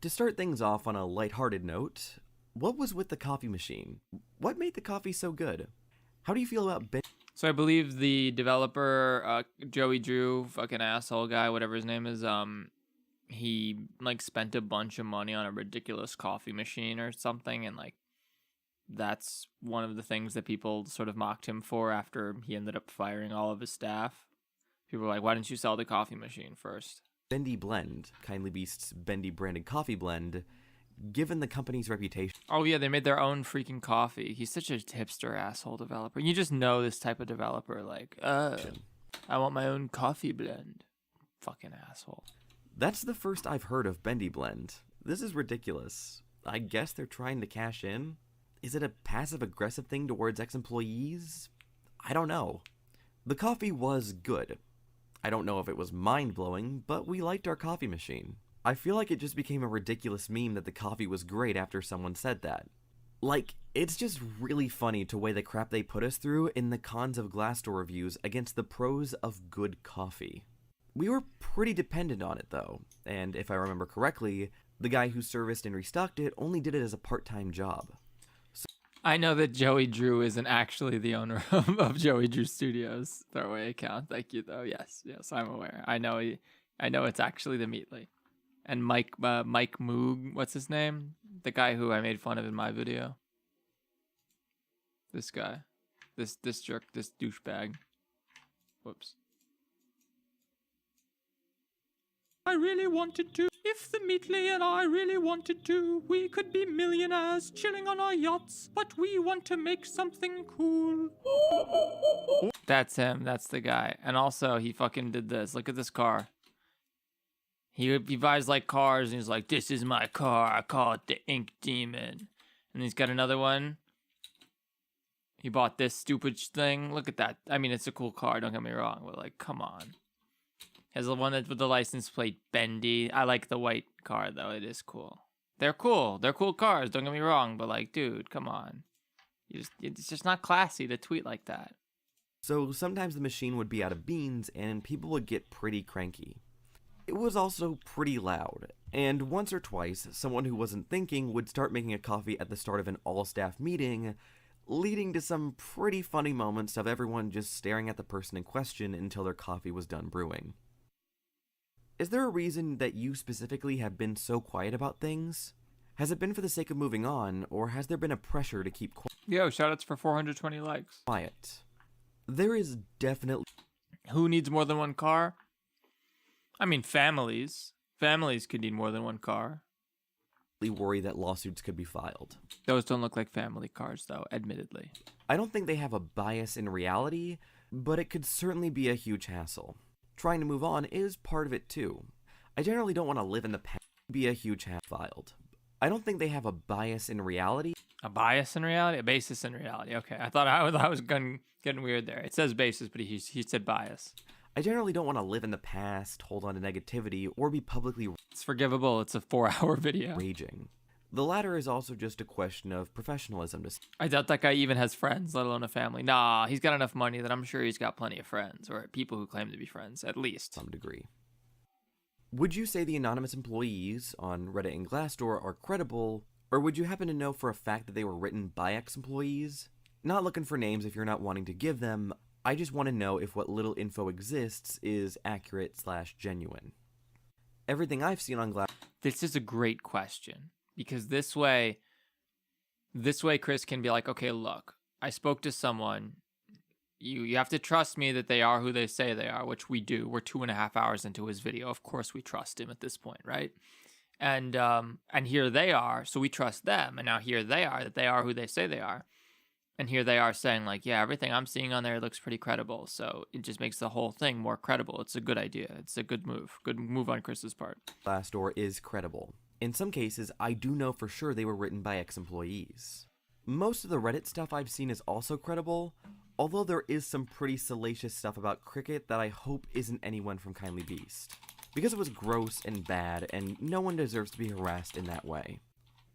To start things off on a lighthearted note, what was with the coffee machine? What made the coffee so good? How do you feel about Bendy? So I believe the developer, Joey Drew, fucking asshole guy, whatever his name is, he like spent a bunch of money on a ridiculous coffee machine or something, and like that's one of the things that people sort of mocked him for after he ended up firing all of his staff. People were like, why didn't you sell the coffee machine first? Bendy Blend, Kindly Beast's Bendy branded coffee blend, given the company's reputation. Oh yeah, they made their own freaking coffee. He's such a hipster asshole developer. You just know this type of developer, like, I want my own coffee blend. Fucking asshole. That's the first I've heard of Bendy Blend. This is ridiculous. I guess they're trying to cash in? Is it a passive-aggressive thing towards ex-employees? I don't know. The coffee was good. I don't know if it was mind-blowing, but we liked our coffee machine. I feel like it just became a ridiculous meme that the coffee was great after someone said that. Like, it's just really funny to weigh the crap they put us through in the cons of Glassdoor reviews against the pros of good coffee. We were pretty dependent on it though, and if I remember correctly, the guy who serviced and restocked it only did it as a part-time job. I know that Joey Drew isn't actually the owner of Joey Drew Studios throwaway account. Thank you though. Yes, I'm aware. I know it's actually the Meatly. And Mike Moog, what's his name? The guy who I made fun of in my video. This guy. This jerk, this douchebag. Whoops. I really wanted to. If the Meatly and I really wanted to, we could be millionaires chilling on our yachts, but we want to make something cool. That's him. That's the guy. And also, he fucking did this. Look at this car. He buys like cars and he's like, this is my car. I call it the Ink Demon. And he's got another one. He bought this stupid thing. Look at that. I mean, it's a cool car. Don't get me wrong. But like, come on. Has the one that's with the license plate Bendy. I like the white car though. It is cool. They're cool. They're cool cars. Don't get me wrong. But like, dude, come on. It's just not classy to tweet like that. So sometimes the machine would be out of beans and people would get pretty cranky. It was also pretty loud, and once or twice, someone who wasn't thinking would start making a coffee at the start of an all-staff meeting, leading to some pretty funny moments of everyone just staring at the person in question until their coffee was done brewing. Is there a reason that you specifically have been so quiet about things? Has it been for the sake of moving on, or has there been a pressure to keep quiet? Yo, shoutouts for 420 likes. Quiet. There is definitely... Who needs more than one car? I mean, families. Families could need more than one car. worry that lawsuits could be filed. Those don't look like family cars, though, admittedly. I don't think they have a bias in reality, but it could certainly be a huge hassle. Trying to move on is part of it too. I generally don't want to live in the past. Be a huge hassle filed. I don't think they have a bias in reality. A bias in reality? A basis in reality. Okay, I thought I was getting weird there. It says basis, but he said bias. I generally don't want to live in the past, hold on to negativity, or be publicly... It's forgivable. It's a 4-hour video. ...raging. The latter is also just a question of professionalism. I doubt that guy even has friends, let alone a family. Nah, he's got enough money that I'm sure he's got plenty of friends, or people who claim to be friends, at least. Some degree. Would you say the anonymous employees on Reddit and Glassdoor are credible, or would you happen to know for a fact that they were written by ex-employees? Not looking for names if you're not wanting to give them. I just want to know if what little info exists is accurate/genuine. Everything I've seen on Glass... This is a great question, because this way Chris can be like, okay, look, I spoke to someone. You have to trust me that they are who they say they are, which we do. We're 2.5 hours into his video. Of course we trust him at this point, right? And here they are, so we trust them. And now here they are, that they are who they say they are. And here they are saying, like, yeah, everything I'm seeing on there looks pretty credible. So it just makes the whole thing more credible. It's a good idea. It's a good move. Good move on Chris's part. Glassdoor is credible. In some cases, I do know for sure they were written by ex-employees. Most of the Reddit stuff I've seen is also credible, although there is some pretty salacious stuff about Cricket that I hope isn't anyone from Kindly Beast. Because it was gross and bad, and no one deserves to be harassed in that way.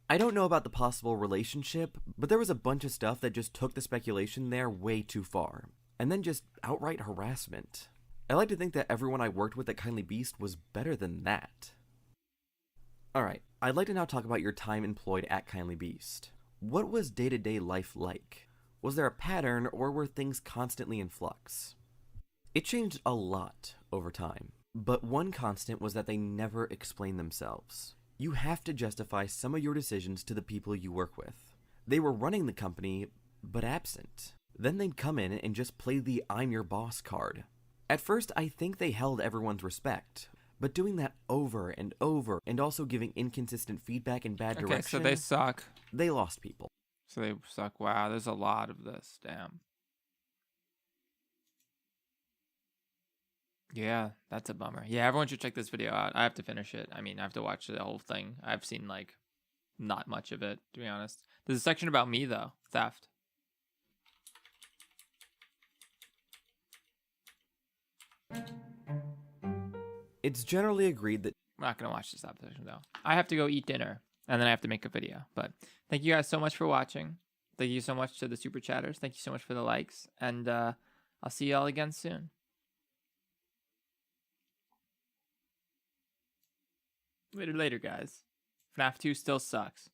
I don't know about the possible relationship, but there was a bunch of stuff that just took the speculation there way too far. And then just outright harassment. I like to think that everyone I worked with at Kindly Beast was better than that. Alright, I'd like to now talk about your time employed at Kindly Beast. What was day-to-day life like? Was there a pattern, or were things constantly in flux? It changed a lot over time, but one constant was that they never explained themselves. You have to justify some of your decisions to the people you work with. They were running the company, but absent. Then they'd come in and just play the I'm your boss card. At first, I think they held everyone's respect, but doing that over and over, and also giving inconsistent feedback in bad direction... Okay, so they suck. They lost people. So they suck. Wow, there's a lot of this. Damn. Yeah, that's a bummer. Yeah, everyone should check this video out. I have to finish it. I mean, I have to watch the whole thing. I've seen, like, not much of it, to be honest. There's a section about me, though. Theft. It's generally agreed that... I'm not going to watch this episode, though. I have to go eat dinner, and then I have to make a video. But thank you guys so much for watching. Thank you so much to the super chatters. Thank you so much for the likes. And I'll see you all again soon. Later, guys. FNAF 2 still sucks.